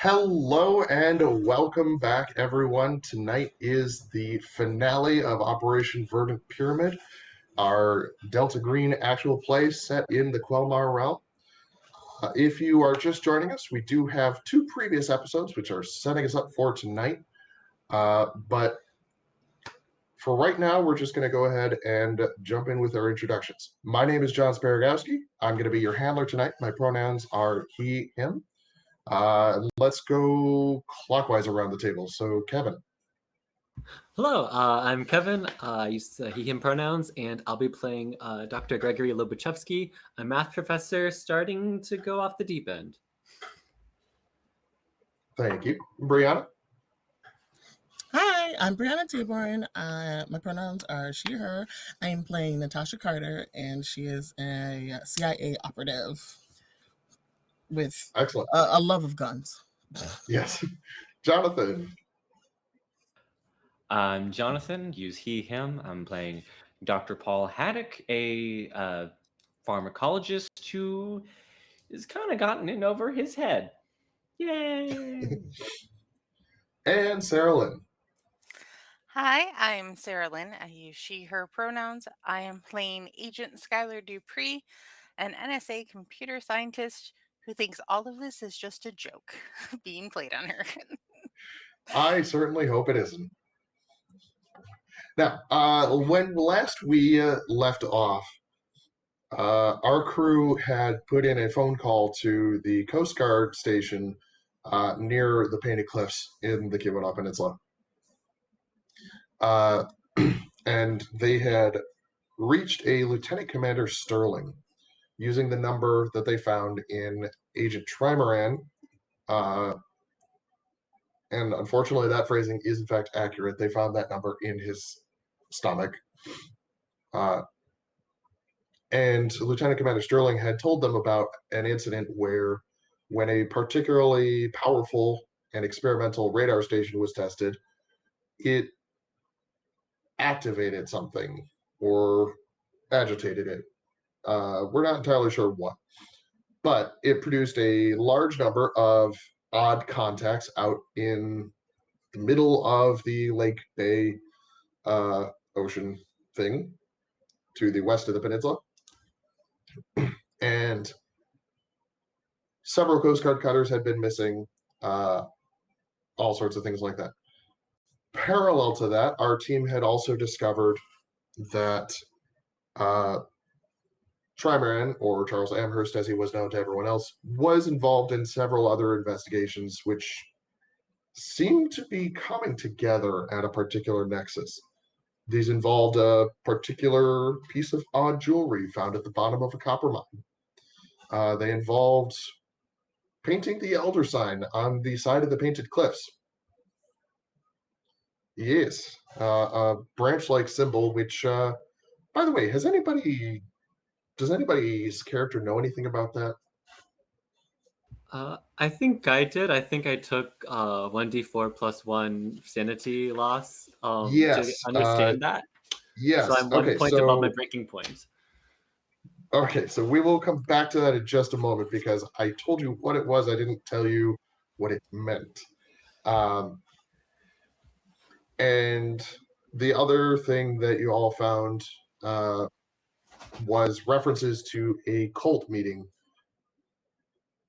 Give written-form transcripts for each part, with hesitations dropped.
Hello and welcome back, everyone. Tonight is the finale of Operation Verdant Pyramid, our Delta Green actual play set in the Quelmar realm. If you are just joining us, we do have two previous episodes which are setting us up for tonight. But for right now, we're just going to go ahead and jump in with our introductions. My name is John Sparagowski. I'm going to be your handler tonight. My pronouns are he, him. Let's go clockwise around the table. So, Kevin. Hello, I'm Kevin. I use he, him pronouns, and I'll be playing Dr. Gregory Lobachevsky, a math professor starting to go off the deep end. Thank you. Brianna? Hi, I'm Brianna Tiborn. My pronouns are she, her. I am playing Natasha Carter, and she is a CIA operative with Excellent. a love of guns. Yes. Jonathan? I'm Jonathan, use he, him. I'm playing Dr. Paul Haddock, a pharmacologist who has kind of gotten in over his head. Yay! And Sarah Lynn. Hi, I'm Sarah Lynn. I use she, her pronouns. I am playing Agent Skylar Dupree, an NSA computer scientist who thinks all of this is just a joke being played on her. I certainly hope it isn't. Now, when last we left off, our crew had put in a phone call to the Coast Guard station near the Painted Cliffs in the Keweenaw Peninsula. And they had reached a Lieutenant Commander Sterling using the number that they found in Agent Trimaran. And unfortunately, that phrasing is in fact accurate. They found that number in his stomach. And Lieutenant Commander Sterling had told them about an incident where, when a particularly powerful and experimental radar station was tested, it activated something or agitated it. We're not entirely sure what, but it produced a large number of odd contacts out in the middle of the Lake Bay ocean thing to the west of the peninsula. And several Coast Guard cutters had been missing, all sorts of things like that. Parallel to that, our team had also discovered that Trimaran, or Charles Amherst as he was known to everyone else, was involved in several other investigations which seemed to be coming together at a particular nexus. These involved a particular piece of odd jewelry found at the bottom of a copper mine. They involved painting the Elder Sign on the side of the Painted Cliffs. Yes, a branch-like symbol, which, by the way, does anybody's character know anything about that? I think I did. I think I took 1d4 plus 1 sanity loss Yes, to understand that. Yes. So I'm 1 point above my breaking point. Okay, so we will come back to that in just a moment because I told you what it was. I didn't tell you what it meant. And the other thing that you all found was references to a cult meeting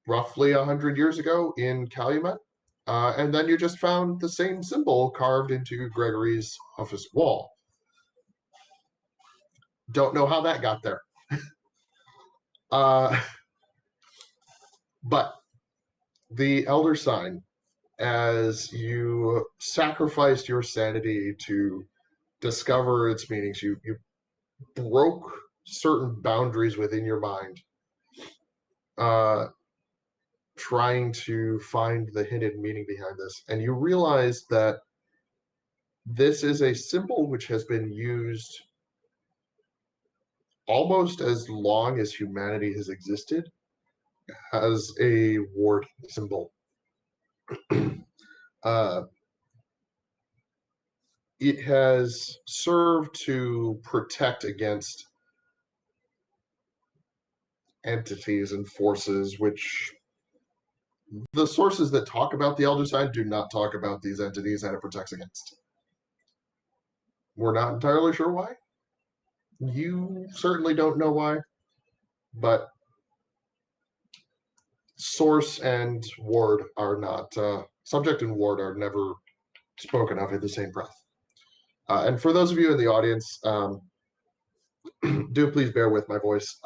roughly 100 years ago in Calumet. And then you just found the same symbol carved into Gregory's office wall. Don't know how that got there. But the Elder Sign, as you sacrificed your sanity to discover its meanings, you broke certain boundaries within your mind, trying to find the hidden meaning behind this, and you realize that this is a symbol which has been used almost as long as humanity has existed as a ward symbol. uh, it has served to protect against entities and forces which the sources that talk about the Elder Sign do not talk about these entities that it protects against. We're not entirely sure why. You certainly don't know why, but source and ward are not subject and ward are never spoken of in the same breath. And for those of you in the audience, do please bear with my voice.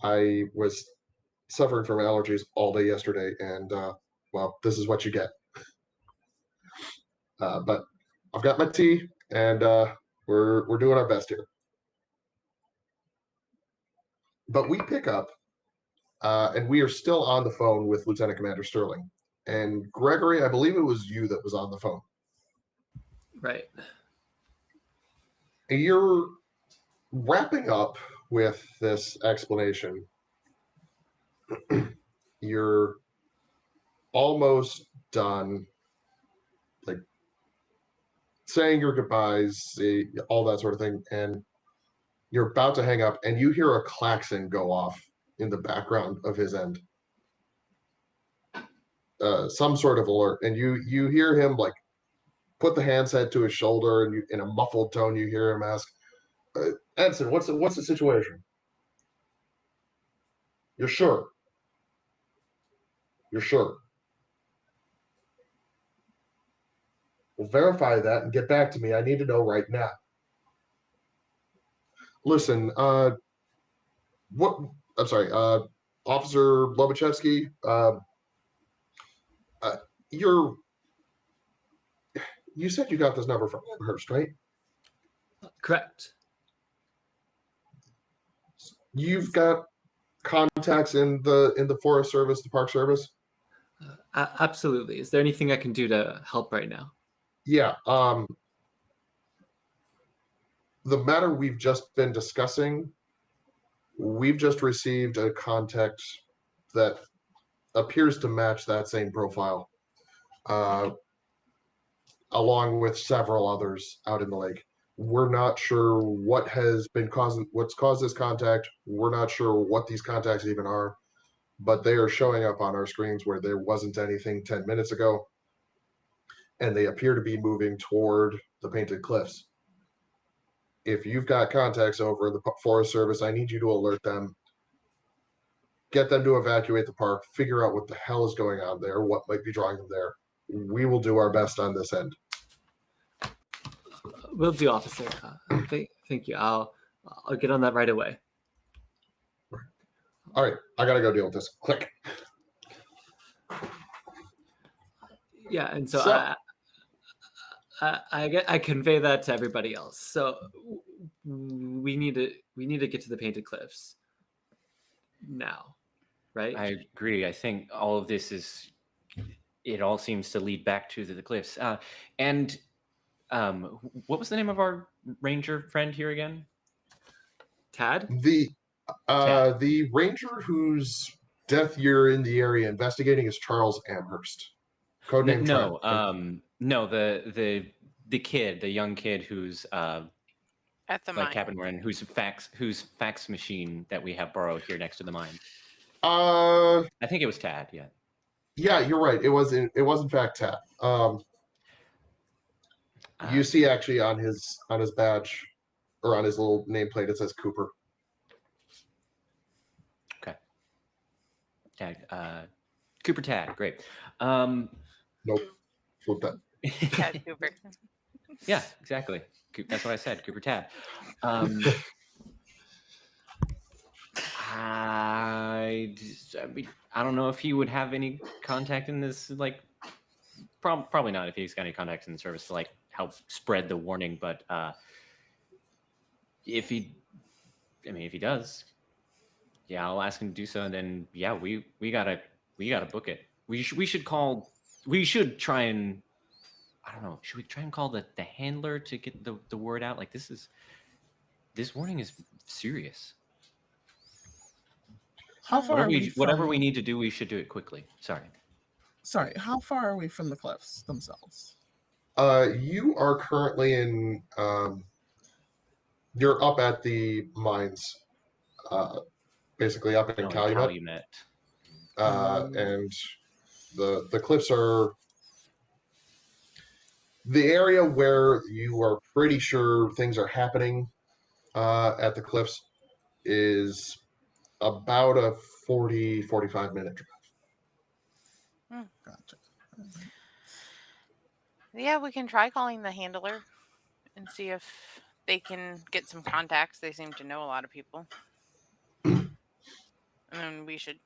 I was suffering from allergies all day yesterday, and well, this is what you get. But I've got my tea, and we're doing our best here. But we pick up, and we are still on the phone with Lieutenant Commander Sterling. And Gregory, I believe it was you that was on the phone. Right. And you're wrapping up with this explanation. You're almost done, like saying your goodbyes, all that sort of thing, and you're about to hang up, and you hear a klaxon go off in the background of his end. Some sort of alert, and you hear him like put the handset to his shoulder, and in a muffled tone, you hear him ask, "Ensign, what's the situation? You're sure? You're sure? Well, verify that and get back to me. I need to know right now." Listen, what? I'm sorry, Officer Lobachevsky. Uh, you're. You said you got this number from Amherst, right? Correct. You've got contacts in the Forest Service, the Park Service. Absolutely. Is there anything I can do to help right now? Yeah. The matter we've just been discussing, we've just received a contact that appears to match that same profile, along with several others out in the lake. We're not sure what's caused this contact. We're not sure what these contacts even are, but they are showing up on our screens where there wasn't anything 10 minutes ago, and they appear to be moving toward the Painted Cliffs. If you've got contacts over in the Forest Service, I need you to alert them, get them to evacuate the park, figure out what the hell is going on there, what might be drawing them there. We will do our best on this end. Will do, officer. Thank you. I'll get on that right away. All right, I gotta go deal with this. Click. Yeah, and so I convey that to everybody else. So we need to get to the Painted Cliffs now, right? I agree. I think all of this it all seems to lead back to the cliffs. And what was the name of our ranger friend here again? Tad? The ranger whose death you're in the area investigating is Charles Amherst. Codename No, Trent. no, the kid, the young kid who's At the like mine. Captain Warren, whose fax machine that we have borrowed here next to the mine. I think it was Tad. Yeah. Yeah, you're right. It was in fact Tad. You see actually on his badge or on his little nameplate it says Cooper. Okay. Tad. Cooper Tad. Great. Nope. Flip that. Tad Cooper. Yeah, exactly. That's what I said. Cooper Tad. I don't know if he would have any contact in this, like, probably not if he's got any contacts in the service to like help spread the warning. But if he does, yeah, I'll ask him to do so. And then yeah, we gotta We got to book it. We should call. We should try and. I don't know. Should we try and call the handler to get the word out? Like this warning is serious. How far are we Whatever from? we need to do, we should do it quickly. Sorry, how far are we from the cliffs themselves? You are currently in. You're up at the mines, basically up in Oh, in Calumet, Calumet. and the cliffs are the area where you are pretty sure things are happening. At the cliffs is about a 45 minute drive. Gotcha. Yeah, we can try calling the handler and see if they can get some contacts. They seem to know a lot of people. And then we should,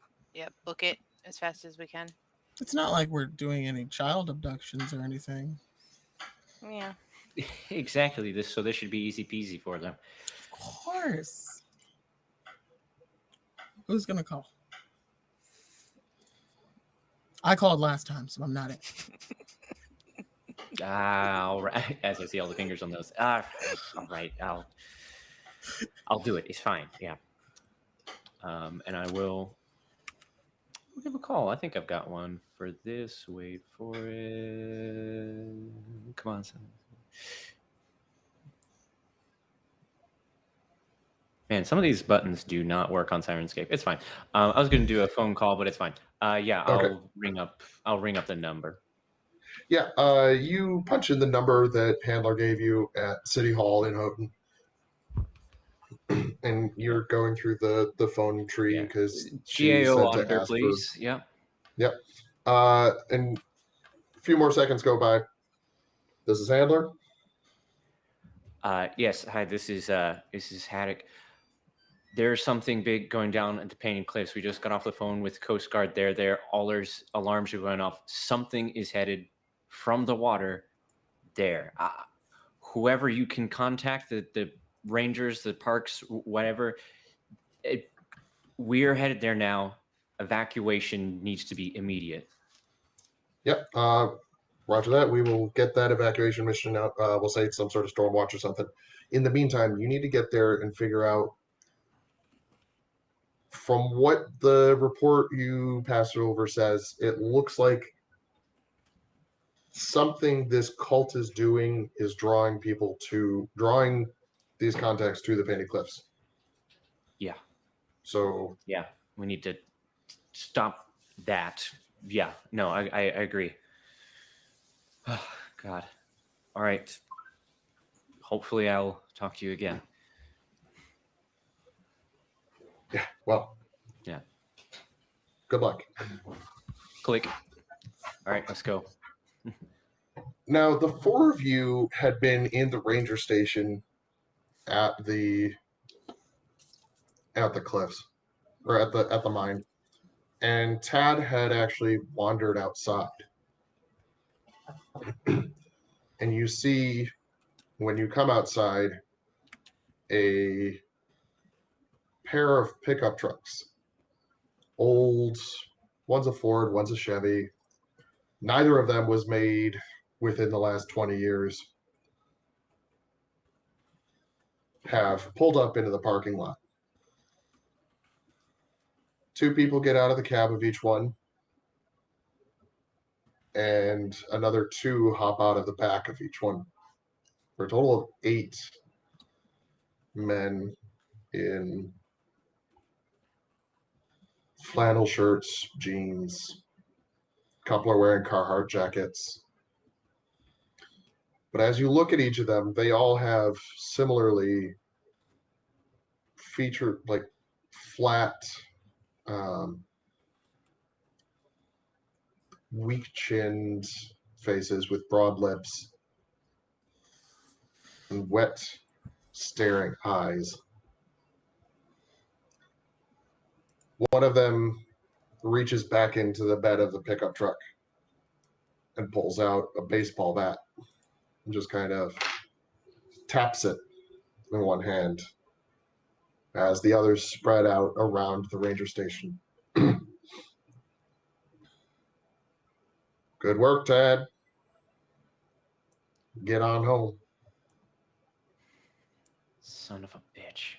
book it as fast as we can. It's not like we're doing any child abductions or anything. Yeah. Exactly. So this should be easy peasy for them. Of course. Who's gonna call? I called last time, so I'm not it. All right. As I see all the fingers on those. All right. I'll do it. It's fine. Yeah. And I will give a call. I think I've got one for this. Wait for it. Come on. Man, some of these buttons do not work on Sirenscape. It's fine. I was going to do a phone call, but it's fine. Yeah, I'll ring up the number. Yeah, you punch in the number that handler gave you at City Hall in Houghton, and you're going through the phone tree because she GAO said auditor, to ask please. for. Yeah. Yep. And a few more seconds go by. This is handler. Yes. Hi. This is Haddock. There's something big going down at the Painted Cliffs. We just got off the phone with Coast Guard. All their alarms are going off. Something is headed from the water there. Whoever you can contact, the rangers, the parks, whatever. We're headed there now. Evacuation needs to be immediate. Yep. Roger that. We will get that evacuation mission out. We'll say it's some sort of storm watch or something. In the meantime, you need to get there and figure out. From what the report you passed over says, it looks like something this cult is doing is drawing these contacts to the Painted Cliffs. Yeah. So yeah, we need to stop that. Yeah, no, I agree. Oh, God. All right. Hopefully I'll talk to you again. Yeah, well. Yeah. Good luck. Click. All right, let's go. Now, the four of you had been in the ranger station at the cliffs, or at the mine, and Tad had actually wandered outside. And you see, when you come outside, a pair of pickup trucks. Old, one's a Ford, one's a Chevy. Neither of them was made within the last 20 years. Have pulled up into the parking lot. Two people get out of the cab of each one, and another two hop out of the back of each one. For a total of 8 men in flannel shirts, jeans. A couple are wearing Carhartt jackets. But as you look at each of them, they all have similarly featured, like flat, weak-chinned faces with broad lips and wet, staring eyes. One of them reaches back into the bed of the pickup truck and pulls out a baseball bat and just kind of taps it in one hand as the others spread out around the ranger station. Good work, Tad. Get on home. Son of a bitch.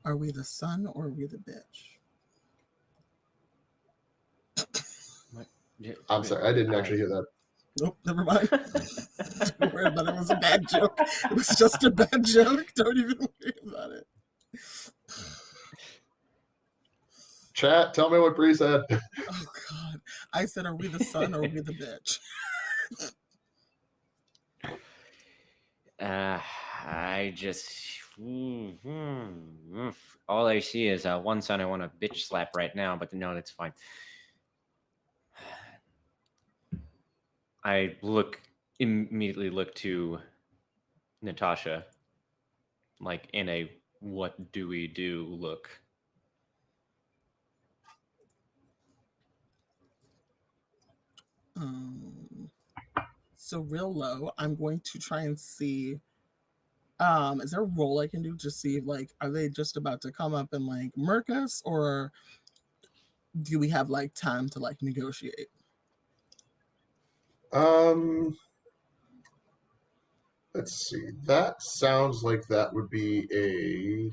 Are we the son or are we the bitch? I'm sorry, I didn't actually hear that. Nope, never mind. Don't worry about it. It was a bad joke. It was just a bad joke. Don't even worry about it. Chat, tell me what Bree said. Oh, God. I said, are we the son or are we the bitch? I just. All I see is one son I want to bitch slap right now, but no, that's fine. I immediately look to Natasha, like in a what do we do look. So real low, I'm going to try and see. Is there a roll I can do to see like are they just about to come up and like murk us, or do we have like time to like negotiate? Let's see. That sounds like that would be a.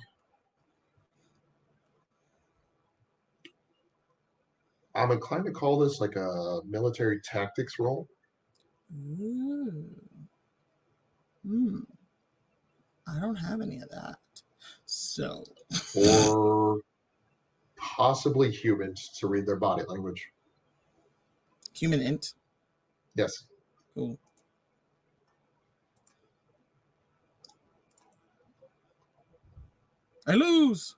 I'm inclined to call this like a military tactics roll. Ooh. I don't have any of that. So. Or possibly humans to read their body language. Human int. Yes. Cool. I lose.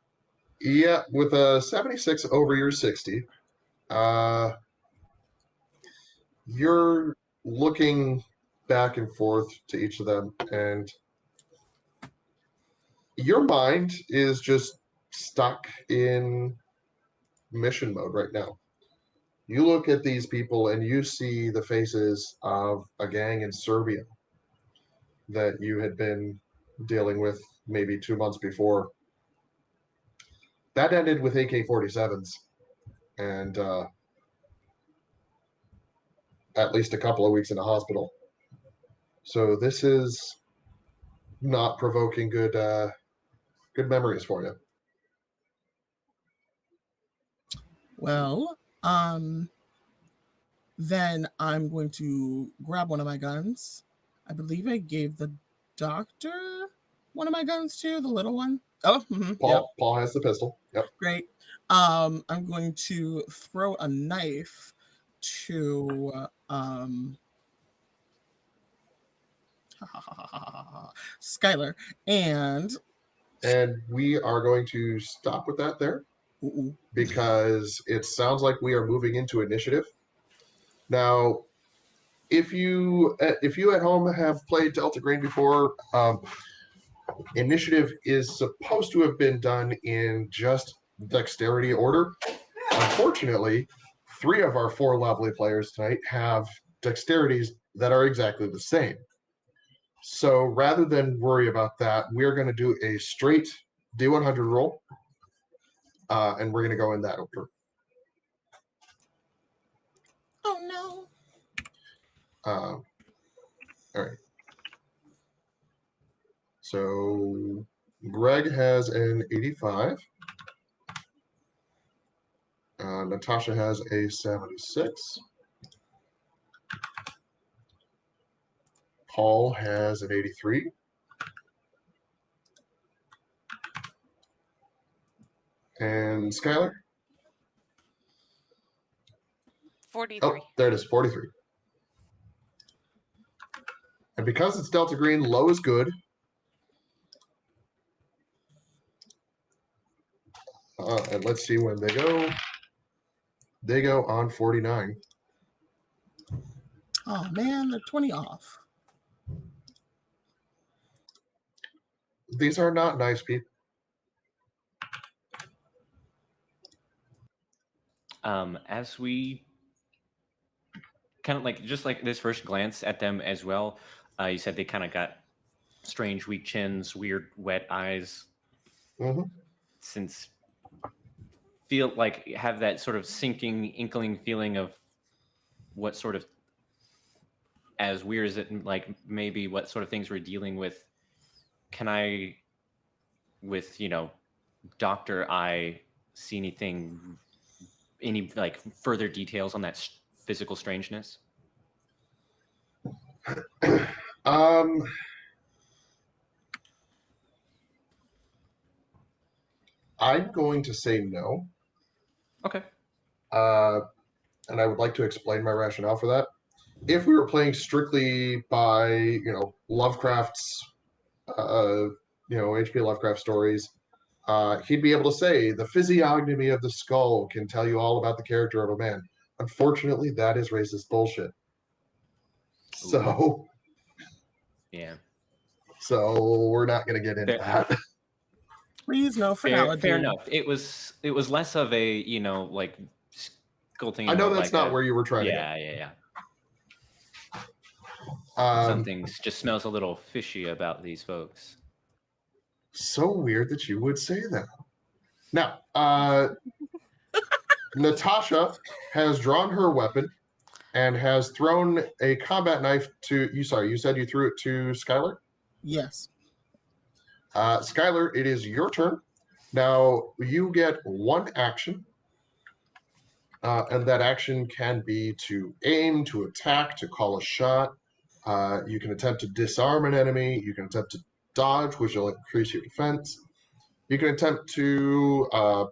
Yeah, with a 76 over your 60, you're looking back and forth to each of them, and your mind is just stuck in mission mode right now. You look at these people and you see the faces of a gang in Serbia that you had been dealing with maybe 2 months before. That ended with AK-47s and at least a couple of weeks in a hospital. So this is not provoking good memories for you. Well, then I'm going to grab one of my guns. I believe I gave the doctor one of my guns too, the little one. Oh, Paul has the pistol. Yep. Great. I'm going to throw a knife to Skylar, and we are going to stop with that there because it sounds like we are moving into initiative. Now, if you at home have played Delta Green before, initiative is supposed to have been done in just dexterity order. Unfortunately, 3 of our 4 lovely players tonight have dexterities that are exactly the same. So rather than worry about that, we're going to do a straight D100 roll, and we're going to go in that order. Oh no! All right. So Greg has an 85. Natasha has a 76. Paul has an 83. And Skylar? 43. Oh, there it is, 43. And because it's Delta Green, low is good. And let's see when they go. They go on 49. Oh man, they're 20 off. These are not nice people. As we kind of like just like this first glance at them as well, you said they kind of got strange weak chins, weird wet eyes. Mm-hmm. since feel like have that sort of sinking inkling feeling of what sort of, as weird as it like maybe what sort of things we're dealing with, can I, with Dr. I, see any like further details on that physical strangeness? I'm going to say no. Okay. And I would like to explain my rationale for that. If we were playing strictly by, Lovecraft's, H.P. Lovecraft stories, he'd be able to say the physiognomy of the skull can tell you all about the character of a man. Unfortunately, that is racist bullshit. So, yeah. So we're not going to get into that. Please, no, for now. Fair enough. It was less of a like sculpting. I know that's like not where you were trying to go. Yeah. Something just smells a little fishy about these folks. So weird that you would say that. Now, Natasha has drawn her weapon and has thrown a combat knife to you. Sorry, you said you threw it to Skylar? Yes. Skylar, it is your turn. Now, you get one action, and that action can be to aim, to attack, to call a shot. You can attempt to disarm an enemy. You can attempt to dodge, which will increase your defense. You can attempt to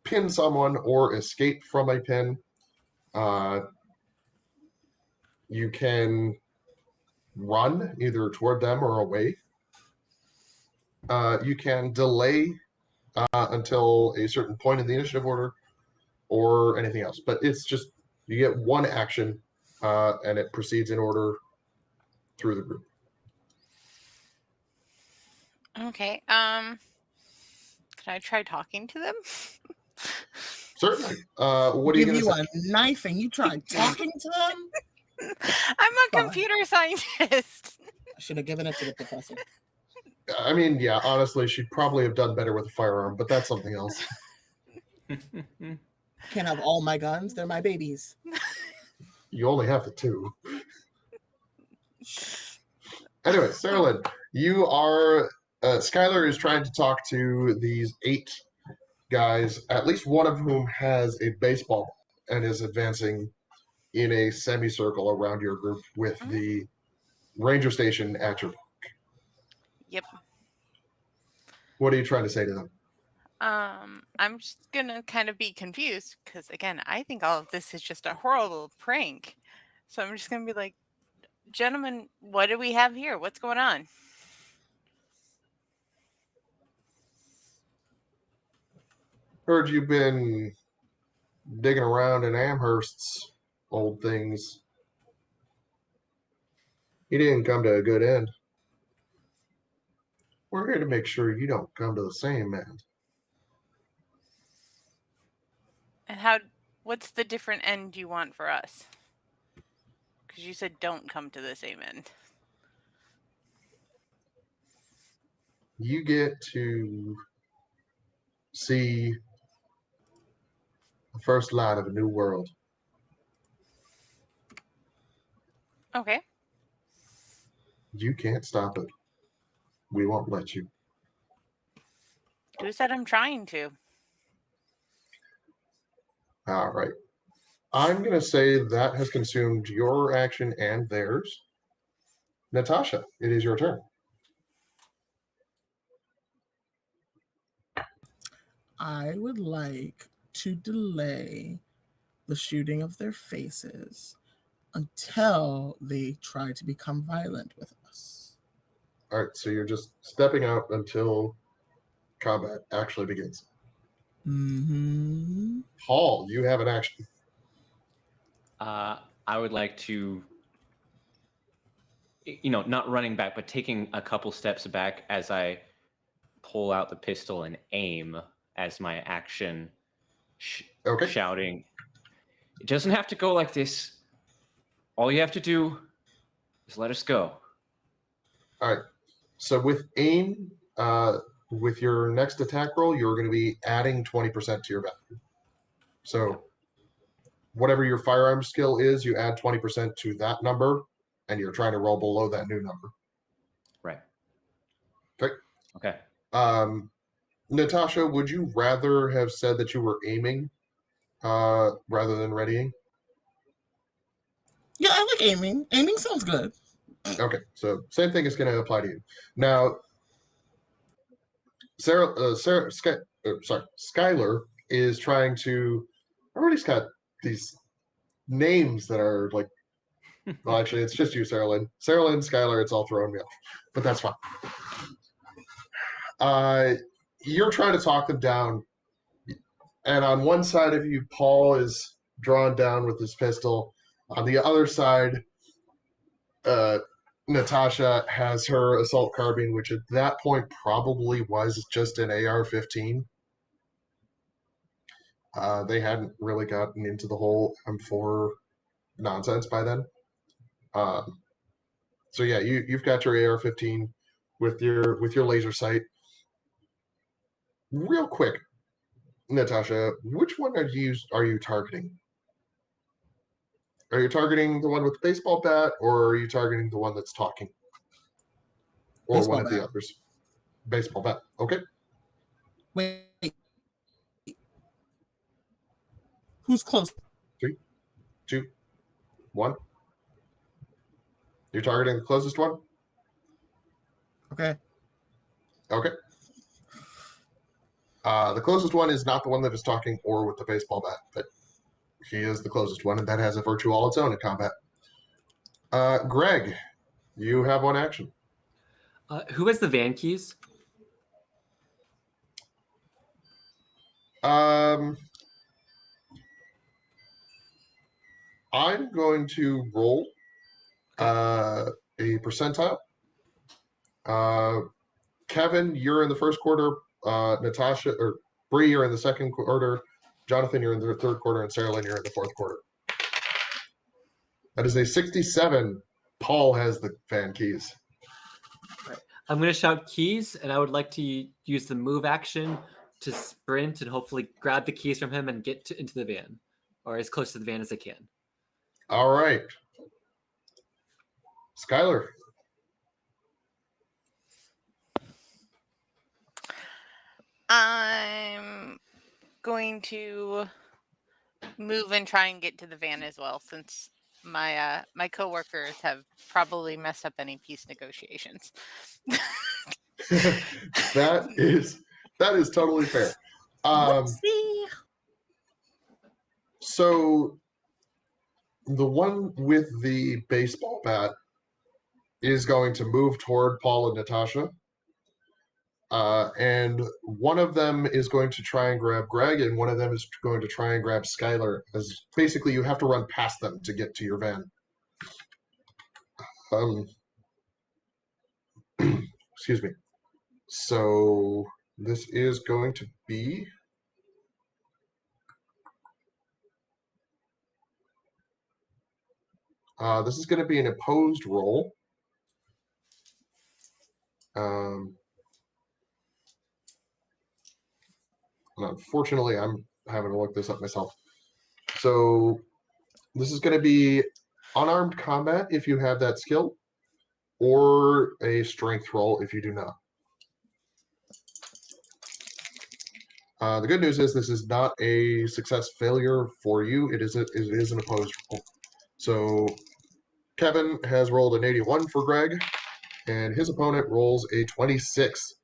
pin someone or escape from a pin. You can run either toward them or away. You can delay until a certain point in the initiative order or anything else. But it's just, you get one action and it proceeds in order through the group. Okay. Can I try talking to them? Certainly. What are you Give going to you say? a knife and you try talking to them? I'm a computer scientist. I should have given it to the professor. I mean, yeah, honestly, she'd probably have done better with a firearm, but that's something else. Can't have all my guns. They're my babies. You only have the two. Anyway, Sarah, you are... Skylar is trying to talk to these 8 guys, at least one of whom has a baseball and is advancing in a semicircle around your group with the ranger station at your back. Yep. What are you trying to say to them? I'm just gonna kind of be confused because again, I think all of this is just a horrible prank. So I'm just gonna be like, gentlemen, what do we have here? What's going on? Heard you've been digging around in Amherst's old things. You didn't come to a good end. We're here to make sure you don't come to the same end. And what's the different end you want for us? Because you said don't come to the same end. You get to see the first light of a new world. Okay. You can't stop it. We won't let you. Who said I'm trying to? All right. I'm going to say that has consumed your action and theirs. Natasha, it is your turn. I would like to delay the shooting of their faces until they try to become violent with us. All right, so you're just stepping out until combat actually begins. Mm-hmm. Paul, you have an action. I would like to, not running back, but taking a couple steps back as I pull out the pistol and aim as my action, Okay. shouting, "It doesn't have to go like this. All you have to do is let us go." All right. So with aim, with your next attack roll, you're going to be adding 20% to your value. So whatever your firearm skill is, you add 20% to that number, and you're trying to roll below that new number. Right. Okay. Okay. Natasha, would you rather have said that you were aiming rather than readying? Yeah, I like aiming. Aiming sounds good. Okay, so same thing is going to apply to you. Now, Skylar is trying to. Everybody's got these names that are like. Well, actually, it's just you, Sarah Lynn. Sarah Lynn, Skylar, it's all throwing me off, but that's fine. You're trying to talk them down, and on one side of you, Paul is drawn down with his pistol. On the other side, Natasha has her assault carbine, which at that point probably was just an AR-15. They hadn't really gotten into the whole M4 nonsense by then. So yeah, you've got your AR-15 with your laser sight. Real quick, Natasha, which one are you targeting? Are you targeting the one with the baseball bat, or are you targeting the one that's talking? Or Baseball one of the bat. others? Baseball bat. Okay. Wait. Who's close? 3, 2, 1. You're targeting the closest one? Okay. Okay. The closest one is not the one that is talking or with the baseball bat, but he is the closest one, and that has a virtue all its own in combat. Greg, you have one action. Who has the van keys? I'm going to roll a percentile. Kevin, you're in the first quarter. Natasha or Bree, you're in the second quarter. Jonathan, you're in the third quarter, and Sarah Lynn, you're in the fourth quarter. That is a 67. Paul has the van keys. Right. I'm going to shout keys, and I would like to use the move action to sprint and hopefully grab the keys from him and get into the van, or as close to the van as I can. All right. Skylar. I'm going to move and try and get to the van as well, since my my coworkers have probably messed up any peace negotiations. that is totally fair. Whoopsie. So the one with the baseball bat is going to move toward Paul and Natasha. And one of them is going to try and grab Greg, and one of them is going to try and grab Skylar. As basically, you have to run past them to get to your van. Excuse me. So this is going to be. This is going to be an opposed roll. Unfortunately, I'm having to look this up myself. So this is going to be unarmed combat if you have that skill, or a strength roll if you do not. The good news is this is not a success failure for you. It is an opposed roll. So Kevin has rolled an 81 for Greg, and his opponent rolls a 26.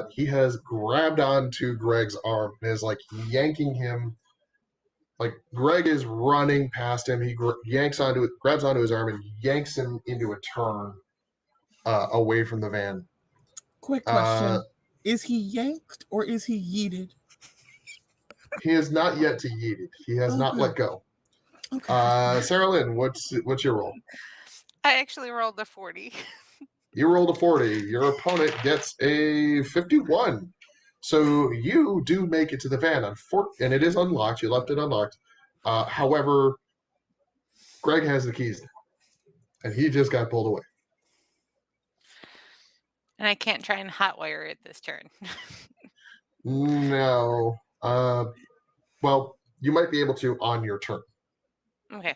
He has grabbed onto Greg's arm and is like yanking him. Like Greg is running past him. He grabs onto his arm and yanks him into a turn away from the van. Quick question. Is he yanked or is he yeeted? He is not yet to yeeted. He has not let go. Okay. Sarah Lynn, what's your roll? I actually rolled a 40. You rolled a 40. Your opponent gets a 51. So you do make it to the van, and it is unlocked. You left it unlocked. However, Greg has the keys, and he just got pulled away. And I can't try and hotwire it this turn. No. Well, you might be able to on your turn. Okay.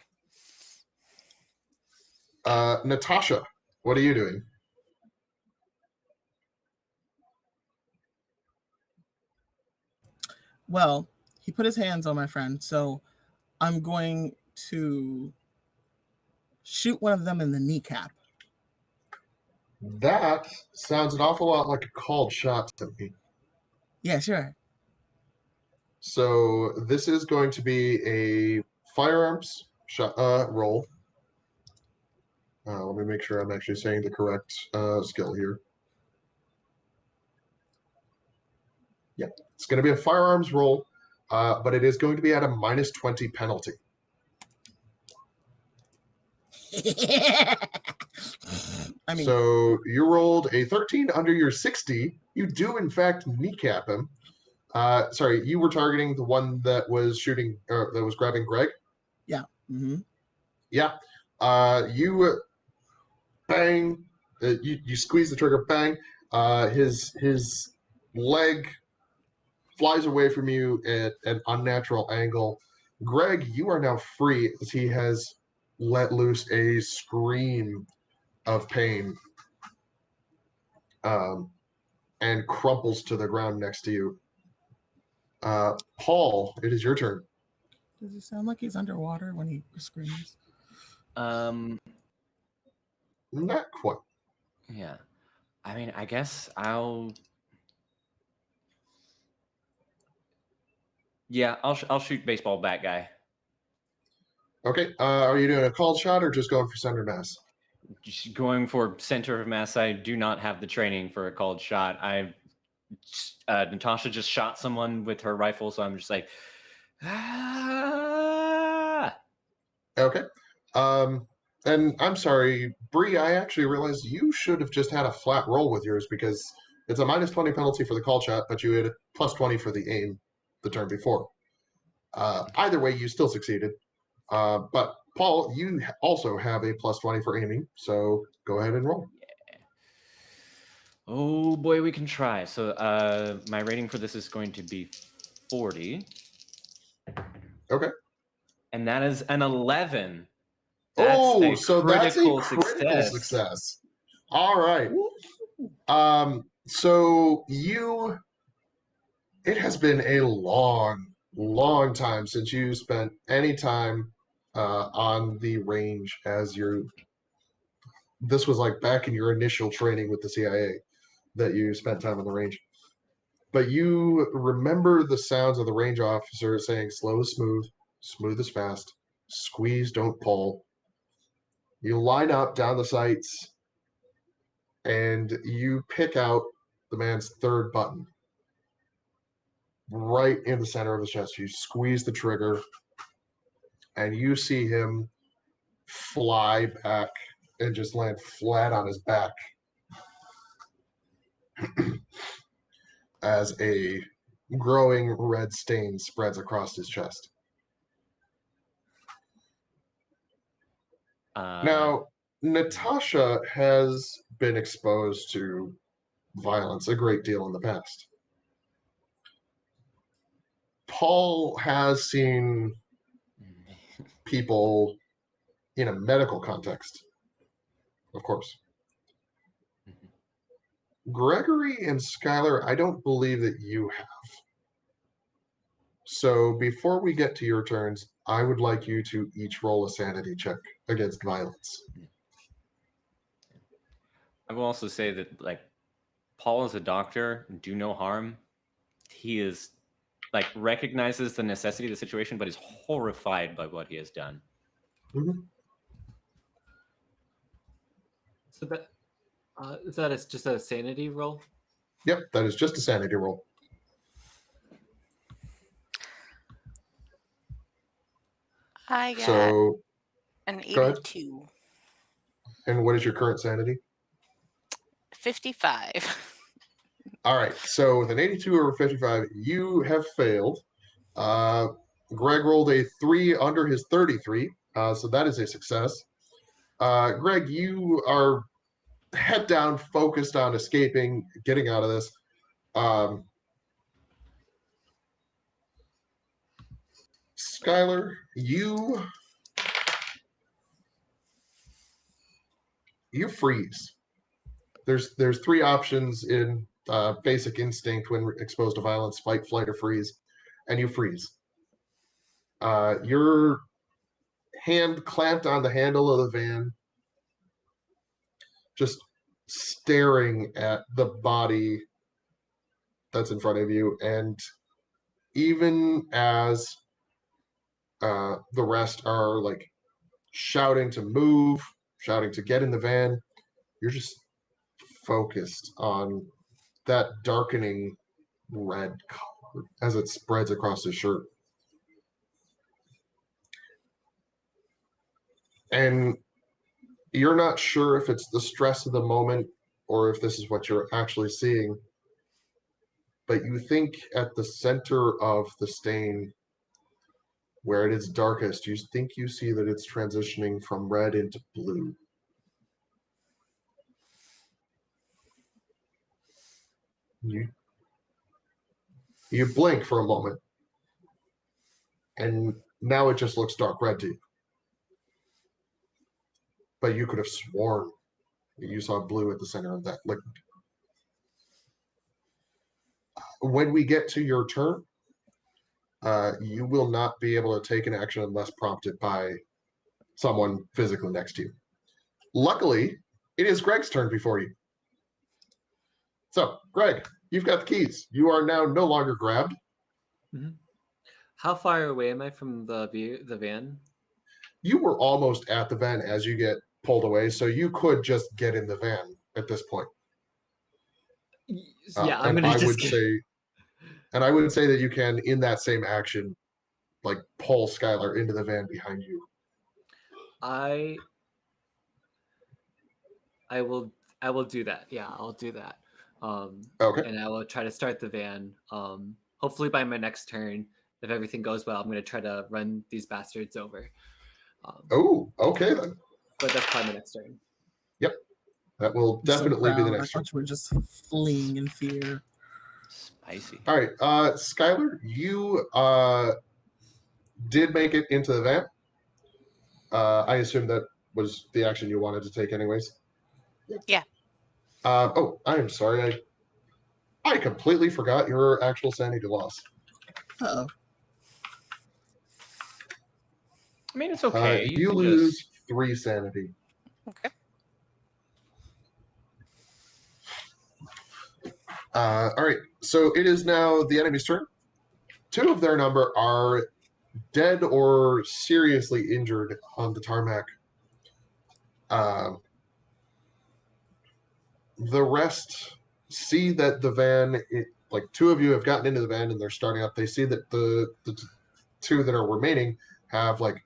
Natasha, what are you doing? Well, he put his hands on my friend, so I'm going to shoot one of them in the kneecap. That sounds an awful lot like a called shot to me. Yeah, sure. So this is going to be a firearms shot roll. Let me make sure I'm actually saying the correct skill here. Yeah, it's going to be a firearms roll, but it is going to be at a -20 penalty. I mean, So you rolled a 13 under your 60. You do, in fact, kneecap him. Sorry, you were targeting the one that was shooting, that was grabbing Greg? yeah. Mm-hmm. Yeah. You bang. You squeeze the trigger, bang. His leg flies away from you at an unnatural angle. Greg, you are now free as he has let loose a scream of pain and crumples to the ground next to you. Paul, it is your turn. Does it sound like he's underwater when he screams? Not quite. Yeah. I mean, I guess I'll. Yeah, I'll shoot baseball bat guy. Okay. Are you doing a called shot or just going for center mass? Just going for center of mass. I do not have the training for a called shot. Natasha just shot someone with her rifle, so I'm just like, ah! Okay. And I'm sorry, Bree, I actually realized you should have just had a flat roll with yours because it's a -20 penalty for the call shot, but you had a +20 for the aim the turn before. Either way, you still succeeded. But Paul, you also have a +20 for aiming, so go ahead and roll. Yeah. Oh boy, we can try. So my rating for this is going to be 40. Okay. And that is an 11. So that's a critical critical success. All right. So it has been a long, long time since you spent any time on the range this was like back in your initial training with the CIA that you spent time on the range. But you remember the sounds of the range officer saying slow is smooth, smooth is fast, squeeze, don't pull. You line up down the sights and you pick out the man's third button right in the center of his chest. You squeeze the trigger and you see him fly back and just land flat on his back as a growing red stain spreads across his chest. Now, Natasha has been exposed to violence a great deal in the past. Paul has seen people in a medical context, of course. Gregory and Skylar, I don't believe that you have. So before we get to your turns, I would like you to each roll a sanity check against violence. I will also say that, like, Paul is a doctor, do no harm. He is, like, recognizes the necessity of the situation, but is horrified by what he has done. Mm-hmm. So that is just a sanity roll? Yep, that is just a sanity roll. I got So, an go ahead. 82. And what is your current sanity? 55. All right, so with an 82 over 55, you have failed. Greg rolled a 3 under his 33, so that is a success. Greg, you are head down, focused on escaping, getting out of this. Skylar, you freeze. There's three options in basic instinct when exposed to violence: fight, flight, or freeze, and you freeze. Your hand clamped on the handle of the van, just staring at the body that's in front of you, and even as the rest are like shouting to move, shouting to get in the van, you're just focused on that darkening red color as it spreads across his shirt. And you're not sure if it's the stress of the moment or if this is what you're actually seeing, but you think at the center of the stain, where it is darkest, you think you see that it's transitioning from red into blue. You blink for a moment, and now it just looks dark red to you. But you could have sworn that you saw blue at the center of that liquid. When we get to your turn, you will not be able to take an action unless prompted by someone physically next to you. Luckily, it is Greg's turn before you. So, Greg, you've got the keys. You are now no longer grabbed. Mm-hmm. How far away am I from the van? You were almost at the van as you get pulled away, so you could just get in the van at this point. Yeah, I'm gonna just say, and I would say that you can, in that same action, like pull Skylar into the van behind you. I will do that. Yeah, I'll do that. Okay. And I will try to start the van. Hopefully by my next turn, if everything goes well, I'm going to try to run these bastards over. Okay then. But that's probably my next turn. Yep. That will definitely be the next turn. I thought you were just fleeing in fear. Spicy. All right, Skylar, you did make it into the van. I assume that was the action you wanted to take anyways. Yeah. Oh, I am sorry. I completely forgot your actual sanity loss. Uh-oh. I mean, it's okay. You lose 3 sanity. Okay. All right, so it is now the enemy's turn. 2 of their number are dead or seriously injured on the tarmac. The rest see that the van, like 2 of you have gotten into the van and they're starting up. They see that the 2 that are remaining have like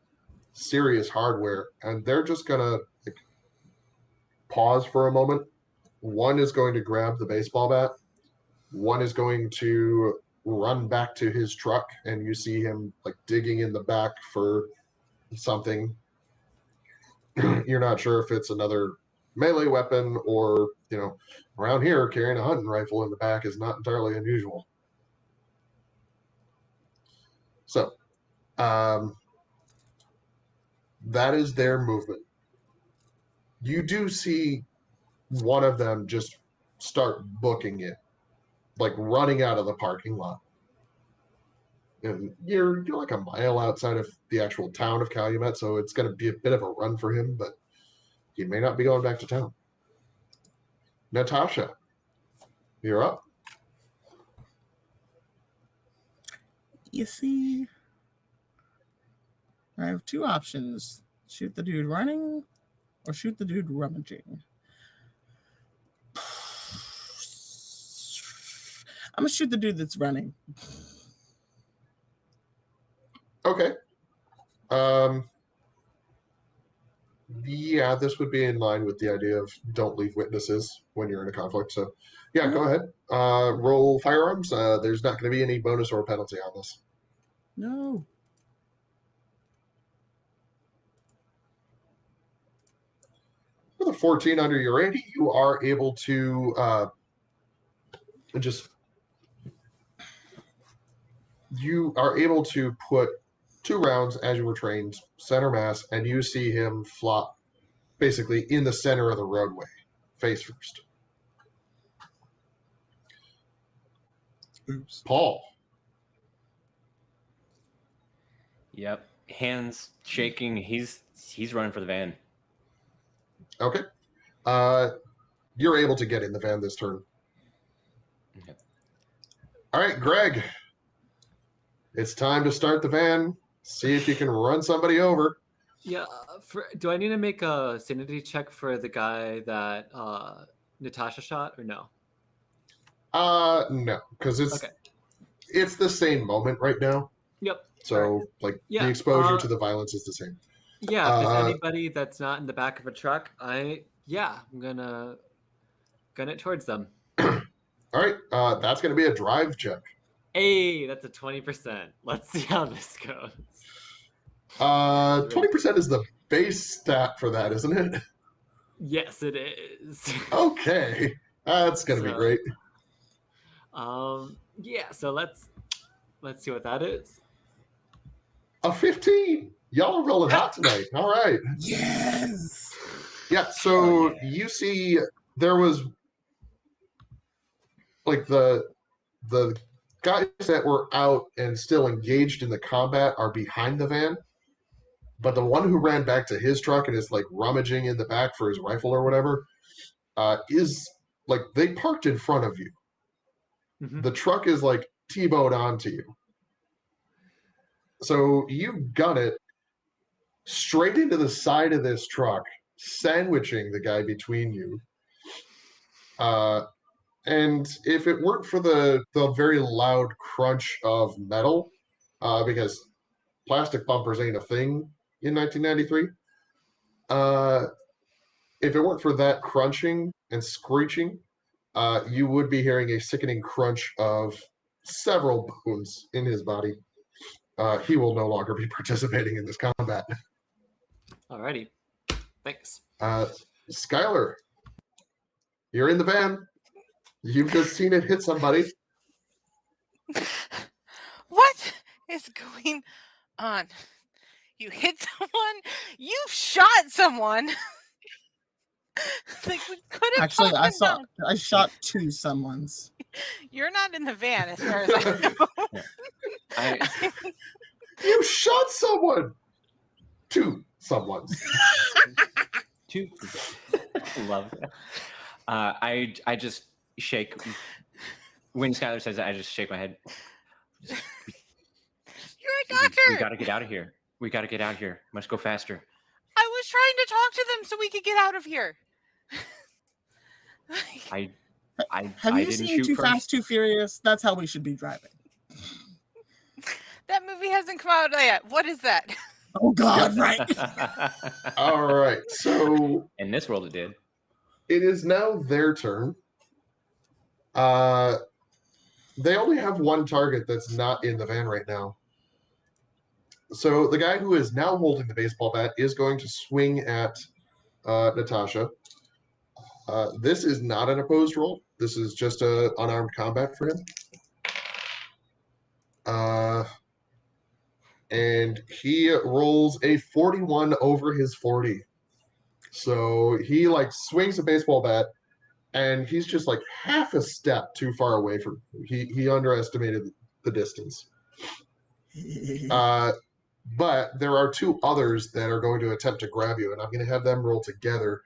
serious hardware, and they're just gonna like pause for a moment. One is going to grab the baseball bat. One is going to run back to his truck, and you see him like digging in the back for something. You're not sure if it's another melee weapon or, around here carrying a hunting rifle in the back is not entirely unusual. So, that is their movement. You do see one of them just start booking it, like running out of the parking lot. And you're like a mile outside of the actual town of Calumet, so it's going to be a bit of a run for him, but he may not be going back to town. Natasha, you're up. You see, I have 2 options: shoot the dude running or shoot the dude rummaging. I'm gonna shoot the dude that's running. Okay. Yeah, this would be in line with the idea of don't leave witnesses when you're in a conflict. So, yeah, go ahead. Roll firearms. There's not going to be any bonus or penalty on this. No. with a 14 under your 80, you are able to put 2 rounds as you were trained, center mass, and you see him flop basically in the center of the roadway, face first. Oops. Paul. Yep. Hands shaking. He's running for the van. Okay. You're able to get in the van this turn. Okay. All right, Greg. It's time to start the van. See if you can run somebody over. Yeah. Do I need to make a sanity check for the guy that Natasha shot, or no? No, because Okay. it's the same moment right now. Yep. So, like, Yeah, the exposure to the violence is the same. Yeah, if there's anybody that's not in the back of a truck, I'm gonna gun it towards them. All right, that's going to be a drive check. Hey, that's a 20%. Let's see how this goes. 20% is the base stat for that, isn't it? Yes, it is. Okay, that's going to be great. Yeah, so let's see what that is. A 15. Y'all are rolling hot tonight. All right. Yes. Yeah, so you see there was like the guys that were out and still engaged in the combat are behind the van, but the one who ran back to his truck and is like rummaging in the back for his rifle or whatever is like they parked in front of you. Mhm. The truck is like T-bowed onto you. So you gun it straight into the side of this truck, sandwiching the guy between you. And if it weren't for the very loud crunch of metal, because plastic bumpers ain't a thing in 1993, if it weren't for that crunching and screeching, you would be hearing a sickening crunch of several bones in his body. He will no longer be participating in this combat. Alrighty. Thanks. Skylar, you're in the van. You've just seen it hit somebody. What is going on? You hit someone? You shot someone. Like, we could have Actually, I shot 2 someone's. You're not in the van as far as I know. You shot someone. 2 someone's. 2. Love that. I just shake. When Skylar says that, I just shake my head. You're a doctor. We got to get out of here. We got to get out of here. Must go faster. I was trying to talk to them so we could get out of here. Have you seen Too Fast, Too Furious? That's how we should be driving. That movie hasn't come out yet. What is that? Oh God, right. All right, so in this world it did. It is now their turn. They only have one target that's not in the van right now. So the guy who is now holding the baseball bat is going to swing at Natasha. This is not an opposed roll. This is just an unarmed combat for him. And he rolls a 41 over his 40. So he like swings a baseball bat, and he's just like half a step too far away from you. He underestimated the distance. But there are 2 others that are going to attempt to grab you, and I'm going to have them roll together.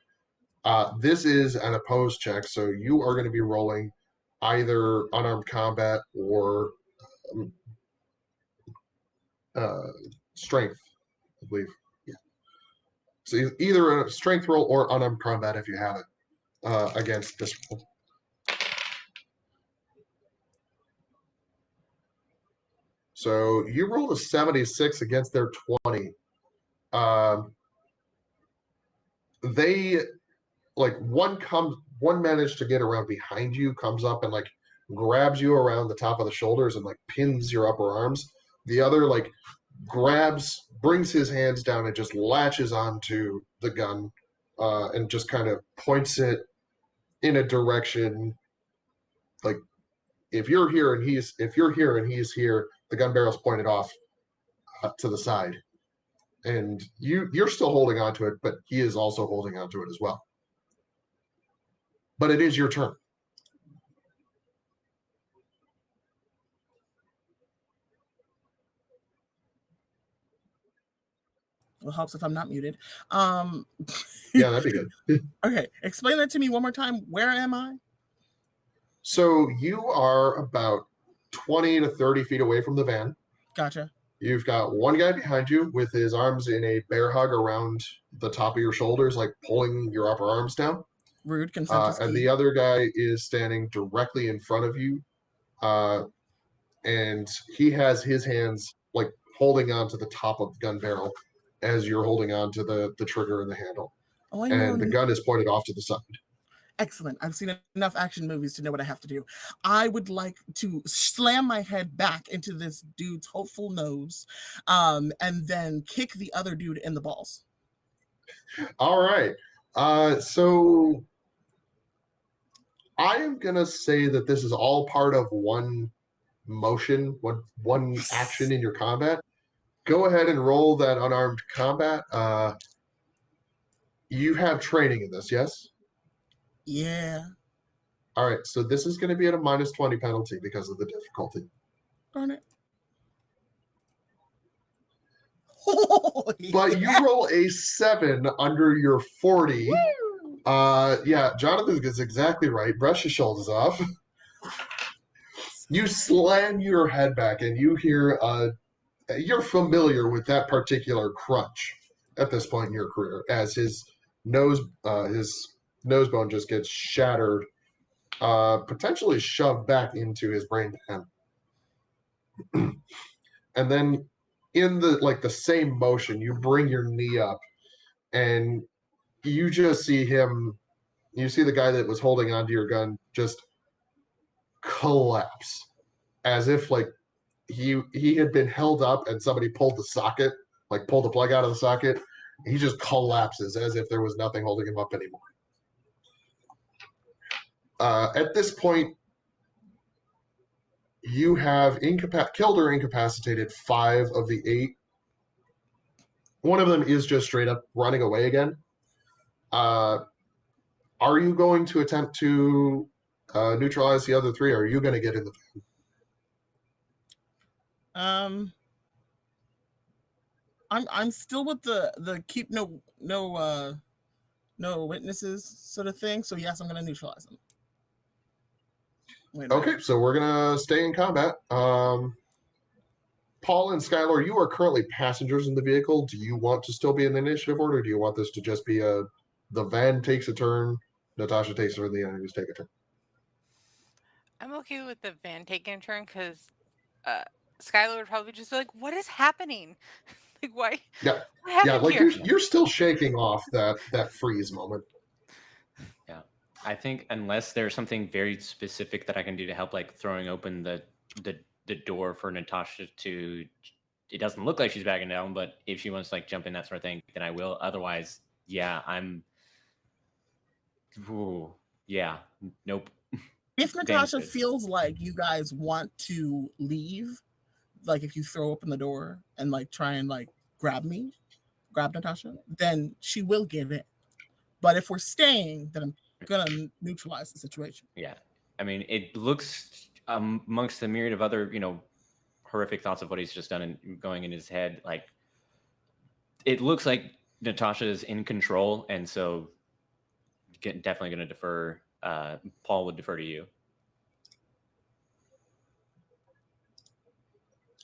This is an opposed check, so you are going to be rolling either unarmed combat or strength, I believe. Yeah. So either a strength roll or unarmed combat if you have it against this roll. So you rolled a 76 against their 20. They like one managed to get around behind you, comes up and like grabs you around the top of the shoulders and like pins your upper arms. The other like brings his hands down and just latches onto the gun and just kind of points it in a direction. Like if you're here and he's here, the gun barrel's pointed off to the side, and you're still holding onto it, but he is also holding onto it as well. But it is your turn. It helps if I'm not muted. Yeah, that'd be good. Okay, explain that to me one more time. Where am I? So you are about 20 to 30 feet away from the van. Gotcha. You've got one guy behind you with his arms in a bear hug around the top of your shoulders, like pulling your upper arms down. Rude, consent is And key. the other guy is standing directly in front of you. And he has his hands like holding on to the top of the gun barrel as you're holding on to the trigger and the handle. Oh, I know. And the gun is pointed off to the side. Excellent. I've seen enough action movies to know what I have to do. I would like to slam my head back into this dude's hopeful nose, and then kick the other dude in the balls. All right. So I am going to say that this is all part of one motion, one action in your combat. Go ahead and roll that unarmed combat. You have training in this, yes? Yeah. All right, so this is going to be at a -20 penalty because of the difficulty. Darn it. But you roll a 7 under your 40. Yeah, Jonathan is exactly right. Brush your shoulders off. You slam your head back and you hear, you're familiar with that particular crunch at this point in your career as his nose bone just gets shattered, potentially shoved back into his brain pan. And then in the same motion, you bring your knee up and you just see the guy that was holding onto your gun just collapse as if like he had been held up and somebody pulled the plug out of the socket. He just collapses as if there was nothing holding him up anymore. At this point, you have killed or incapacitated 5 of the 8. One of them is just straight up running away again. Are you going to attempt to neutralize the other 3? Or are you going to get in the van? I'm still with the keep no witnesses sort of thing. So yes, I'm going to neutralize them. Okay, so we're going to stay in combat. Paul and Skylar, you are currently passengers in the vehicle. Do you want to still be in the initiative order? Or do you want this to just be the van takes a turn, Natasha takes her, and the enemies take a turn? I'm okay with the van taking a turn because Skylar would probably just be like, "What is happening? Like, why? Yeah, What happened like here?" you're still shaking off that freeze moment. Yeah, I think unless there's something very specific that I can do to help, like throwing open the door for Natasha to, it doesn't look like she's backing down, but if she wants to like jump in, that sort of thing, then I will. Otherwise, yeah, nope. If Natasha feels like you guys want to leave, like if you throw open the door and like try and like grab Natasha, then she will give in. But if we're staying, then I'm gonna neutralize the situation. Yeah, I mean, it looks amongst the myriad of other, horrific thoughts of what he's just done and going in his head, like it looks like Natasha is in control, and so definitely going to defer. Paul would defer to you.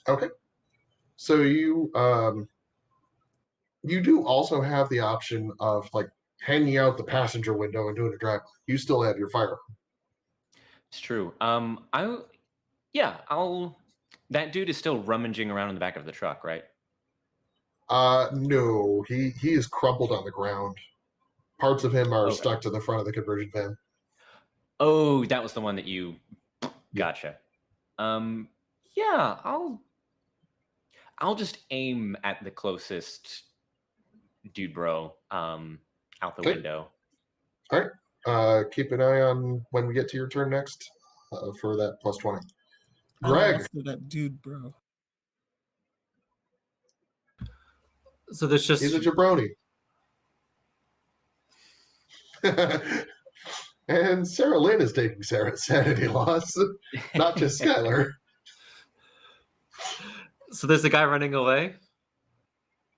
Okay, so you do also have the option of like hanging out the passenger window and doing a drive. You still have your firearm. It's true. That dude is still rummaging around in the back of the truck, right? No, he is crumpled on the ground. Parts of him are stuck to the front of the conversion van. Oh, that was the one that you. Gotcha. Yeah, I'll just aim at the closest dude, bro. out the Okay. window. All right. Keep an eye on when we get to your turn next for that plus 20. I'm Greg. after that dude, bro. So there's just He's a jabroni. And Sarah Lynn is taking Sarah's sanity loss, not just Skylar. so there's a guy running away.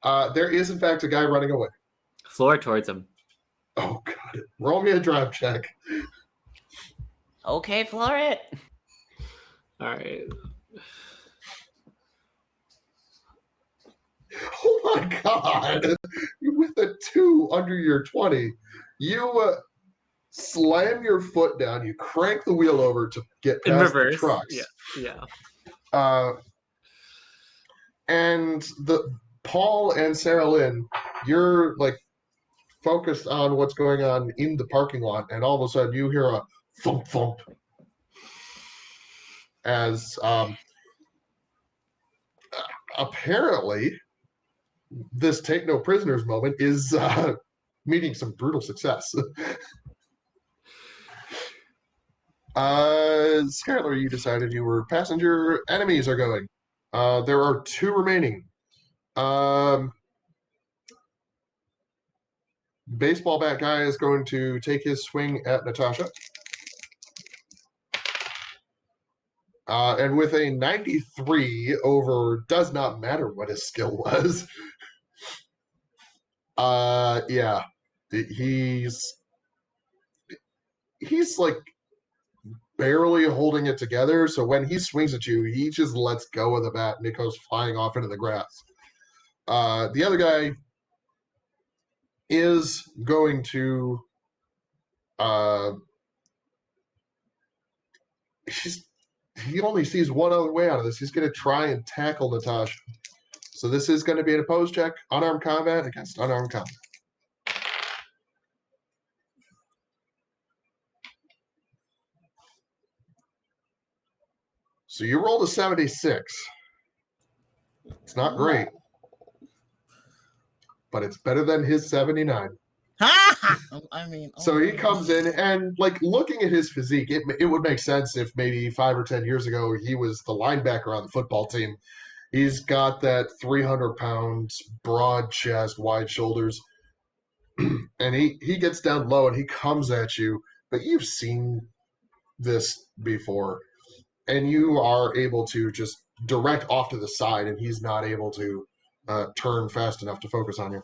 There is, in fact, a guy running away. Floor towards him. Oh, God. Roll me a drive check. Okay, Floret. All right. Oh, my God. With a 2 under your 20, you slam your foot down. You crank the wheel over to get In past the reverse. trucks. Yeah. And Paul and Sarah Lynn, you're like focused on what's going on in the parking lot, and all of a sudden you hear a thump thump as apparently this take no prisoners moment is meeting some brutal success. Skylar, you decided you were passenger. Enemies are going. There are 2 remaining. Baseball bat guy is going to take his swing at Natasha. And with a 93 over, does not matter what his skill was. Yeah, he's like barely holding it together. So when he swings at you, he just lets go of the bat and it goes flying off into the grass. The other guy is going to he only sees one other way out of this. He's going to try and tackle Natasha. So this is going to be an opposed check, unarmed combat against unarmed combat. So you rolled a 76. It's not great, but it's better than his 79. I mean, So he comes in and, like, looking at his physique, it would make sense if maybe 5 or 10 years ago he was the linebacker on the football team. He's got that 300 pounds, broad chest, wide shoulders, and he gets down low and he comes at you. But you've seen this before, and you are able to just direct off to the side, and he's not able to turn fast enough to focus on you.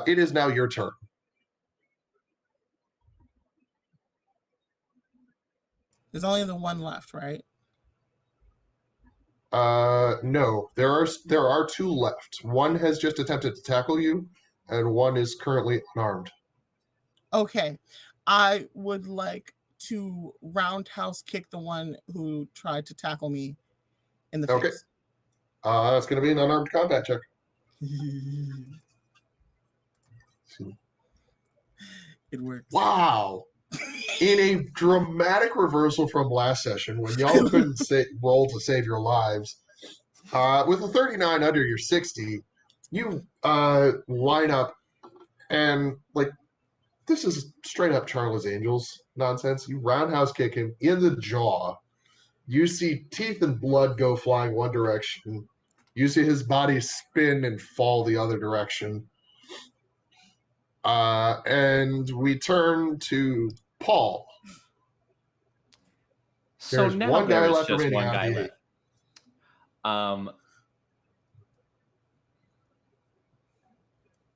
It is now your turn. There's only the one left, right? No, there are 2 left. One has just attempted to tackle you, and one is currently unarmed. Okay. I would like to roundhouse kick the one who tried to tackle me in the face. That's going to be an unarmed combat check. It works. Wow. In a dramatic reversal from last session when y'all couldn't roll to save your lives, with a 39 under your 60, you line up and, like, this is straight up Charlie's Angels nonsense. You roundhouse kick him in the jaw. You see teeth and blood go flying one direction. You see his body spin and fall the other direction. And we turn to Paul. So There's now one guy there's left just remaining one out of guy the 8. left.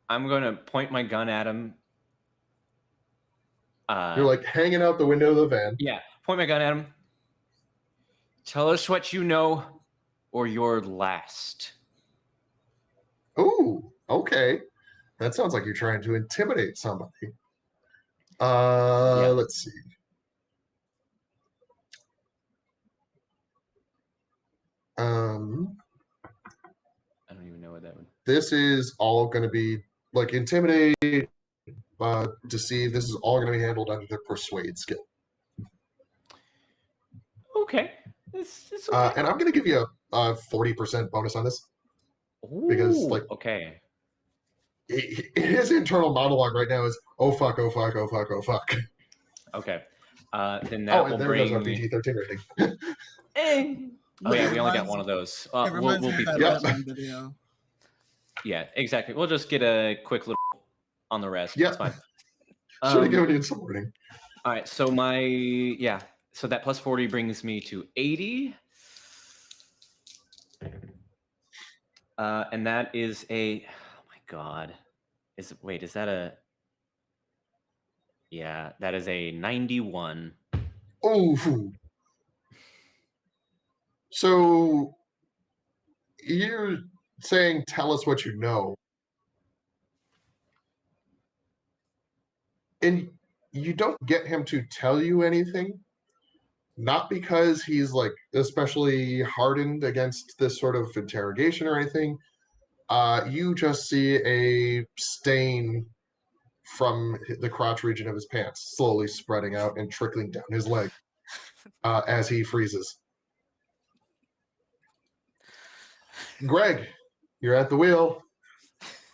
I'm going to point my gun at him. You're like hanging out the window of the van. Yeah, point my gun at him. Tell us what you know, or you're last. Ooh, okay. That sounds like you're trying to intimidate somebody. Let's see. I don't even know what that would. This is all going to be like intimidate, deceive. This is all going to be handled under the persuade skill. Okay. It's okay. And I'm going to give you a 40% bonus on this. Ooh, because, like, okay. his internal monologue right now is, "Oh fuck, oh fuck, oh fuck, oh fuck." Okay. Then Oh, that and will there goes our bring. PG-13 rating. Oh yeah, It we only got reminds, one of those. it reminds We'll me be of that Yep. Batman video. Yeah, exactly. We'll just get a quick little on the rest. Yep. It's fine. Should have given you some warning. All right, so so that plus 40 brings me to 80. And that is oh my god. Is that a Yeah, that is a 91. Oh, so you're saying, "Tell us what you know," and you don't get him to tell you anything. Not because he's like especially hardened against this sort of interrogation or anything. You just see a stain from the crotch region of his pants slowly spreading out and trickling down his leg as he freezes. Greg, you're at the wheel.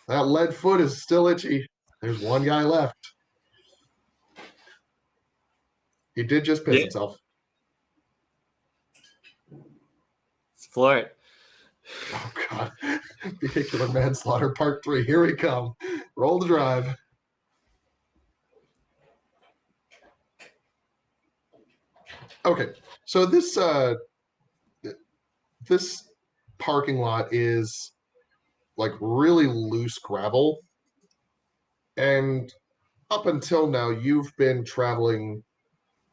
That lead foot is still itchy. There's one guy left. He did just piss Yeah. himself. Let's floor it. Oh, God. Vehicular manslaughter part 3. Here we come. Roll the drive. Okay, so this parking lot is like really loose gravel, and up until now you've been traveling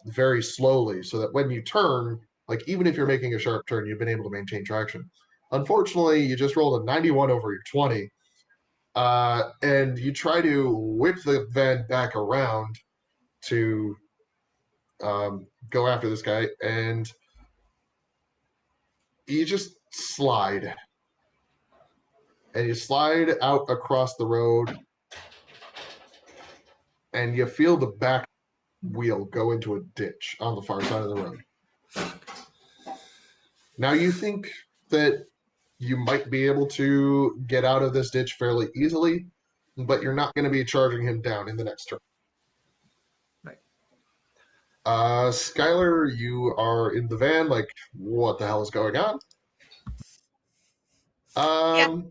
very slowly, so that when you turn, like even if you're making a sharp turn, you've been able to maintain traction. Unfortunately, you just rolled a 91 over your 20, and you try to whip the van back around to go after this guy, and you just slide. And you slide out across the road, and you feel the back wheel go into a ditch on the far side of the road. Now you think that you might be able to get out of this ditch fairly easily, but you're not going to be charging him down in the next turn. Right. Skylar, you are in the van. Like, what the hell is going on? Lots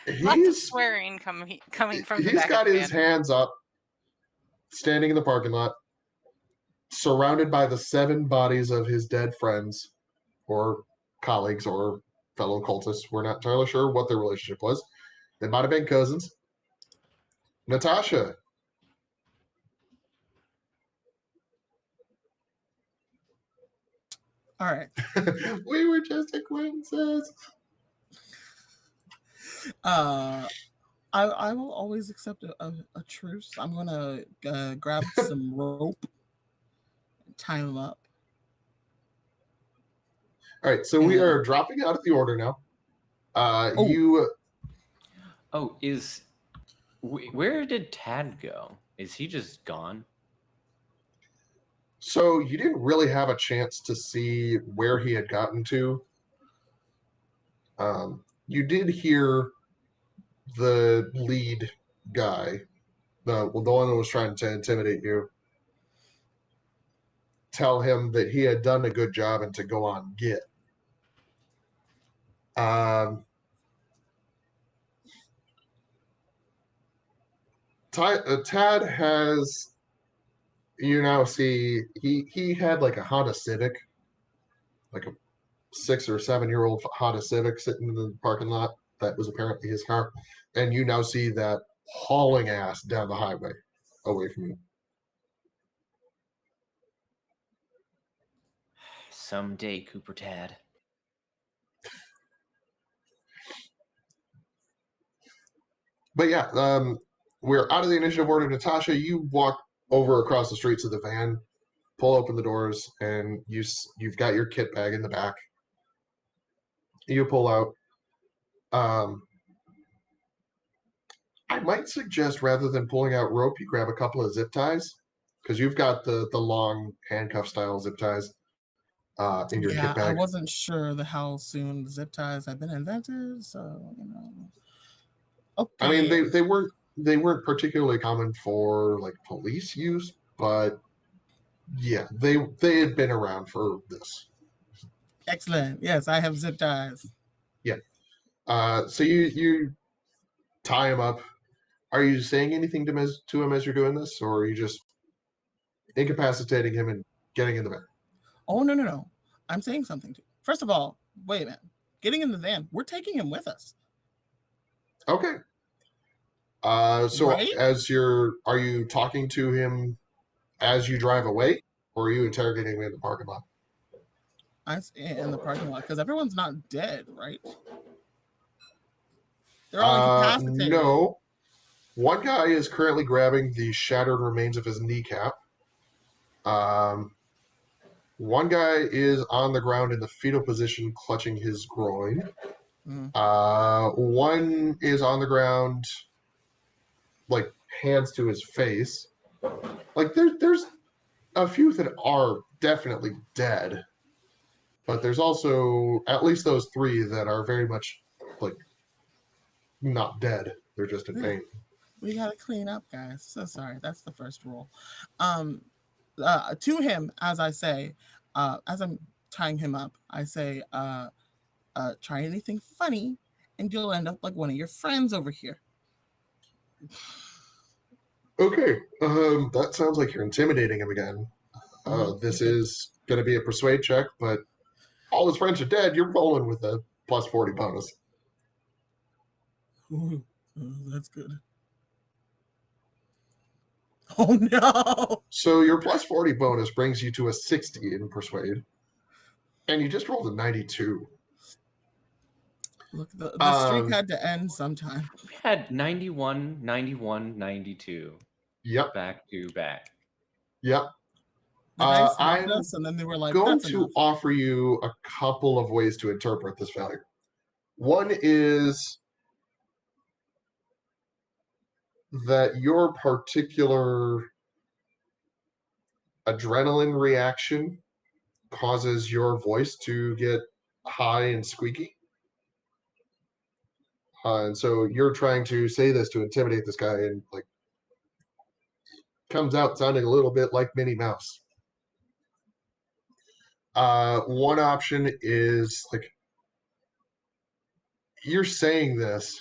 of He's swearing coming from the he's back of got the his van. hands up, standing in the parking lot, surrounded by the 7 bodies of his dead friends or colleagues or fellow cultists. We're not entirely sure what their relationship was. They might have been cousins. Natasha. All right. We were just acquaintances. I will always accept a truce. I'm gonna grab some rope, tie him up. All right, so we are dropping out of the order now. Where did Tad go? Is he just gone? So you didn't really have a chance to see where he had gotten to. You did hear the lead guy, the one that was trying to intimidate you, tell him that he had done a good job and to go on get. Tad has, you now see, he had like a Honda Civic, like a 6 or 7-year-old Honda Civic sitting in the parking lot. That was apparently his car, and you now see that hauling ass down the highway away from you. Someday, Cooper Tad. But yeah, we're out of the initiative order. Natasha, you walk over across the streets of the van, pull open the doors, and you've got your kit bag in the back. You pull out. I might suggest rather than pulling out rope, you grab a couple of zip ties, because you've got the long handcuff style zip ties in your kit I bag. wasn't sure how soon zip ties have been invented, so Okay. I mean, they weren't particularly common for like police use, but yeah, they had been around for this. Excellent. Yes, I have zip ties. Yeah. So you tie him up. Are you saying anything to him as you're doing this, or are you just incapacitating him and getting in the van? Oh, no, no, no. I'm saying something to you. First of all, wait a minute. Getting in the van, we're taking him with us, Okay. So right? are you talking to him as you drive away, or are you interrogating him in the parking lot? In the parking lot because everyone's not dead, right? They're all incapacitated. No. One guy is currently grabbing the shattered remains of his kneecap. Um, One guy is on the ground in the fetal position, clutching his groin. Mhm. One is on the ground, like hands to his face. Like there's a few that are definitely dead, but there's also at least those three that are very much like not dead. They're just in We, pain. we gotta clean up, guys. So sorry. That's the first rule. Um, to him, as I say, as I'm tying him up, I say, try anything funny, and you'll end up like one of your friends over here. Okay, that sounds like you're intimidating him again. This Okay. is going to be a persuade check, but all his friends are dead. You're rolling with a plus 40 bonus. Ooh, that's good. Oh no! So your plus 40 bonus brings you to a 60 in persuade, and you just rolled a 92. Look, the streak Um, had to end sometime. We had 91, 91, 92 yep, back to back. yep. The dice warned I'm us, and then they were like, going "That's to enough." offer you a couple of ways to interpret this failure. One is that your particular adrenaline reaction causes your voice to get high and squeaky. And so you're trying to say this to intimidate this guy, and like comes out sounding a little bit like Minnie Mouse. One option is like you're saying this,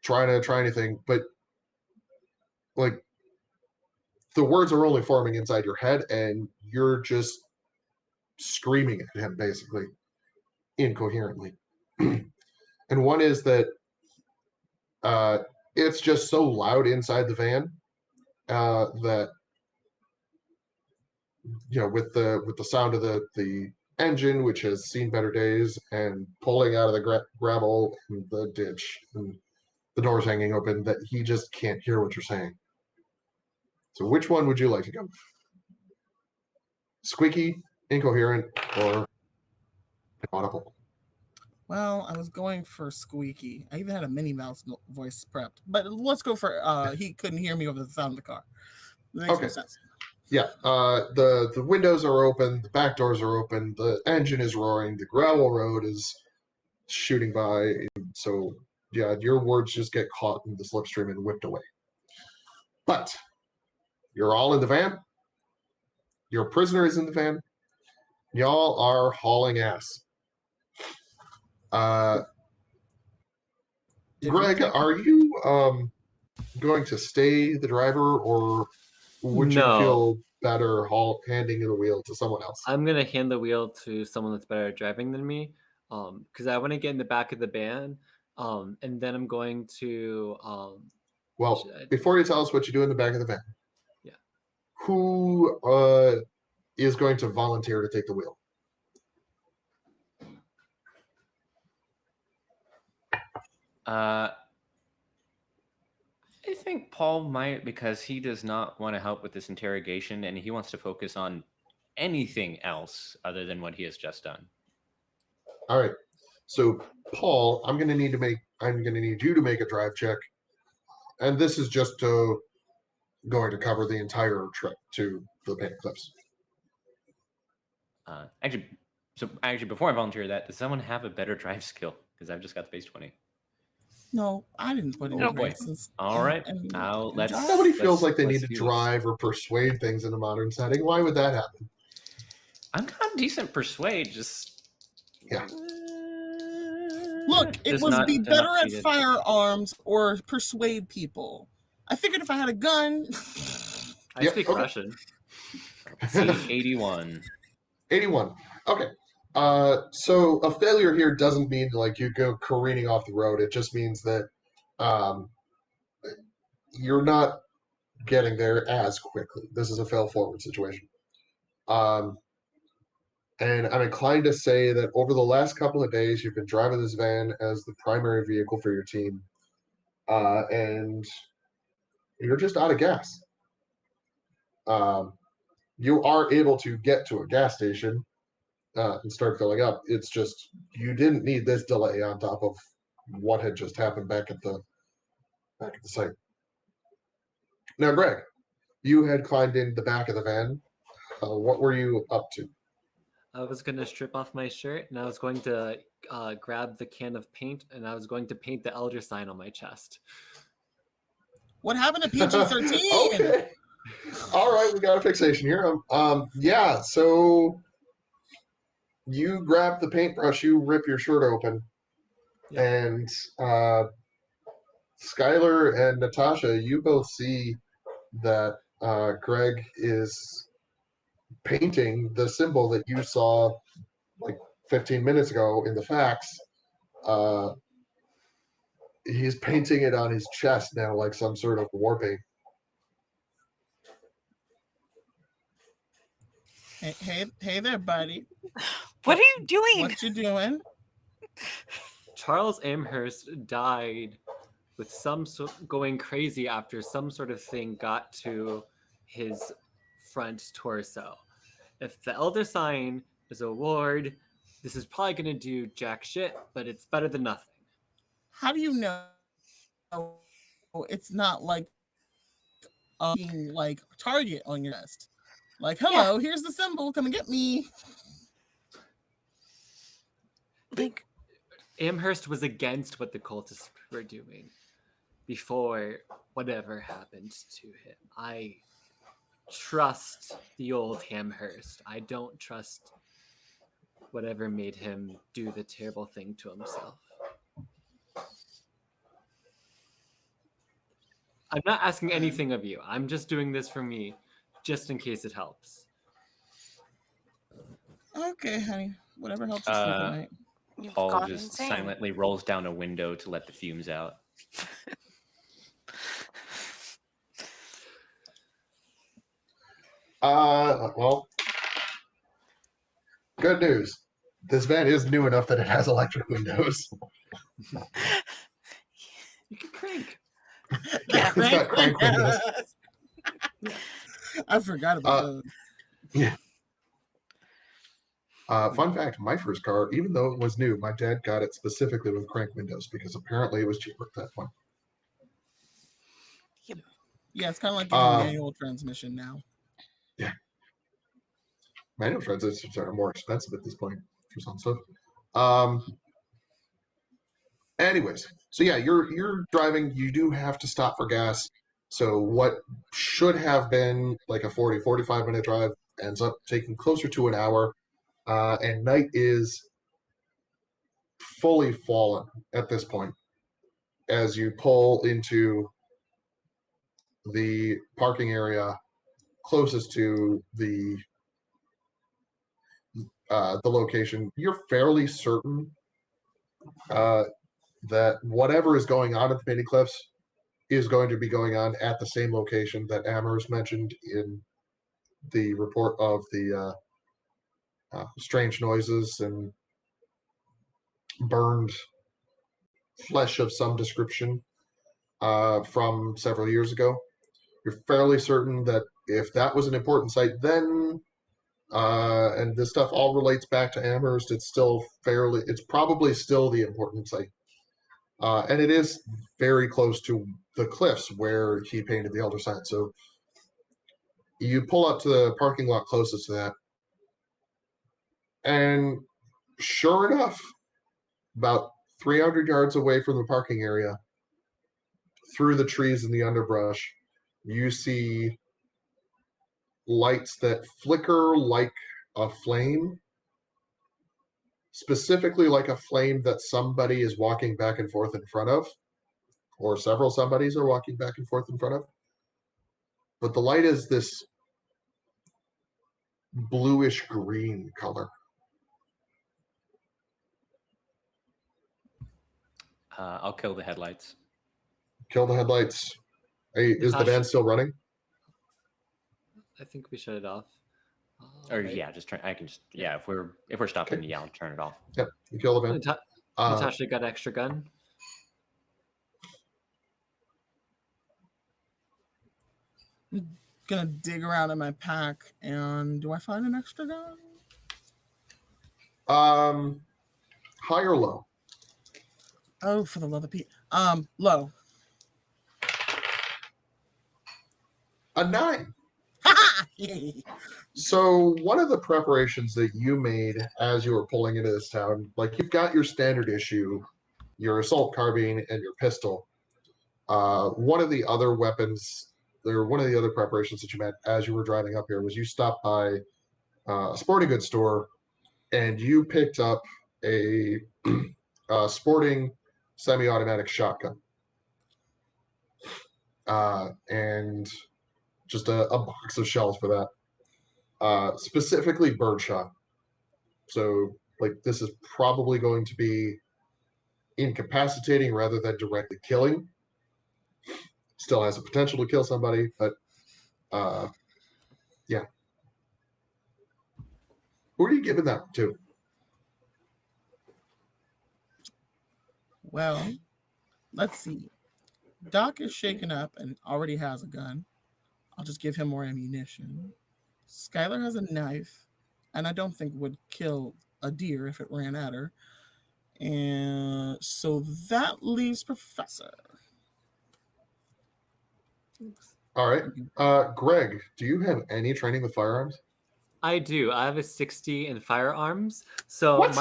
trying to try anything, but like the words are only forming inside your head, and you're just screaming at him basically incoherently. And one is that uh, it's just so loud inside the van that with the sound of the engine, which has seen better days, and pulling out of the gravel and the ditch and the doors hanging open, that he just can't hear what you're saying. So which one would you like to go? Squeaky, incoherent, or inaudible? Well, I was going for squeaky. I even had a Minnie Mouse voice prepped, but let's go for he couldn't hear me over the sound of the car. That makes Okay. more sense. Yeah. The windows are open, the back doors are open, the engine is roaring, the gravel road is shooting by. So yeah, your words just get caught in the slipstream and whipped away. But you're all in the van. Your prisoner is in the van. Y'all are hauling ass. Did we Greg, take? are you going to stay the driver, or would you No, feel better handing the wheel to someone else? I'm gonna hand the wheel to someone that's better at driving than me, because I want to get in the back of the van, and then I'm going to, Well, should I, before you tell us what you do in the back of the van, yeah. who is going to volunteer to take the wheel? I think Paul might, because he does not want to help with this interrogation and he wants to focus on anything else other than what he has just done. All right. So, Paul, I'm going to need you to make a drive check, and this is just going to cover the entire trip to the Paint Cliffs. Actually, before I volunteer that, does someone have a better drive skill? Because I've just got the base 20. No, I didn't put any Oh boy. license. All right. in- Now in let's. job. Nobody feels like they let's need to do this. drive or persuade things in a modern setting. Why would that happen? I'm got decent persuade. Just. Yeah. Look, it Just was not be enough better at needed. firearms or persuade people. I figured if I had a gun. I Yep, speak okay. Russian. Scene 81. 81. Okay. So a failure here doesn't mean like you go careening off the road. It just means that um, you're not getting there as quickly. This is a fail forward situation. And I'm inclined to say that over the last couple of days, you've been driving this van as the primary vehicle for your team, and you're just out of gas. You are able to get to a gas station and start filling up. It's just you didn't need this delay on top of what had just happened back at the site. Now, Greg, you had climbed in the back of the van. What were you up to? I was going to strip off my shirt and I was going to grab the can of paint and I was going to paint the elder sign on my chest. What happened to PG-13? Okay. All right, we got a fixation here. Yeah, so you grab the paintbrush, you rip your shirt open, Yeah. and Skylar and Natasha, you both see that Greg is painting the symbol that you saw like 15 minutes ago in the facts. He's painting it on his chest now, like some sort of war paint. Hey there, buddy. What are you doing? What you doing? Charles Amherst died with going crazy after some sort of thing got to his front torso. If the elder sign is a ward, this is probably going to do jack shit, but it's better than nothing. How do you know it's not like being like target on your chest? Like, hello, here's the symbol. Come and get me. Like, Amherst was against what the cultists were doing before whatever happened to him. I trust the old Amherst. I don't trust whatever made him do the terrible thing to himself. I'm not asking anything of you. I'm just doing this for me, just in case it helps. Okay, honey. Whatever helps you sleep at night. you've Paul gone just insane. silently rolls down a window to let the fumes out. Well, good news. This van is new enough that it has electric windows. You can crank. Yeah. It's got crank windows. I forgot about those. Yeah. Fun fact, my first car, even though it was new, my dad got it specifically with crank windows because apparently it was cheaper at that point. Yeah, it's kind of like getting manual transmission now. Yeah. Manual transmissions are more expensive at this point for some stuff. Anyways, so yeah, you're driving. You do have to stop for gas. So what should have been like a 45 minute drive ends up taking closer to an hour. And night is fully fallen at this point as you pull into the parking area closest to the location. You're fairly certain that whatever is going on at the Penny Cliffs is going to be going on at the same location that Amherst mentioned in the report of the strange noises and burned flesh of some description from several years ago. You're fairly certain that if that was an important site then, and this stuff all relates back to Amherst, it's probably still the important site. And it is very close to the cliffs where he painted the elder sign. So you pull up to the parking lot closest to that, and sure enough, about 300 yards away from the parking area, through the trees and the underbrush, you see lights that flicker like a flame, specifically like a flame that somebody is walking back and forth in front of, or several somebodies are walking back and forth in front of. But the light is this bluish green color. I'll kill the headlights. Kill the headlights. Hey, is the van still running? I think we shut it off. Or Right? yeah, just turn. I can just if we're stopping, yeah, I'll turn it off. Yep, you kill the van. Natasha got extra gun. I'm gonna dig around in my pack, and do I find an extra gun? High or low? Oh, for the love of Pete. Low. A 9. Yay. So one of the preparations that you made as you were pulling into this town, like you've got your standard issue, your assault carbine, and your pistol. One of the other weapons, or one of the other preparations that you made as you were driving up here was you stopped by a sporting goods store and you picked up a sporting semi-automatic shotgun and just a box of shells for that, specifically birdshot. So like this is probably going to be incapacitating rather than directly killing. Still has the potential to kill somebody, but yeah. Who are you giving that to? Well, let's see. Doc is shaken up and already has a gun. I'll just give him more ammunition. Skylar has a knife, and I don't think would kill a deer if it ran at her. And so that leaves Professor. All right. Greg, do you have any training with firearms? I do. I have a 60 in firearms. So What?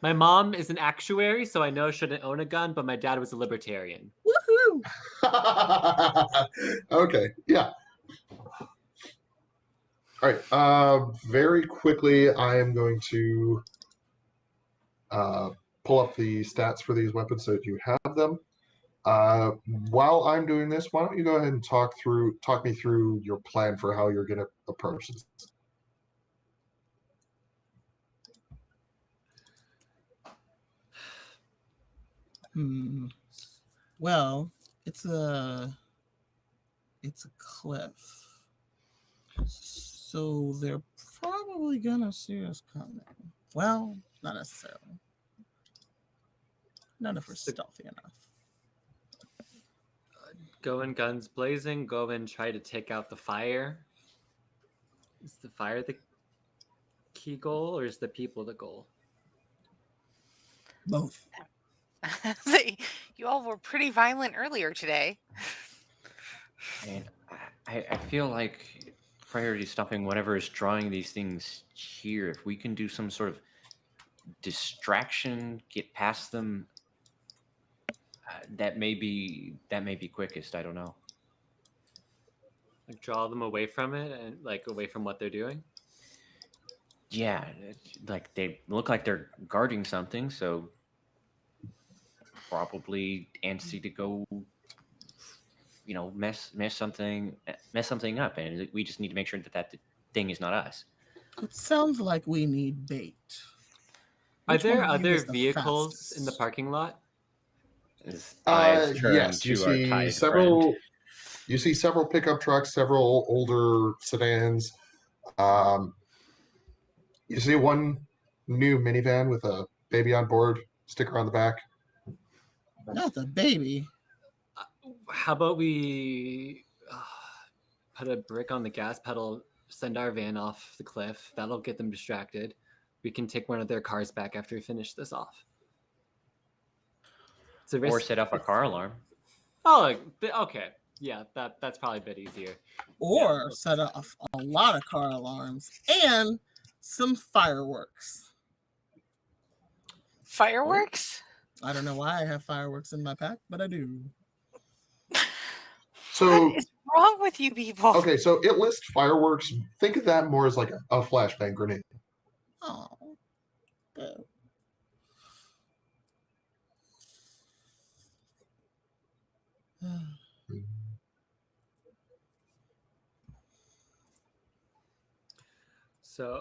my mom is an actuary, so I know I shouldn't own a gun, but my dad was a libertarian. Woohoo! Okay, yeah. All right. Very quickly, I am going to pull up the stats for these weapons so that you have them. While I'm doing this, why don't you go ahead and talk me through your plan for how you're going to approach this? Well, it's a cliff, so they're probably gonna see us coming. Well, not necessarily. Not if we're stealthy enough. Go in guns blazing. Go and try to take out the fire. Is the fire the key goal, or is the people the goal? Both. You all were pretty violent earlier today. And I feel like prior to stopping whatever is drawing these things here, if we can do some sort of distraction, get past them, that may be quickest. I don't know. Like draw them away from it and like away from what they're doing. Yeah, like they look like they're guarding something, so probably antsy to go, mess something up, and we just need to make sure that thing is not us. It sounds like we need bait. Are there other vehicles in the parking lot? His eyes turn Yes, to our tied friend. You see several pickup trucks, several older sedans. You see one new minivan with a baby on board, sticker on the back. Not the baby. How about we put a brick on the gas pedal, send our van off the cliff. That'll get them distracted. We can take one of their cars back after we finish this off. Or set off a car alarm. Oh, okay. Yeah, that's probably a bit easier. Or set off a lot of car alarms and some fireworks. Fireworks? I don't know why I have fireworks in my pack, but I do. So, what is wrong with you people? okay, so it lists fireworks. Think of that more as like a flashbang grenade. Oh. Good. So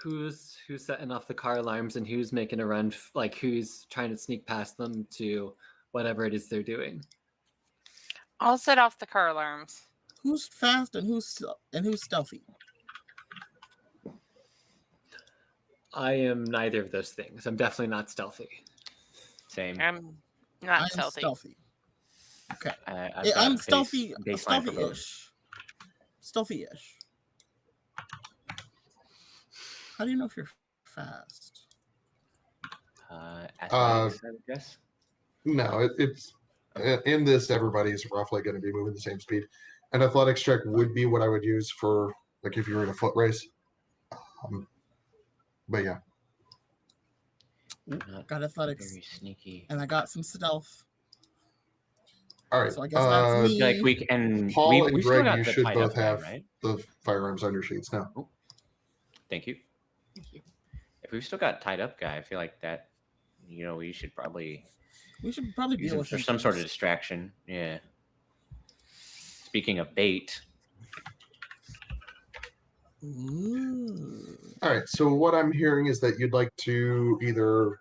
who's setting off the car alarms and who's making a run? Like who's trying to sneak past them to whatever it is they're doing? I'll set off the car alarms. Who's fast and who's stealthy? I am neither of those things. I'm definitely not stealthy. Same. I'm I not am stealthy. stealthy. Okay. I've got I'm a stealthy, baseline for both. stealthy-ish. Stealthy-ish. How do you know if you're fast? Athletics, I would guess. No, it's in this. Everybody's roughly going to be moving the same speed. An athletics check would be what I would use for like if you were in a foot race. But yeah, Not Got athletics, very sneaky. and I got some stealth. all right. So I guess that's me. Like we can. Paul and we still Greg, got you the should tied both up guy, have right? the firearms on your sheets now. Thank you. If we've still got tied up guy, I feel like that. We should probably We should use deal him with for him some sort of first. distraction. Yeah. Speaking of bait, Ooh. All right. So what I'm hearing is that you'd like to either,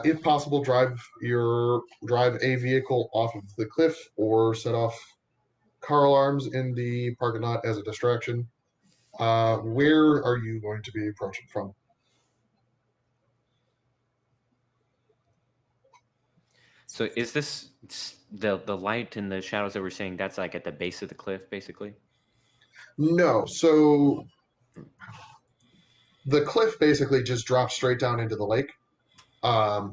if possible, drive a vehicle off of the cliff or set off car alarms in the parking lot as a distraction. Where are you going to be approaching from? so is this the light and the shadows that we're seeing? That's like at the base of the cliff, basically. No. So the cliff basically just drops straight down into the lake. I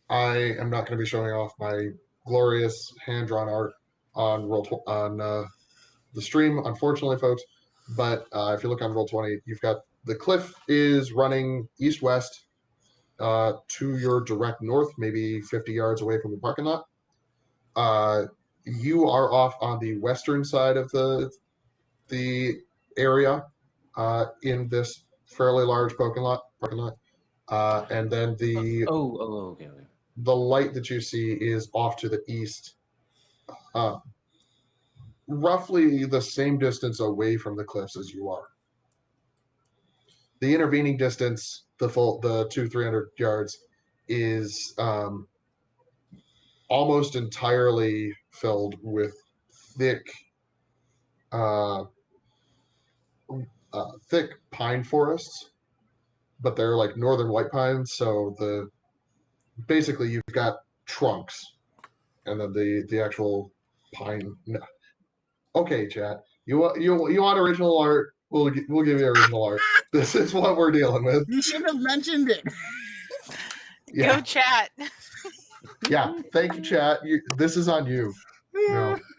am not going to be showing off my glorious hand-drawn art on the stream, unfortunately, folks. But if you look on Roll20, you've got the cliff is running east-west to your direct north, maybe 50 yards away from the parking lot. You are off on the western side of the area in this fairly large parking lot. And then okay. the light that you see is off to the east, roughly the same distance away from the cliffs as you are. The intervening distance, the 300 yards, is almost entirely filled with thick, thick pine forests, but they're like northern white pines. So basically you've got trunks, and then the actual pine. No. Okay, chat. You want original art? We'll give you original art. This is what we're dealing with. You should have mentioned it. Yeah. Go chat. Yeah. Thank you, chat. This is on you.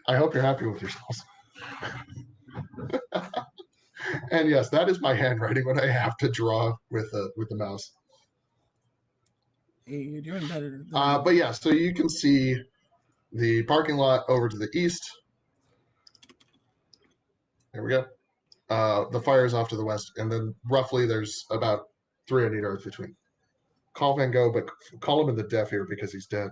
I hope you're happy with yourselves. And yes, that is my handwriting when I have to draw with the mouse. Hey, you're doing better. But yeah, so you can see the parking lot over to the east. There we go. The fire is off to the west, and then roughly there's about 300 yards between. Call Van Gogh, but call him in the deaf ear because he's dead.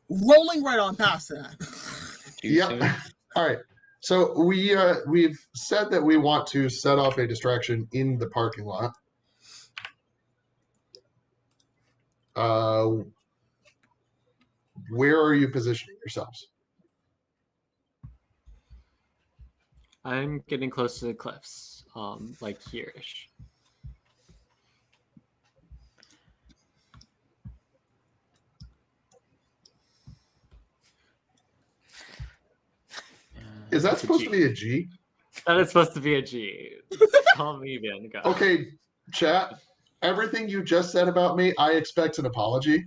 Rolling right on past that. Yep. All right. So we've said that we want to set off a distraction in the parking lot. Where are you positioning yourselves? I'm getting close to the cliffs, like here-ish. Is that supposed to be a G? That is supposed to be a G. Call me Van Gogh. Okay, chat. Everything you just said about me, I expect an apology.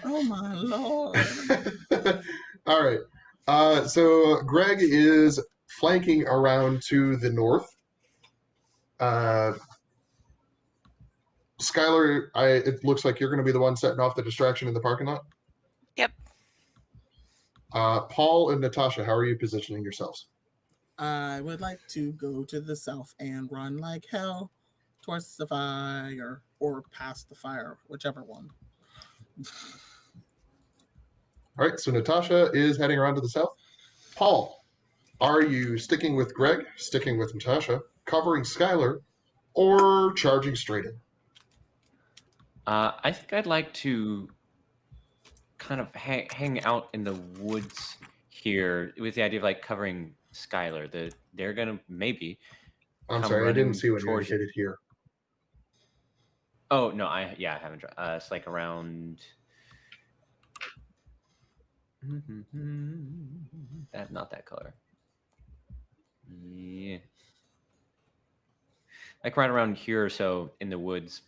Oh So Greg is flanking around to the north. Skylar, it looks like you're going to be the one setting off the distraction in the parking lot. Yep. Paul and Natasha, how are you positioning yourselves? I would like to go to the south and run like hell towards the fire or past the fire, whichever one. All right, so Natasha is heading around to the south. Paul, are you sticking with Greg, sticking with Natasha, covering Skylar, or charging straight in? I think I'd like to kind of hang out in the woods here with the idea of like covering Skylar. They're gonna maybe I'm come sorry, I didn't running see when you towards. indicated here. Oh no, I haven't. It's like around. That not that color. Yeah, like right around here or so in the woods.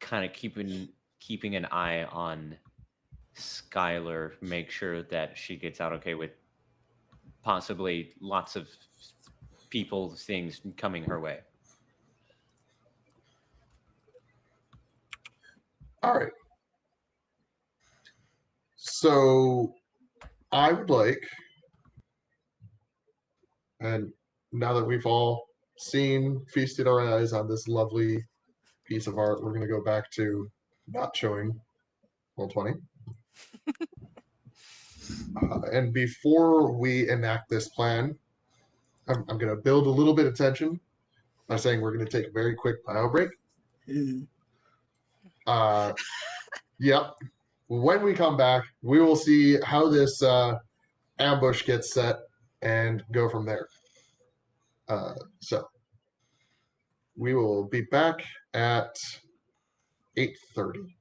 Kind of keeping an eye on Skylar, make sure that she gets out okay with possibly lots of people, things coming her way. All right. So I would like, and now that we've all seen, feasted our eyes on this lovely piece of art, we're going to go back to not showing Roll20. And before we enact this plan, I'm going to build a little bit of tension by saying we're going to take a very quick bio break. Yep. When we come back, we will see how this ambush gets set and go from there. So we will be back at 8:30.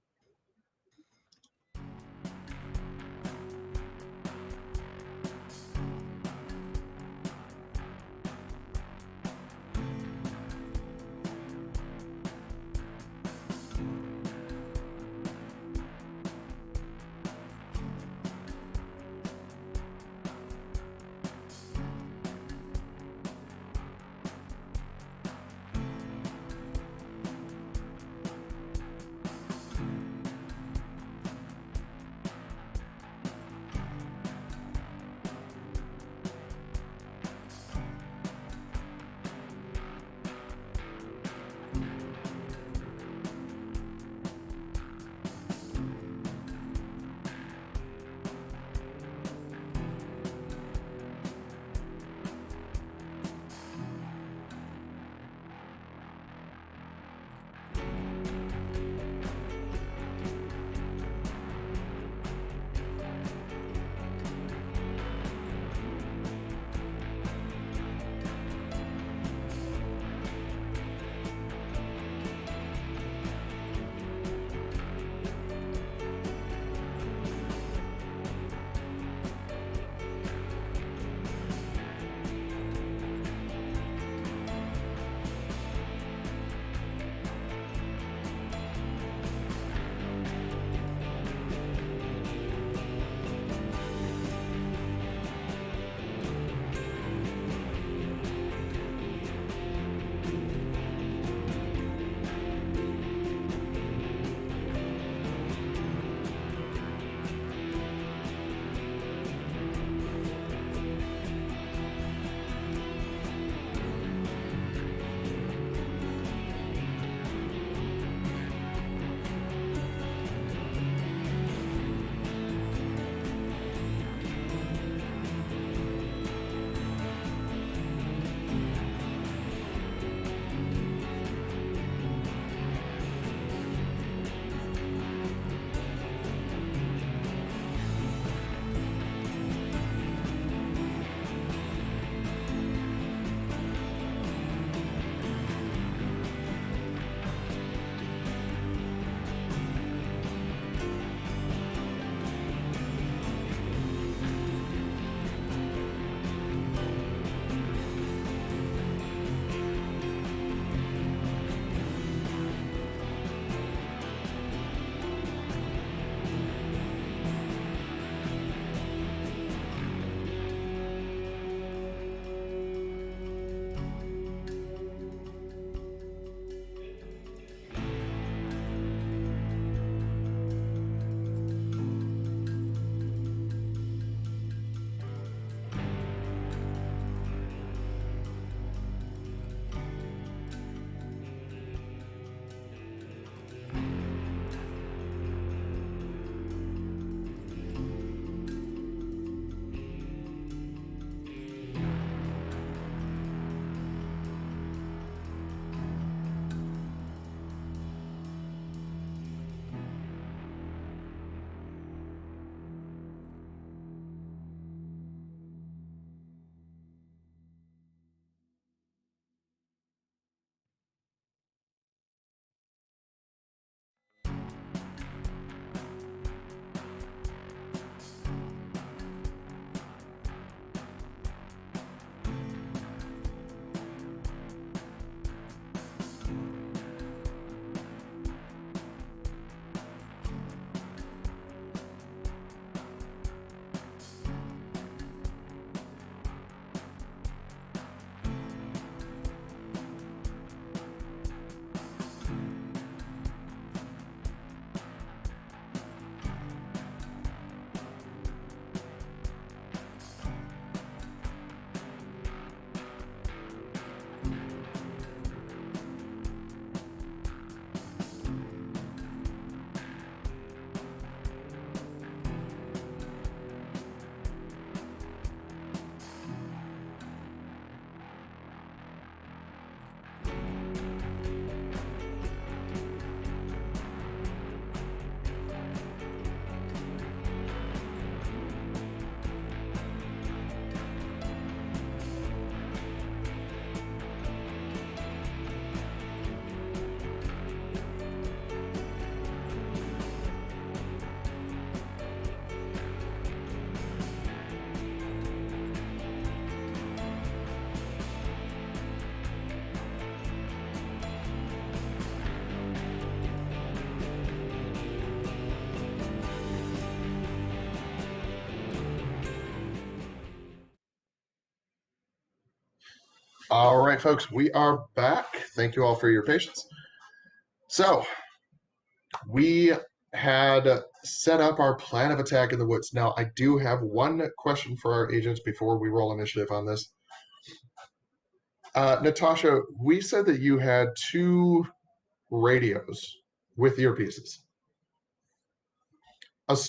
All right, folks, we are back. Thank you all for your patience. So, we had set up our plan of attack in the woods. Now, I do have one question for our agents before we roll initiative on this. Natasha, we said that you had 2 radios with earpieces.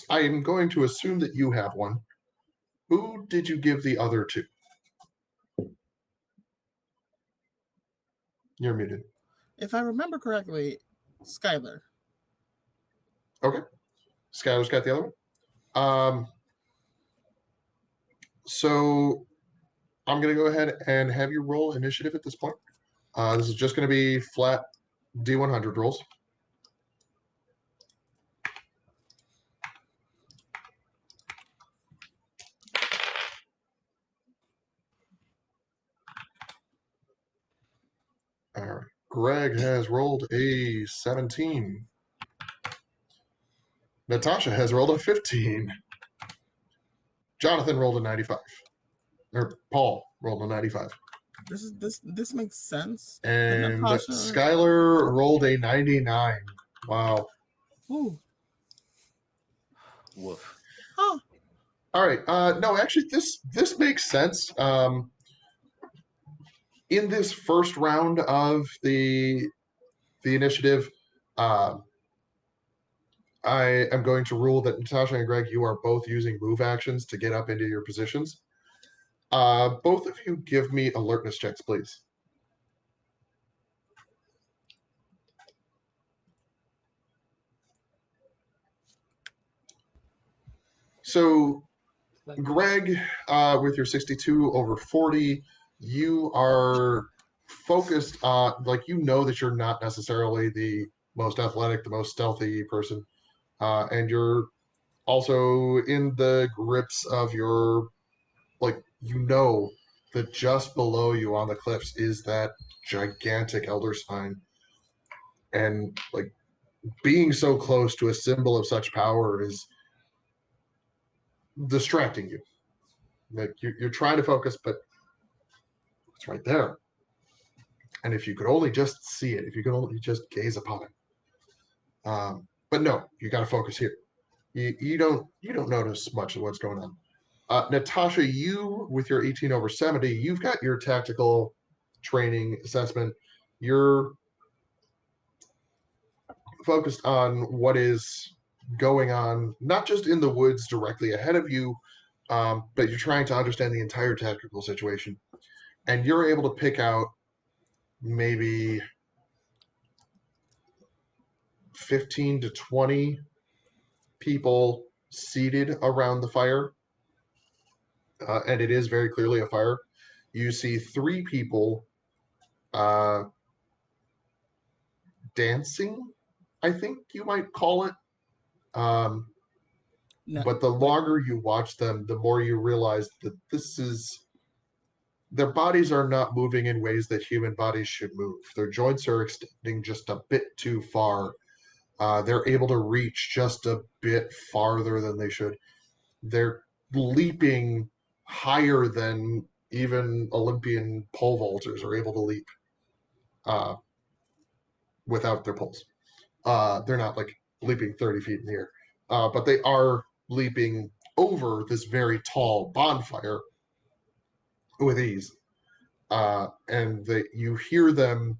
I am going to assume that you have one. Who did you give the other to? You're muted. If I remember correctly, Skylar. Okay. Skylar's got the other one. So I'm going to go ahead and have you roll initiative at this point. This is just going to be flat D100 rolls. All right. Greg has rolled a 17. Natasha has rolled a 15. Jonathan rolled a 95. Or Paul rolled a 95. This makes sense. And Natasha, Skylar rolled a 99. Wow. ooh, Woof. huh? All right. No, actually, this makes sense. In this first round of the initiative, I am going to rule that Natasha and Greg, you are both using move actions to get up into your positions. Both of you give me alertness checks, please. So, Greg, with your 62 over 40, you are focused on, like, you know that you're not necessarily the most athletic, the most stealthy person, and you're also in the grips of your, like, you know that just below you on the cliffs is that gigantic elder sign, and like being so close to a symbol of such power is distracting you. Like you're trying to focus, but it's right there. And if you could only just see it, if you could only just gaze upon it. But no, you got to focus here. You don't notice much of what's going on. Natasha, you with your 18 over 70, you've got your tactical training assessment. You're focused on what is going on, not just in the woods directly ahead of you, but you're trying to understand the entire tactical situation. And you're able to pick out maybe 15 to 20 people seated around the fire. And it is very clearly a fire. You see 3 people dancing, I think you might call it. No, But the longer you watch them, the more you realize that their bodies are not moving in ways that human bodies should move. Their joints are extending just a bit too far. They're able to reach just a bit farther than they should. They're leaping higher than even Olympian pole vaulters are able to leap without their poles. They're not like leaping 30 feet in the air, but they are leaping over this very tall bonfire with ease. And you hear them,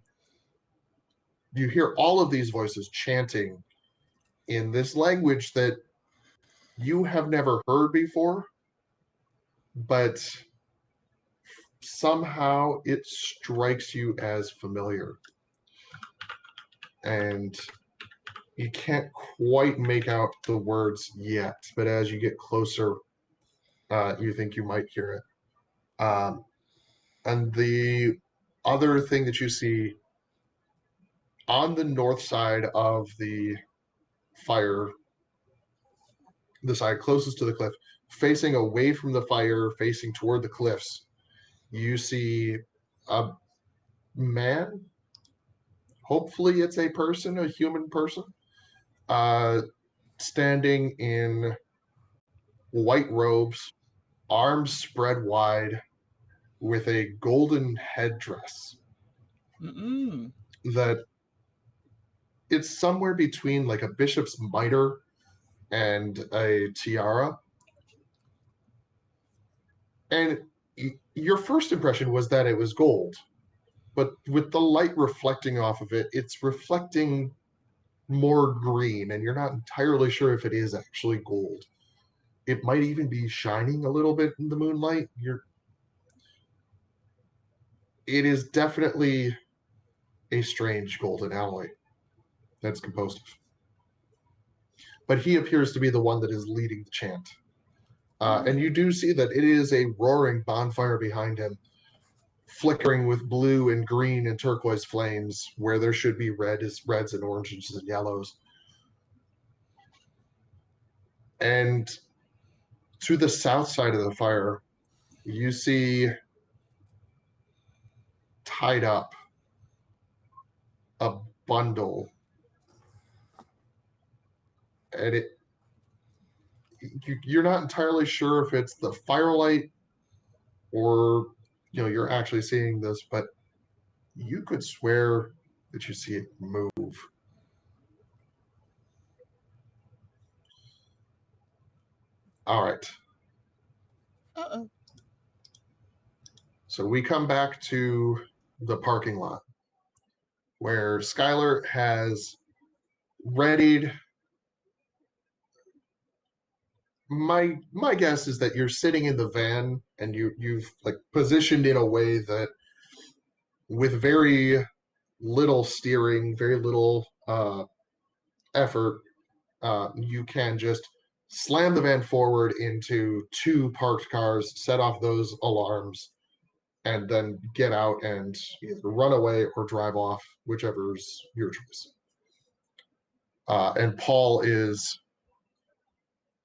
you hear all of these voices chanting in this language that you have never heard before, but somehow it strikes you as familiar. And you can't quite make out the words yet, but as you get closer, you think you might hear it. And the other thing that you see on the north side of the fire, the side closest to the cliff, facing away from the fire, facing toward the cliffs, you see a man. Hopefully, it's a person, a human person, standing in white robes, arms spread wide, with a golden headdress Mm-mm. that it's somewhere between like a bishop's mitre and a tiara. And your first impression was that it was gold, but with the light reflecting off of it, it's reflecting more green, and you're not entirely sure if it is actually gold. It might even be shining a little bit in the moonlight. It is definitely a strange golden alloy that's composed of. But he appears to be the one that is leading the chant. And you do see that it is a roaring bonfire behind him, flickering with blue and green and turquoise flames where there should be reds and oranges and yellows. And to the south side of the fire, you see tied up a bundle. And you're not entirely sure if it's the firelight or you're actually seeing this, but you could swear that you see it move. All right. Uh-oh. So we come back to the parking lot where Skylar has readied. My guess is that you're sitting in the van and you've like positioned in a way that with very little steering, very little effort, you can just slam the van forward into two parked cars, set off those alarms, and then get out and either run away or drive off, whichever's your choice. And Paul is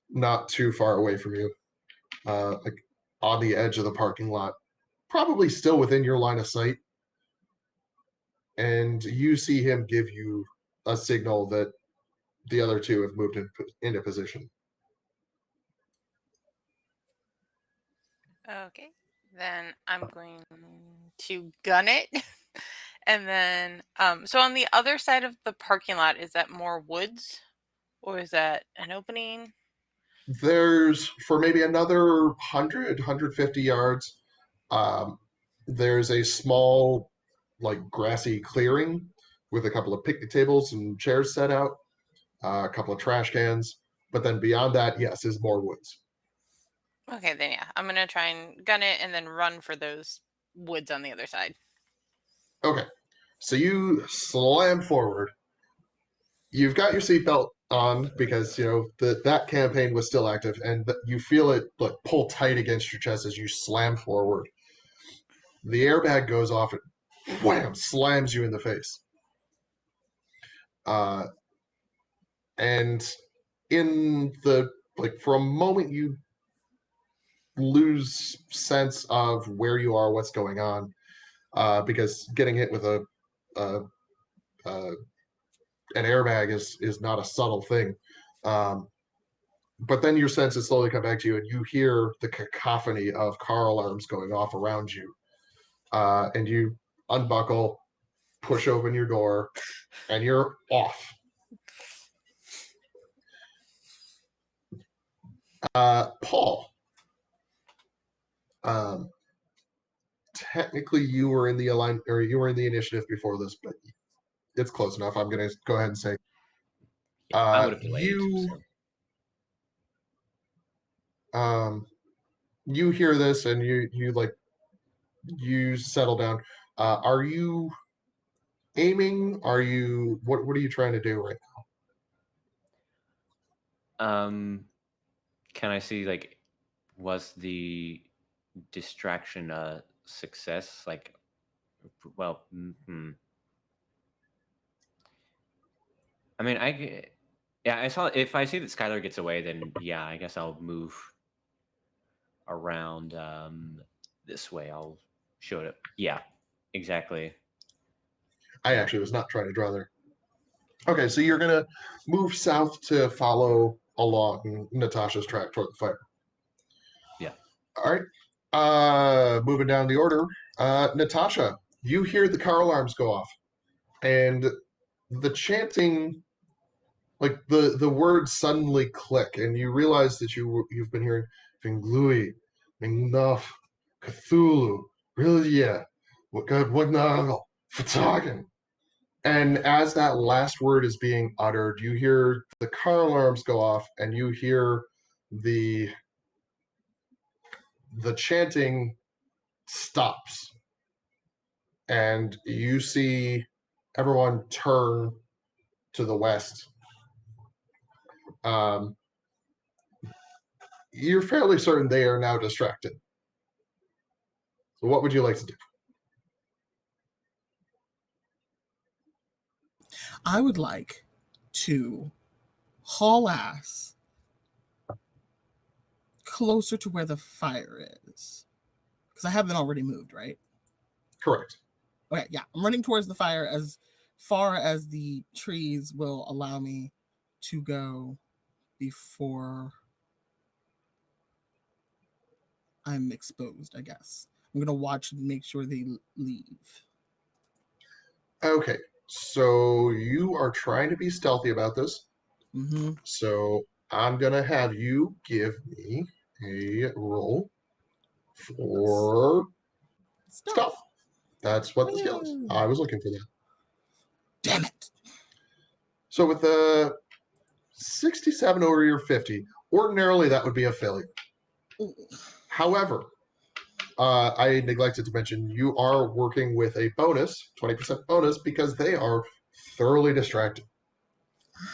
not too far away from you, like on the edge of the parking lot, probably still within your line of sight. And you see him give you a signal that the other two have moved into position. Okay, then I'm going to gun it. And then, so on the other side of the parking lot, is that more woods or is that an opening? There's, for maybe another 150 yards, um, there's a small, like, grassy clearing with a couple of picnic tables and chairs set out, a couple of trash cans. But then beyond that, yes, is more woods. Okay, then yeah, I'm gonna try and gun it and then run for those woods on the other side. Okay. So you slam forward. You've got your seatbelt on because that campaign was still active, and you feel it like pull tight against your chest as you slam forward. The airbag goes off and wham, slams you in the face. And in the for a moment you lose sense of where you are, what's going on, because getting hit with a an airbag is not a subtle thing. But then your senses slowly come back to you, and you hear the cacophony of car alarms going off around you. And you unbuckle, push open your door, and you're off. Paul, technically you were in the initiative before this, but it's close enough. I'm going to go ahead and say I would have delayed. you so. you hear this and you settle down. Are you aiming? Are you what are you trying to do right Can I see, like, was the distraction a success? Like, well, I mean, I saw, if I see that Skylar gets away, then yeah, I guess I'll move around this way. I'll show it. Yeah, exactly. I actually was not trying to draw there. Okay, so you're gonna move south to follow along Natasha's track toward the fire. Yeah. All right. Moving down the order, Natasha, you hear the car alarms go off, and the chanting, like the words suddenly click, and you realize that you've been hearing Vinglui, Mingnuff, Cthulhu, Rilya, Wagnagal, Fatagan. And as that last word is being uttered, you hear the car alarms go off, and you hear the chanting stops, and you see everyone turn to the west. You're fairly certain they are now distracted. So what would you like to do? I would like to haul ass closer to where the fire is. Because I haven't already moved, right? Correct. Okay, yeah. I'm running towards the fire as far as the trees will allow me to go before I'm exposed, I guess. I'm going to watch and make sure they leave. Okay, so you are trying to be stealthy about this. Mm-hmm. So I'm going to have you give me a roll for stealth. That's what the skill is. I was looking for that. Damn it. So with the 67 over your 50, ordinarily that would be a failure. Ooh. However, I neglected to mention you are working with a bonus, 20% bonus, because they are thoroughly distracted.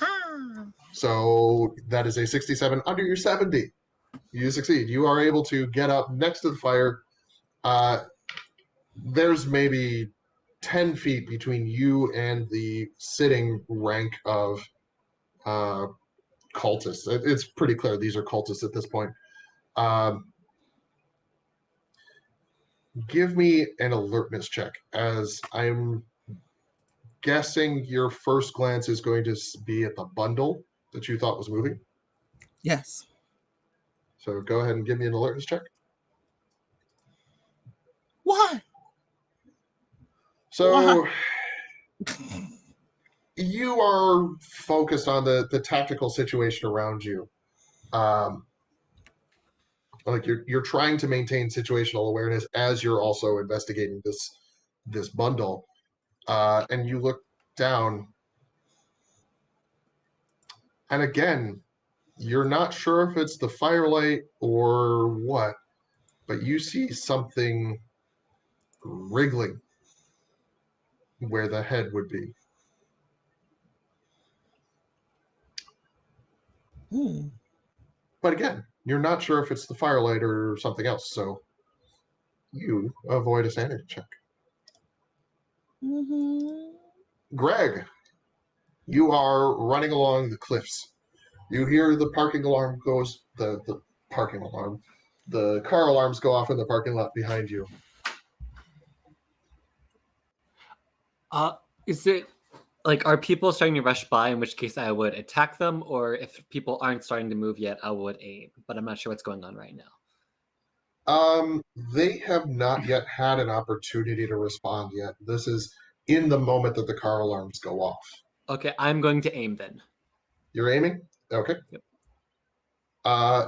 Aha. So that is a 67 under your 70. You succeed. You are able to get up next to the fire. There's maybe 10 feet between you and the sitting rank of cultists. It's pretty clear these are cultists at this point. Give me an alertness check, as I'm guessing your first glance is going to be at the bundle that you thought was moving. Yes. So go ahead and give me an alertness check. Why? So you are focused on the tactical situation around you. Like you're trying to maintain situational awareness as you're also investigating this bundle. And you look down, and again, you're not sure if it's the firelight or what, but you see something wriggling where the head would be. But again, you're not sure if it's the firelight or something else, so you avoid a sanity check. Mm-hmm. Greg, you are running along the cliffs. You hear the parking alarm goes, the parking alarm, the car alarms go off in the parking lot behind you. Is it like, are people starting to rush by, in which case I would attack them, or if people aren't starting to move yet, I would aim, but I'm not sure what's going on right now. They have not yet had an opportunity to respond yet. This is in the moment that the car alarms go off. Okay, I'm going to aim then. You're aiming? Okay. Yep.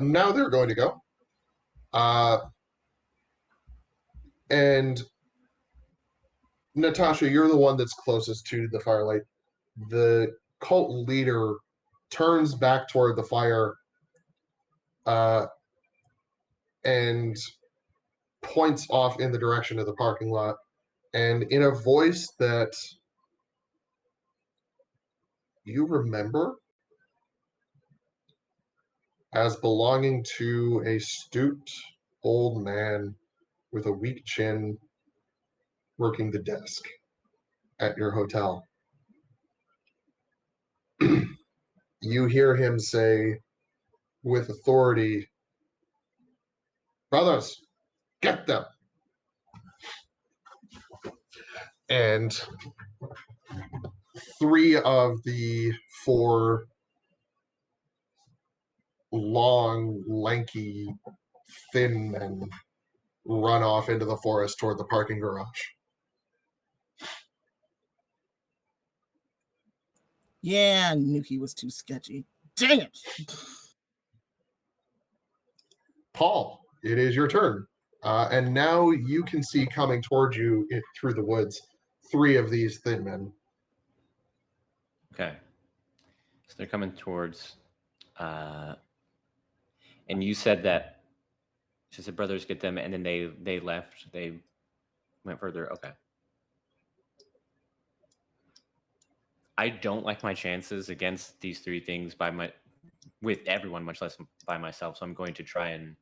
Now they're going to go. And Natasha, you're the one that's closest to the firelight. The cult leader turns back toward the fire and points off in the direction of the parking lot. And in a voice that you remember as belonging to a stooped old man with a weak chin working the desk at your hotel, you hear him say with authority, "Brothers, get them!" And 3 of the 4 long, lanky, thin men run off into the forest toward the parking garage. Yeah, I knew he was too sketchy. Dang it! Paul, it is your turn. And now you can see coming towards you through the woods 3 of these thin men. Okay. So they're coming towards. And you said that she said brothers get them, and then they left. They went further. Okay. I don't like my chances against these 3 things with everyone, much less by myself. So I'm going to try and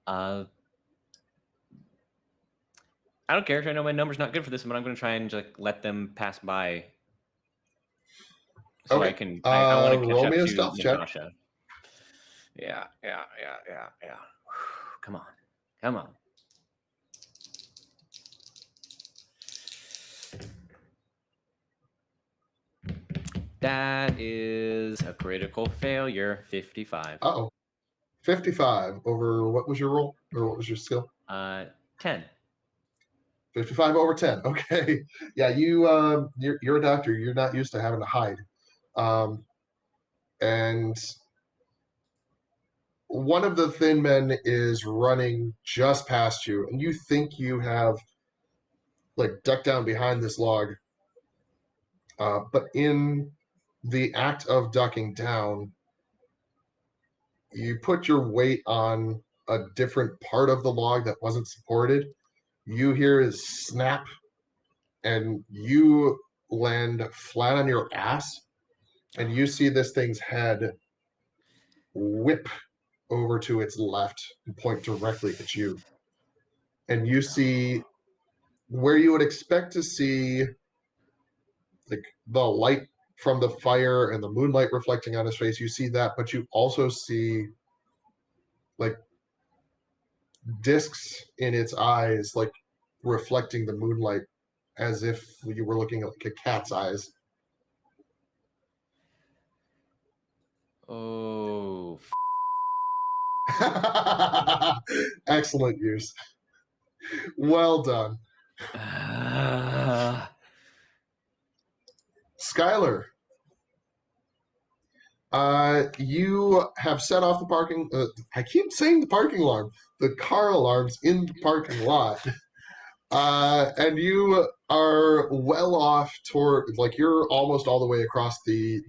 I don't care if I know my number's not good for this, but I'm going to try and just let them pass by, so Okay. I can. I want to catch roll up me a to stealth check. Natasha. Yeah. Come on. That is a critical failure. 55. Uh-oh. 55 over what was your roll? Or what was your skill? 10. 55 over 10. Okay. Yeah, you're a doctor. You're not used to having to hide. And one of the thin men is running just past you, and you think you have like ducked down behind this log. But in the act of ducking down, you put your weight on a different part of the log that wasn't supported. You hear his snap, and you land flat on your ass, and you see this thing's head whip over to its left and point directly at you. And you see where you would expect to see like the light from the fire and the moonlight reflecting on his face, you see that, but you also see like discs in its eyes, like reflecting the moonlight as if you were looking at like a cat's eyes. Oh. Excellent use. Well done. Skylar, you have set off the parking. I keep saying the parking alarm. The car alarms in the parking lot. And you are well off toward, like, you're almost all the way across the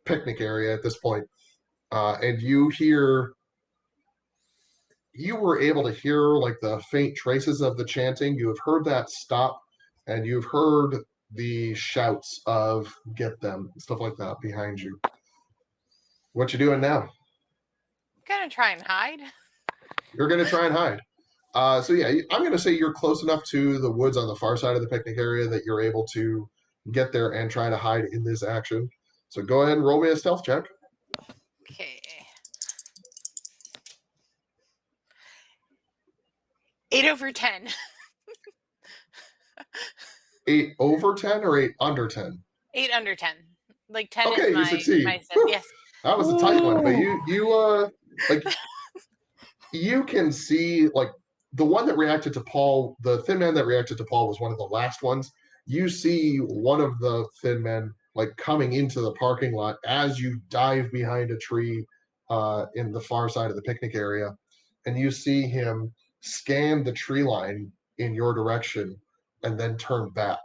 picnic area at this point. And you were able to hear like the faint traces of the chanting. You have heard that stop, and you've heard the shouts of "get them," stuff like that behind you. What you doing now? Gonna try and hide. You're gonna try and hide. So yeah, I'm gonna say you're close enough to the woods on the far side of the picnic area that you're able to get there and try to hide in this action. So go ahead and roll me a stealth check. Okay. 8 over 10. 8 over 10 or 8 under 10? 8 under 10. Like 10 Okay, is you my succeed. yes. That was a tight one, but Ooh. you like you can see like the one that reacted to Paul, the thin man that reacted to Paul was one of the last ones. You see one of the thin men like coming into the parking lot as you dive behind a tree in the far side of the picnic area, and you see him scan the tree line in your direction and then turn back.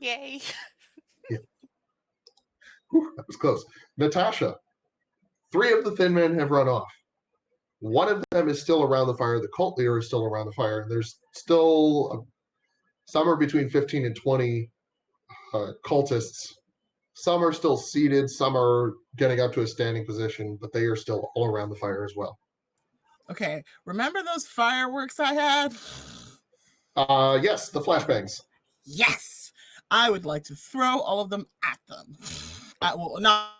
Yay. Yeah. Whew, that was close. Natasha, 3 of the thin men have run off. One of them is still around the fire. The cult leader is still around the fire. And there's still somewhere between 15 and 20 cultists. Some are still seated. Some are getting up to a standing position, but they are still all around the fire as well. Okay, remember those fireworks I had? Yes, the flashbangs. Yes! I would like to throw all of them at them. I will not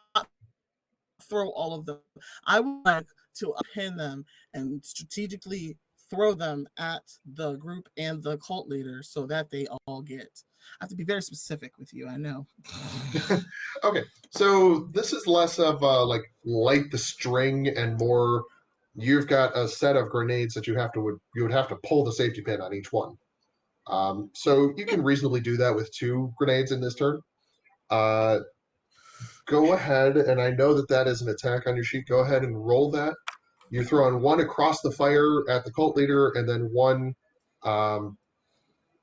throw all of them. I would like to pin them and strategically throw them at the group and the cult leader so that they all get. I have to be very specific with you, I know. Okay, so this is less of like light the string and more. You've got a set of grenades that you would have to pull the safety pin on each one. So you can reasonably do that with 2 grenades in this turn. Go ahead, and I know that is an attack on your sheet. Go ahead and roll that. You're throwing 1 across the fire at the cult leader, and then 1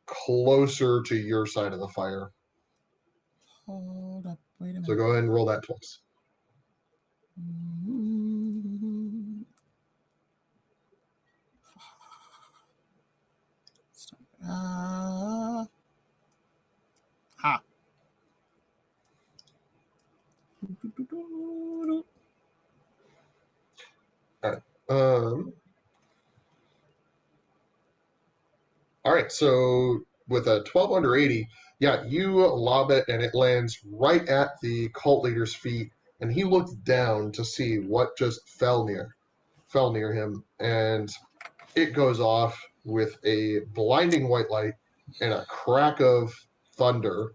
closer to your side of the fire. Hold up, wait a minute. So go ahead and roll that twice. Ha. All right, so with a 12 under 80, yeah, you lob it and it lands right at the cult leader's feet, and he looks down to see what just fell near him, and it goes off with a blinding white light and a crack of thunder,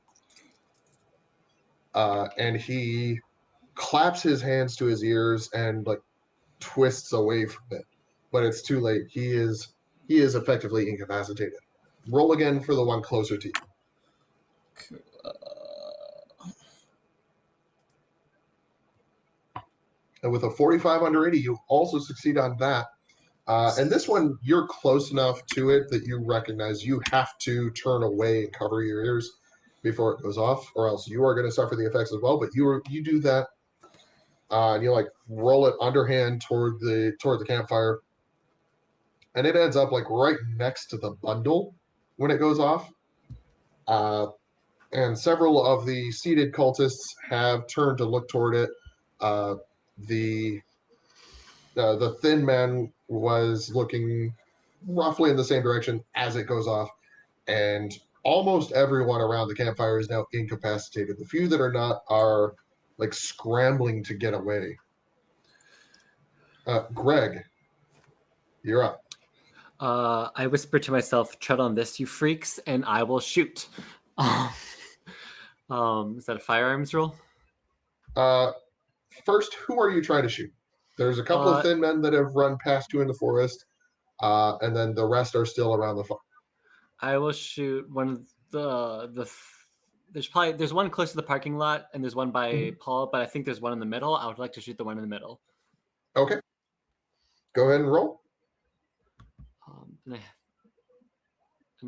and he claps his hands to his ears and like twists away from it, but it's too late. He is effectively incapacitated. Roll again for the one closer to you. And with a 45 under 80, you also succeed on that. And this one, you're close enough to it that you recognize you have to turn away and cover your ears before it goes off, or else you are going to suffer the effects as well. But you do that, and you like roll it underhand toward the campfire, and it ends up like right next to the bundle when it goes off. And several of the seated cultists have turned to look toward it. The thin man was looking roughly in the same direction as it goes off, and almost everyone around the campfire is now incapacitated. The few that are not are like scrambling to get away. Greg, you're up. I whisper to myself, "Tread on this, you freaks, and I will shoot." Is that a firearms roll? First, who are you trying to shoot? There's a couple of thin men that have run past you in the forest, and then the rest are still around the fire. I will shoot one of there's one close to the parking lot, and there's one by Paul, but I think there's one in the middle. I would like to shoot the one in the middle. Okay. Go ahead and roll. And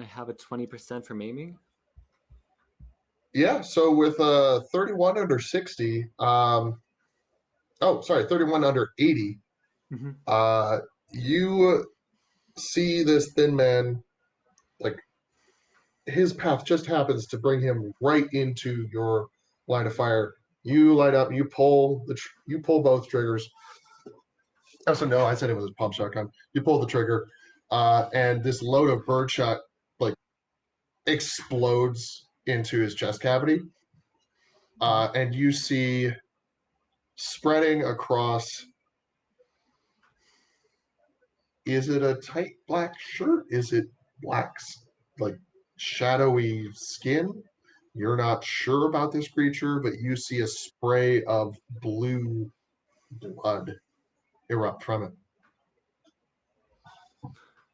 I have a 20% for aiming. Yeah, so with 31 under 60, 31 under 80, you see this thin man, like his path just happens to bring him right into your line of fire. You light up, you pull both triggers. Oh, so no, I said it was a pump shotgun. You pull the trigger, and this load of birdshot like explodes into his chest cavity, and you see spreading across. Is it a tight black shirt? Is it black, like shadowy skin? You're not sure about this creature, but you see a spray of blue blood erupt from it.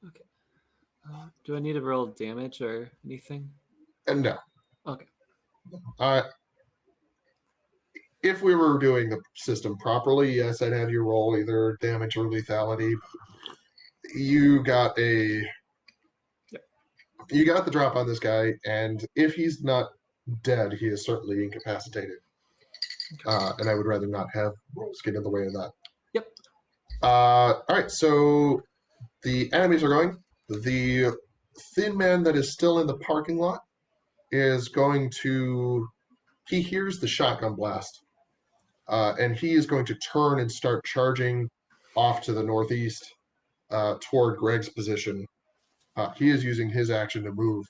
Okay. Do I need to roll damage or anything? And no. Okay. If we were doing the system properly, yes, I'd have you roll either damage or lethality. You got the drop on this guy, and if he's not dead, he is certainly incapacitated. Okay. And I would rather not have rolls get in the way of that. Yep. All right, so the enemies are going. The thin man that is still in the parking lot is going to. He hears the shotgun blast, and he is going to turn and start charging off to the northeast toward Greg's position. He is using his action to move.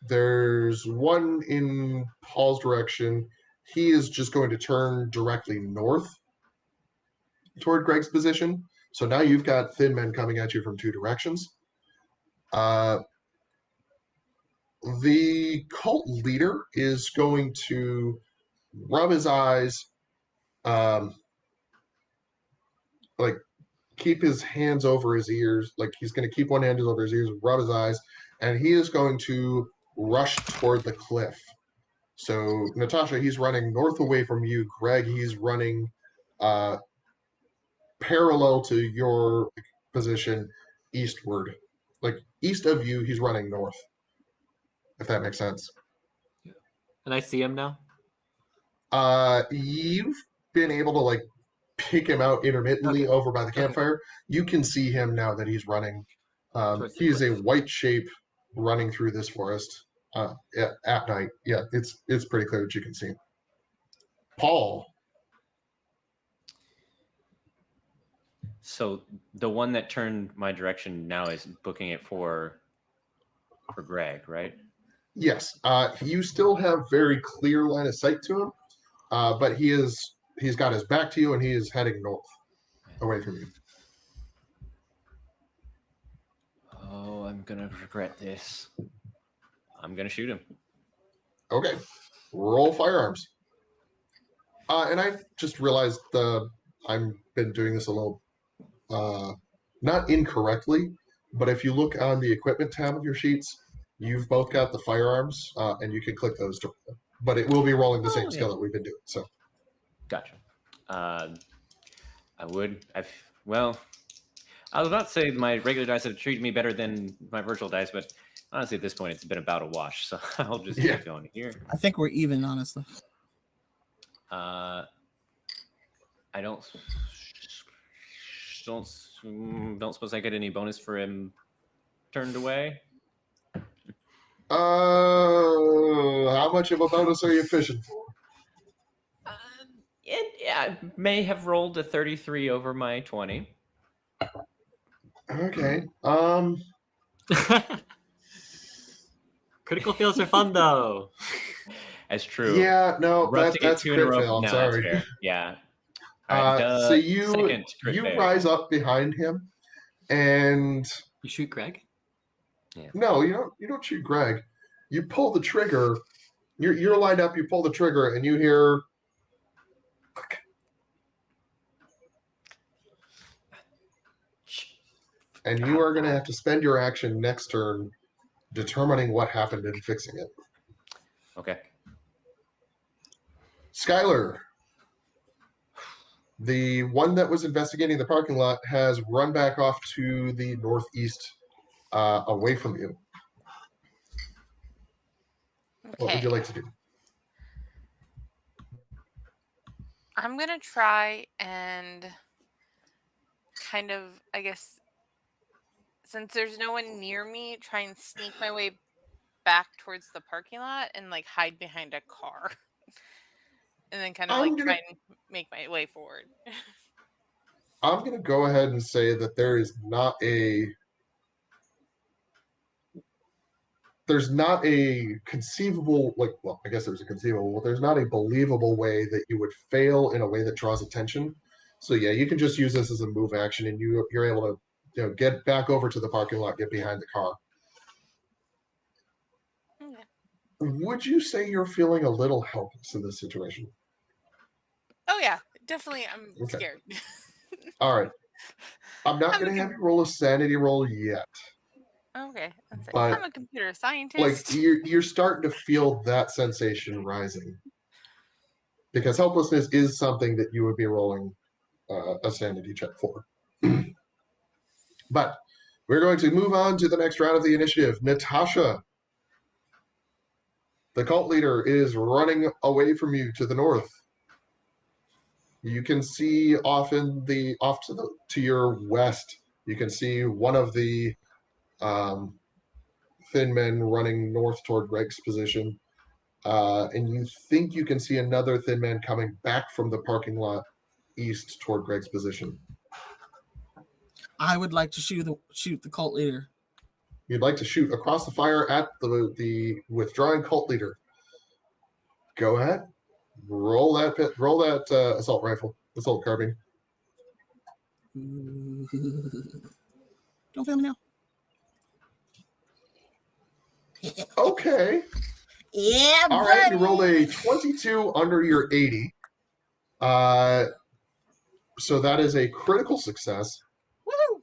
There's one in Paul's direction. he is just going to turn directly north toward Greg's position. So now you've got thin men coming at you from two directions. The cult leader is going to rub his eyes, like keep his hands over his ears, like he's going to keep one hand over his ears, rub his eyes, and he is going to rush toward the cliff. So Natasha, he's running north away from you. Greg, he's running parallel to your position, eastward. Like east of you, he's running north. If that makes sense. And I see him now. You've been able to like pick him out intermittently over by the campfire. You can see him now that he's running. He is a white shape running through this forest at night. Yeah, it's pretty clear that you can see him. Paul. So the one that turned my direction now is booking it for Greg, right? Yes. You still have very clear line of sight to him, but he's got his back to you and he is heading north away from you. Oh, I'm gonna regret this. I'm gonna shoot him. Okay. Roll firearms. And I just realized I've been doing this a little not incorrectly, but if you look on the equipment tab of your sheets, you've both got the firearms, and you can click those to, but it will be rolling the same skill that we've been doing. So, gotcha. I was about to say my regular dice have treated me better than my virtual dice, but honestly, at this point, it's been about a wash. So I'll just keep going here. I think we're even, honestly. I don't suppose I get any bonus for him turned away. How much of a bonus are you fishing for? I may have rolled a 33 over my 20. Okay. Critical fails are fun though. That's true. Yeah, no, that's two crit fail. I'm sorry. That's fair. Yeah. So you rise up behind him, and you shoot Greg. Yeah. No, you don't shoot Greg. You pull the trigger. You're lined up. You pull the trigger, and you hear. Click. And you are going to have to spend your action next turn determining what happened and fixing it. Okay. Skylar, the one that was investigating the parking lot, has run back off to the northeast, away from you. Okay. What would you like to do? I'm going to try and kind of, I guess, since there's no one near me, try and sneak my way back towards the parking lot and like hide behind a car. And then kind of try and make my way forward. I'm going to go ahead and say that there's not a conceivable, I guess there's a conceivable, but there's not a believable way that you would fail in a way that draws attention. So yeah, you can just use this as a move action, and you're able to get back over to the parking lot, get behind the car. Okay. Would you say you're feeling a little helpless in this situation? Oh yeah, definitely. I'm scared. All right. I'm not going to have you roll a sanity roll yet. Okay. But, I'm a computer scientist. Like you're starting to feel that sensation rising. Because helplessness is something that you would be rolling a sanity check for. But we're going to move on to the next round of the initiative. Natasha, the cult leader, is running away from you to the north. You can see off to your west. You can see one of the thin men running north toward Greg's position, and you think you can see another thin man coming back from the parking lot east toward Greg's position. I would like to shoot the cult leader. You'd like to shoot across the fire at the withdrawing cult leader. Go ahead. Roll that assault rifle, assault carbine. Don't fail me now. Okay. Yeah, All right, buddy. you rolled a 22 under your 80. So that is a critical success. Woo!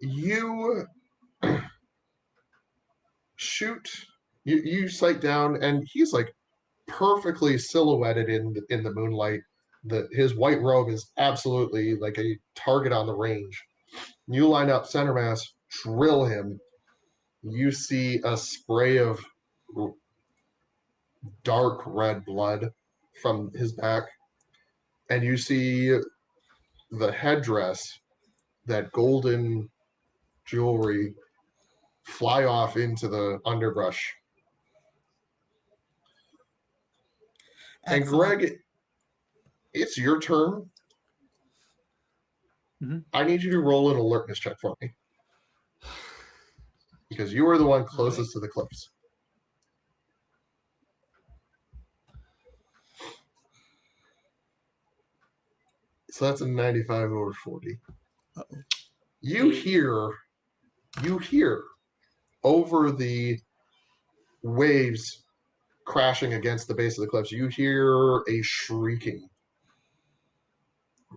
You shoot, you sight down, and he's like perfectly silhouetted in the moonlight. His white robe is absolutely like a target on the range. You line up center mass, drill him. You see a spray of dark red blood from his back, and you see the headdress, that golden jewelry, fly off into the underbrush. And Excellent. Greg, it's your turn. Mhm. I need you to roll an alertness check for me. Because you were the one closest to the cliffs. So that's a 95 over 40. Uh-oh. You Eight. hear over the waves crashing against the base of the cliffs, you hear a shrieking.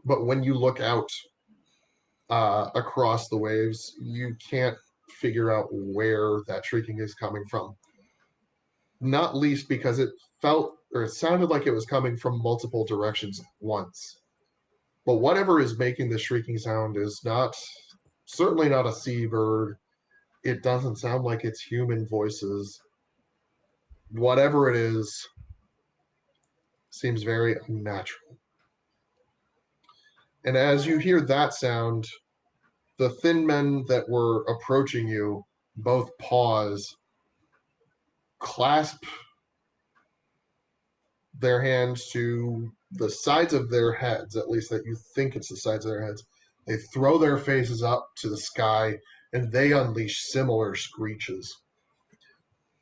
But when you look out across the waves, you can't figure out where that shrieking is coming from. Not least because it sounded like it was coming from multiple directions at once. But whatever is making the shrieking sound is certainly not a seabird. It doesn't sound like it's human voices. Whatever it is, seems very unnatural. And as you hear that sound, the thin men that were approaching you both pause, clasp their hands to the sides of their heads, at least that you think it's the sides of their heads. They throw their faces up to the sky, and they unleash similar screeches.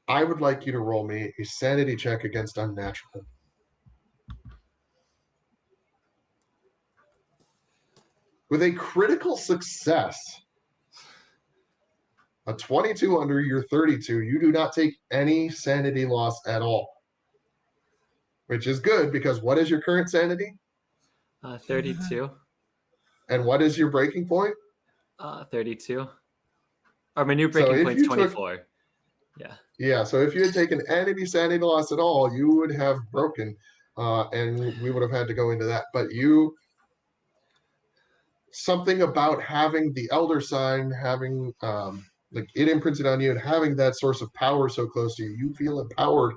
I would like you to roll me a sanity check against unnatural. With a critical success, a 22 under your 32, you do not take any sanity loss at all. Which is good, because what is your current sanity? 32. And what is your breaking point? 32. Or my new So breaking if point's you took 24. Yeah. Yeah, so if you had taken any sanity loss at all, you would have broken, and we would have had to go into that. But something about having the elder sign, having like it imprinted on you, and having that source of power so close to you, you feel empowered,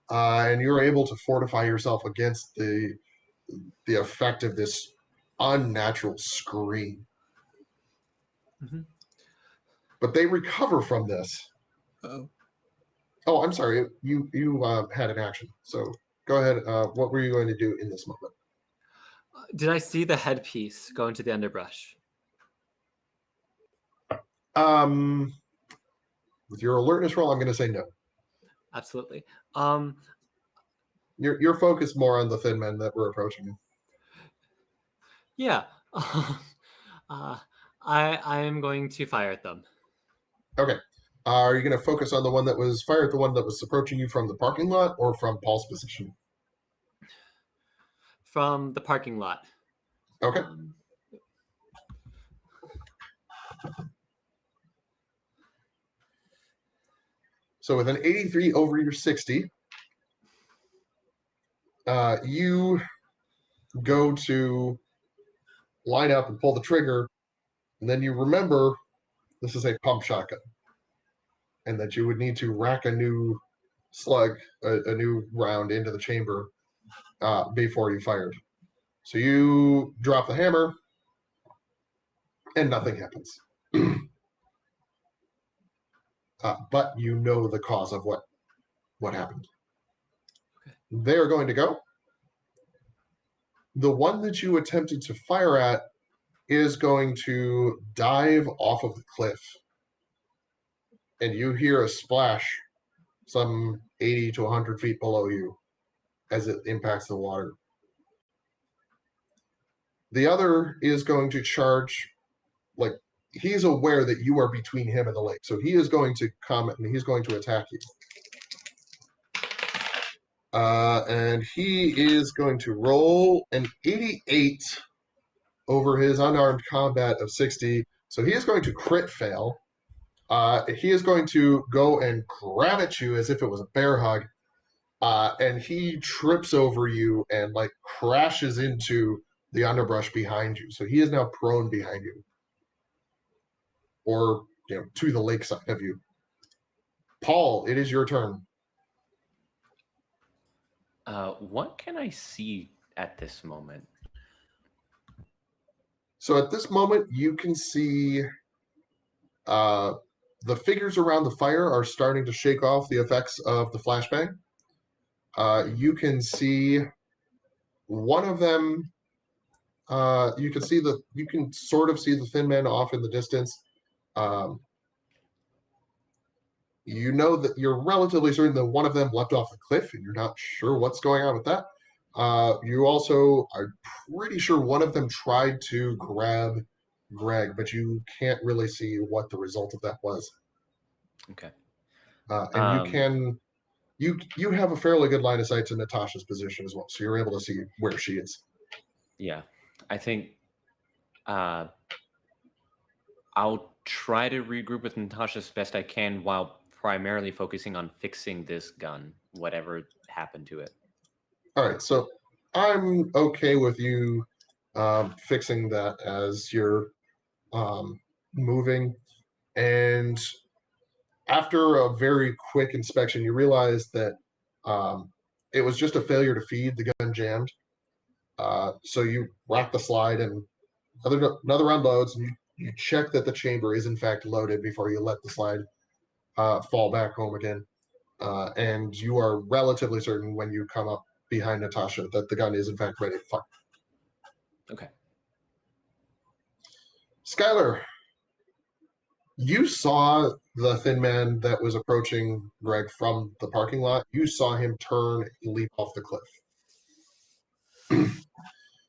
and you're able to fortify yourself against the effect of this unnatural scream. Mhm. But they recover from this. Uh-oh. Oh, I'm sorry. You had an action. So go ahead. What were you going to do in this moment? Did I see the headpiece go into the underbrush? With your alertness roll, I'm going to say no. Absolutely. You're focused more on the thin men that were approaching you. Yeah. I am going to fire at them. Okay. Are you going to focus on the one that was fire at the one that was approaching you from the parking lot, or from Paul's position? From the parking lot. Okay. So with an 83 over your 60, you go to line up and pull the trigger, and then you remember this is a pump shotgun, and that you would need to rack a new slug, a new round into the chamber before you fired. So you drop the hammer, and nothing happens. But you know the cause of what happened. Okay. They are going to go. The one that you attempted to fire at is going to dive off of the cliff. And you hear a splash some 80 to 100 feet below you. as it impacts the water. The other is going to charge, like, he's aware that you are between him and the lake, so he is going to come and he's going to attack you. And he is going to roll an 88 over his unarmed combat of 60. So he is going to crit fail. He is going to go and grab at you as if it was a bear hug. And he trips over you and like crashes into the underbrush behind you. So he is now prone behind you. Or, to the lakeside of you. Paul, it is your turn. What can I see at this moment? So at this moment, you can see the figures around the fire are starting to shake off the effects of the flashbang. You can see one of them. You can sort of see the thin man off in the distance. You know that you're relatively certain that one of them leapt off the cliff, and you're not sure what's going on with that. You also are pretty sure one of them tried to grab Greg, but you can't really see what the result of that was. Okay. And you have a fairly good line of sight to Natasha's position as well, so you're able to see where she is. Yeah, I think I'll try to regroup with Natasha as best I can while primarily focusing on fixing this gun, whatever happened to it. All right, so I'm okay with you fixing that as you're moving. And after a very quick inspection, you realize that it was just a failure to feed. The gun jammed. So you rack the slide and another round loads, and you check that the chamber is in fact loaded before you let the slide fall back home again. And you are relatively certain when you come up behind Natasha that the gun is in fact ready to fire. Okay. Skylar, you saw the thin man that was approaching Greg from the parking lot. You saw him turn and leap off the cliff.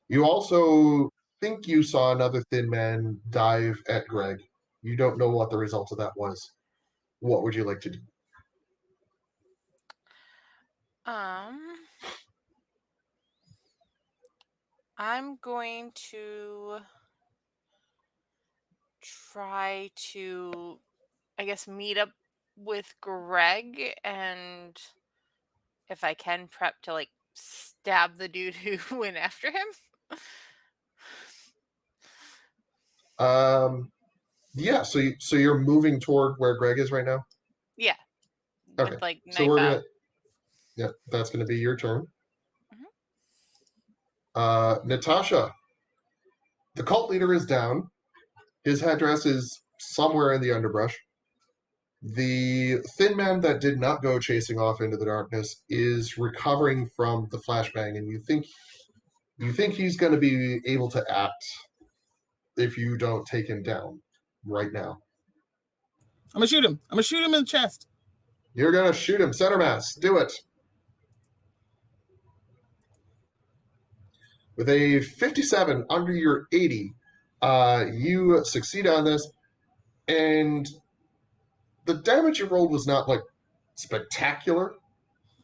You also think you saw another thin man dive at Greg. You don't know what the result of that was. What would you like to do? I'm going to try to, I guess, meet up with Greg, and if I can, prep to like stab the dude who went after him. Yeah. So you're moving toward where Greg is right now. Yeah. Okay. With like So knife we're out. gonna. Yeah, that's gonna be your turn. Mm-hmm. Natasha, the cult leader is down. His headdress is somewhere in the underbrush. The thin man that did not go chasing off into the darkness is recovering from the flashbang, and you think he's going to be able to act if you don't take him down right now. I'm gonna shoot him. I'm gonna shoot him in the chest. You're going to shoot him. Center mass. Do it. With a 57 under your 80, you succeed on this, and the damage you rolled was not like spectacular,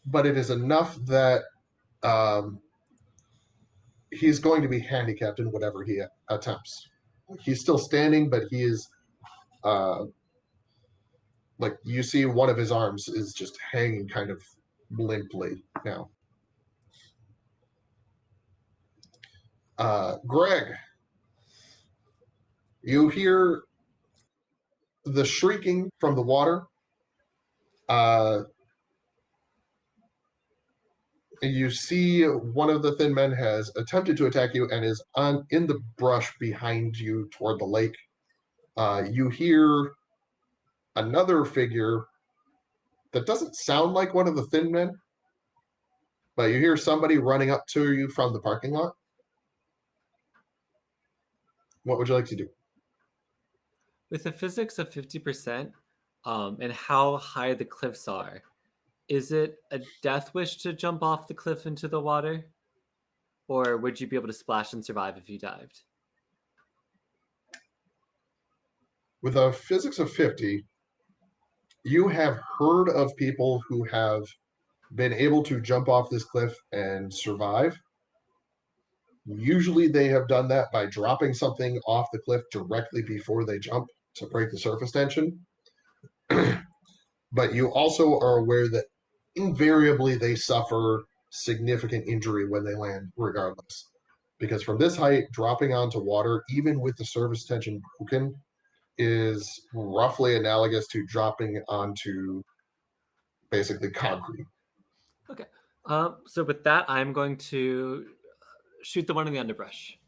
but it is enough that he's going to be handicapped in whatever he attempts. He's still standing, but he is like you see one of his arms is just hanging kind of limply now. Greg, you hear the shrieking from the water. You see one of the thin men has attempted to attack you and is in the brush behind you toward the lake. You hear another figure that doesn't sound like one of the thin men, but you hear somebody running up to you from the parking lot. What would you like to do? With the physics of 50%, and how high the cliffs are, Is it a death wish to jump off the cliff into the water? Or would you be able to splash and survive if you dived? With a physics of 50, you have heard of people who have been able to jump off this cliff and survive. Usually they have done that by dropping something off the cliff directly before they jump to break the surface tension. But you also are aware that invariably they suffer significant injury when they land, regardless. Because from this height, dropping onto water, even with the surface tension broken, is roughly analogous to dropping onto basically concrete. Okay. So with that, I'm going to shoot the one in the underbrush.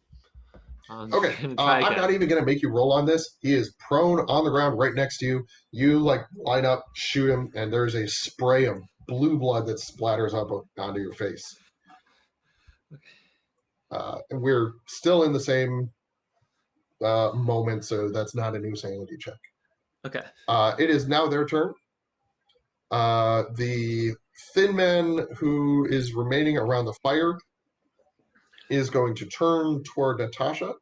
Okay, And try I'm again. not even going to make you roll on this. He is prone on the ground right next to you. You line up, shoot him, and there's a spray of blue blood that splatters up onto your face. And we're still in the same moment, so that's not a new sanity check. Okay. It is now their turn. The thin man who is remaining around the fire is going to turn toward Natasha,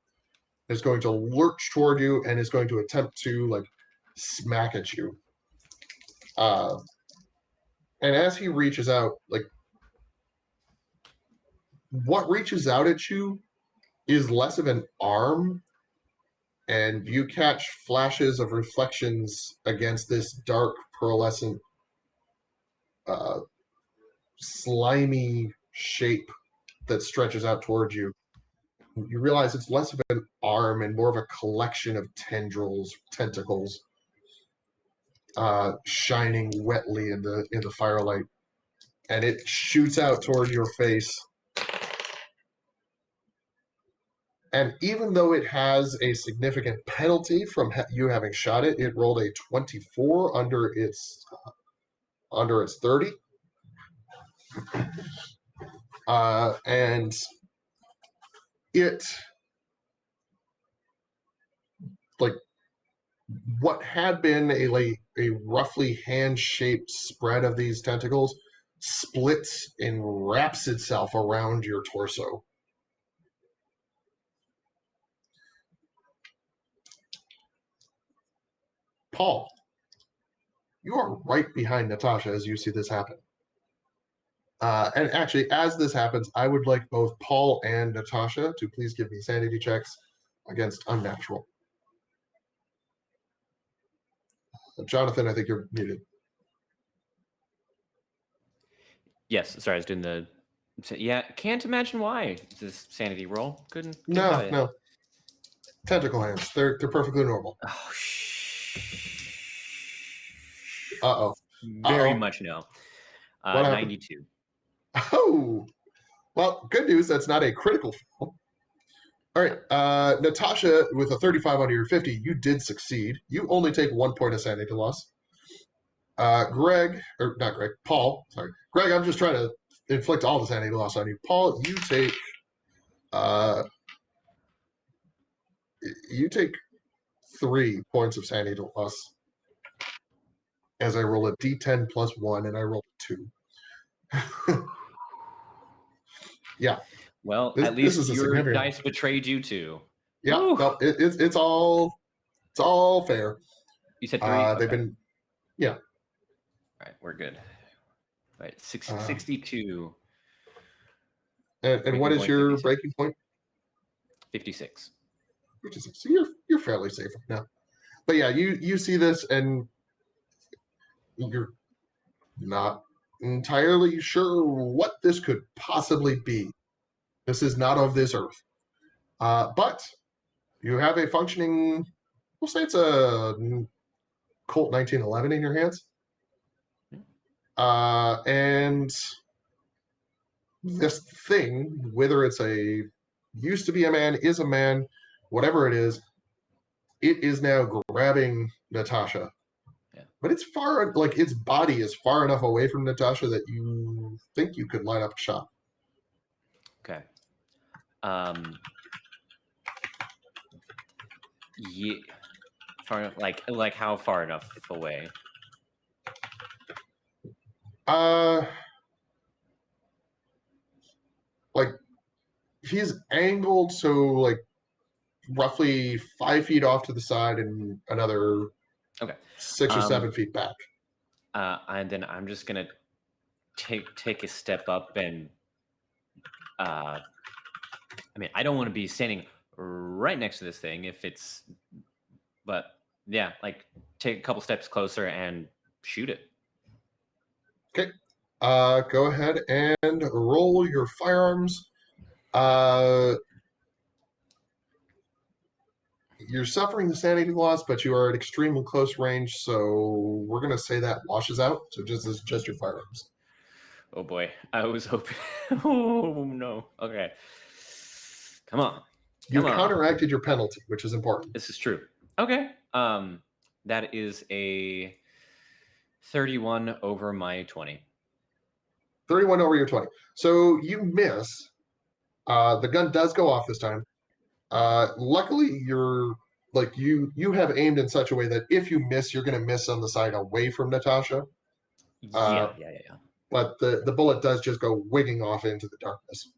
is going to lurch toward you, and is going to attempt to smack at you. And as he reaches out, what reaches out at you is less of an arm, and you catch flashes of reflections against this dark, pearlescent, slimy shape that stretches out towards you. You realize it's less of an arm and more of a collection of tentacles, shining wetly in the firelight, and it shoots out toward your face. And even though it has a significant penalty from you having shot it, it rolled a 24 under its 30, and it what had been a roughly hand-shaped spread of these tentacles splits and wraps itself around your torso. Paul, you are right behind Natasha as you see this happen. And actually, as this happens, I would like both Paul and Natasha to please give me sanity checks against unnatural. Jonathan, I think you're muted. Yes, sorry, I was doing the. Yeah, can't imagine why this sanity roll. Couldn't No, tell you. no. Tentacle hands. They're perfectly normal. Oh, Uh-oh. Very Uh-oh. much no. What happened? 92. Oh! Well, good news, that's not a critical fail. All right, Natasha, with a 35 under your 50, you did succeed. You only take 1 point of sanity loss. Paul, sorry. Greg, I'm just trying to inflict all the sanity loss on you. Paul, you take 3 points of sanity loss as I roll a d10 plus 1, and I roll a 2. Yeah. Well, This at least is a your significant dice betrayed you too. Yeah, Woo. no, it's all fair. You said 3? They've Okay. been, yeah. All right, we're good. All right, 62. And what is your breaking point? 56. 56. So you're fairly safe now. But yeah, you see this and you're not entirely sure what this could possibly be. This is not of this earth. But you have a functioning, we'll say it's a Colt 1911 in your hands. And this thing, whether it's used to be a man, is a man, whatever it is now grabbing Natasha. Yeah. But it's its body is far enough away from Natasha that you think you could line up a shot. Okay. Yeah. Far enough, like how far enough away? Uh, like he's angled so like roughly 5 feet off to the side and another Okay. 6 or 7 feet back. And then I'm just gonna take a step up and I mean, I don't want to be standing right next to this thing but yeah, like take a couple steps closer and shoot it. Okay. Go ahead and roll your firearms. You're suffering the sanity loss, but you are at extremely close range, so we're gonna say that washes out. So just your firearms. Oh boy, I was hoping. Oh no. Okay. Come on. You Come on. counteracted your penalty, which is important. This is true. Okay. That is a 31 over my 20. 31 over your 20. So you miss. The gun does go off this time. Luckily, you have aimed in such a way that if you miss, you're going to miss on the side away from Natasha. Yeah. But the bullet does just go wigging off into the darkness.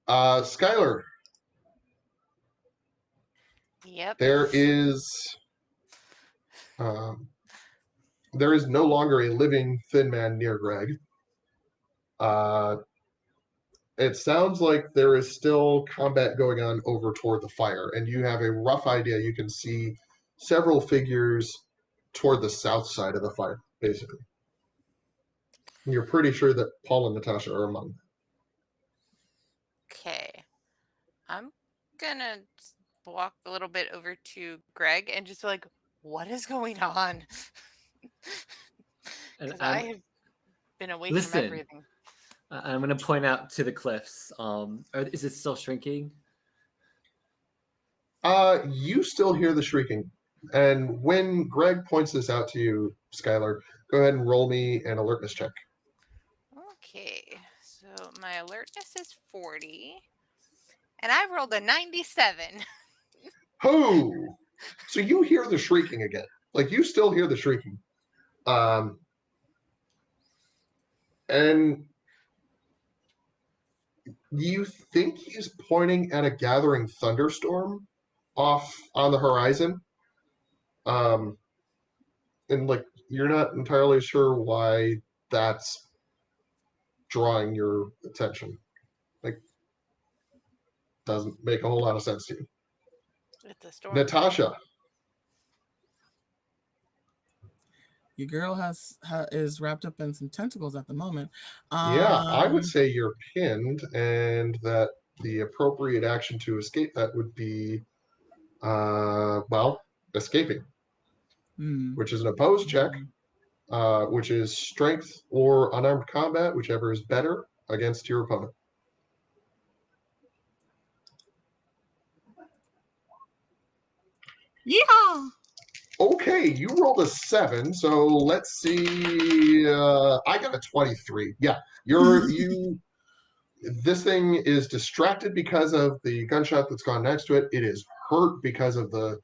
Skylar. Yep. There is no longer a living thin man near Greg. It sounds like there is still combat going on over toward the fire, and you have a rough idea. You can see several figures toward the south side of the fire, basically. And you're pretty sure that Paul and Natasha are among them. Okay. I'm gonna walk a little bit over to Greg and just be like, what is going on? And Because I have been away from Listen. everything. I'm going to point out to the cliffs. Is it still shrinking? You still hear the shrieking. And when Greg points this out to you, Skylar, go ahead and roll me an alertness check. Okay. So my alertness is 40. And I rolled a 97. Oh! So you hear the shrieking again. Like, you still hear the shrieking. And you think he's pointing at a gathering thunderstorm off on the horizon. And like you're not entirely sure why that's drawing your attention. Like doesn't make a whole lot of sense to you. It's a storm. Natasha. Your girl is wrapped up in some tentacles at the moment. Yeah, I would say you're pinned, and that the appropriate action to escape that would be, escaping, which is an opposed check, which is strength or unarmed combat, whichever is better against your opponent. Yeah. Okay, you rolled a 7, so let's see. I got a 23. Yeah, this thing is distracted because of the gunshot that's gone next to it. It is hurt because of the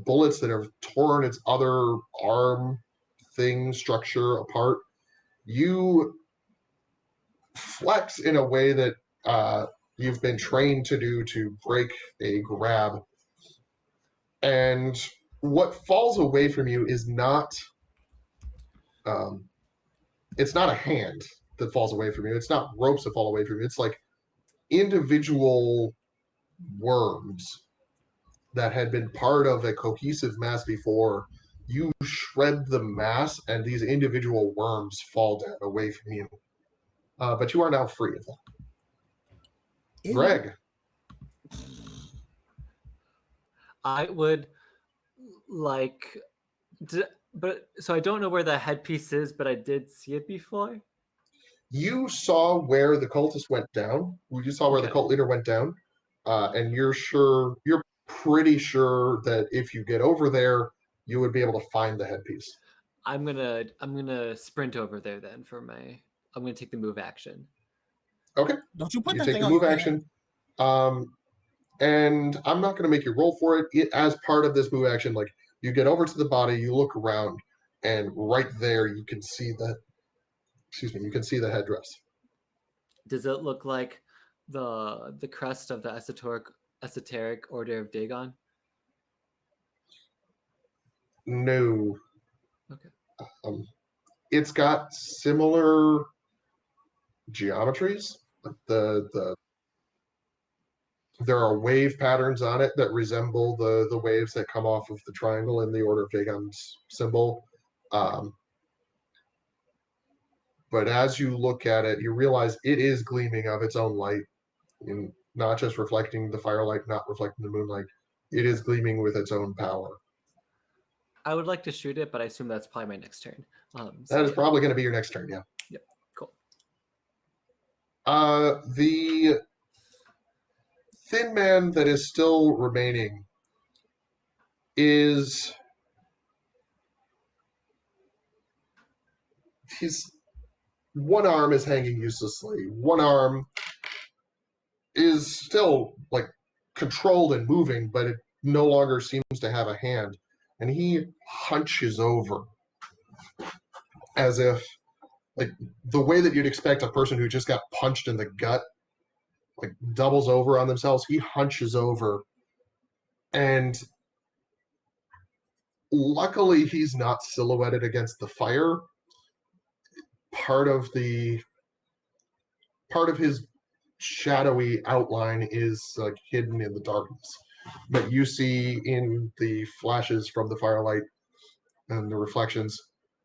bullets that have torn its other arm thing structure apart. You flex in a way that you've been trained to do to break a grab, and what falls away from you is not it's not a hand that falls away from you. It's not ropes that fall away from you. It's like individual worms that had been part of a cohesive mass before. You shred the mass, and these individual worms fall down away from you. But you are now free of them. Ew. Greg. I would like, but so I don't know where the headpiece is, but I did see it before. You saw where the cultist went down. You saw where the cult leader went down, and you're pretty sure that if you get over there, you would be able to find the headpiece. I'm gonna sprint over there then I'm gonna take the move action. Okay. Don't you put You that take thing the on move your action. And I'm not going to make you roll for it. As part of this move action, like you get over to the body, you look around, and right there you can see that. Excuse me. You can see the headdress. Does it look like the crest of the esoteric order of Dagon? No. Okay. It's got similar geometries. Like there are wave patterns on it that resemble the waves that come off of the triangle in the Order of Dagon's symbol. But as you look at it, you realize it is gleaming of its own light, and not just reflecting the firelight, not reflecting the moonlight. It is gleaming with its own power. I would like to shoot it, but I assume that's probably my next turn. That is probably going to be your next turn, yeah. Yep, cool. The thin man that is still remaining is one arm is hanging uselessly. One arm is still like controlled and moving, but it no longer seems to have a hand. And he hunches over as if, like, the way that you'd expect a person who just got punched in the gut, like, doubles over on themselves. He hunches over, and luckily he's not silhouetted against the fire. Part of his shadowy outline is like hidden in the darkness, but you see in the flashes from the firelight and the reflections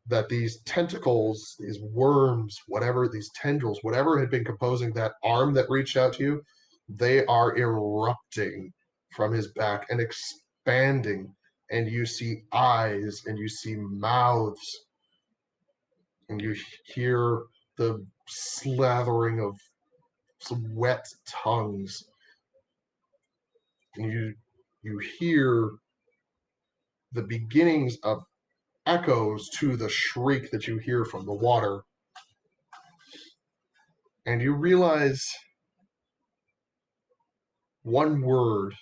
that these tentacles, these worms, whatever, these tendrils, whatever had been composing that arm that reached out to you, they are erupting from his back and expanding, and you see eyes and you see mouths, and you hear the slathering of some wet tongues, and you hear the beginnings of echoes to the shriek that you hear from the water, and you realize one word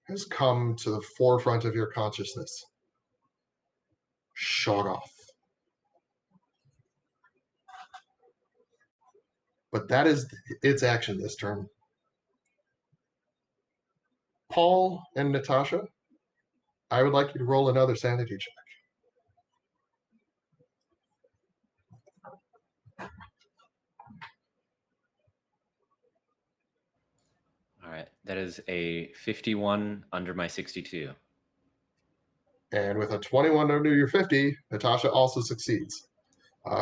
has come to the forefront of your consciousness: Shoggoth. But that is its action this turn. Paul and Natasha, I would like you to roll another sanity check. All right, that is a 51 under my 62. And with a 21 under your 50, Natasha also succeeds.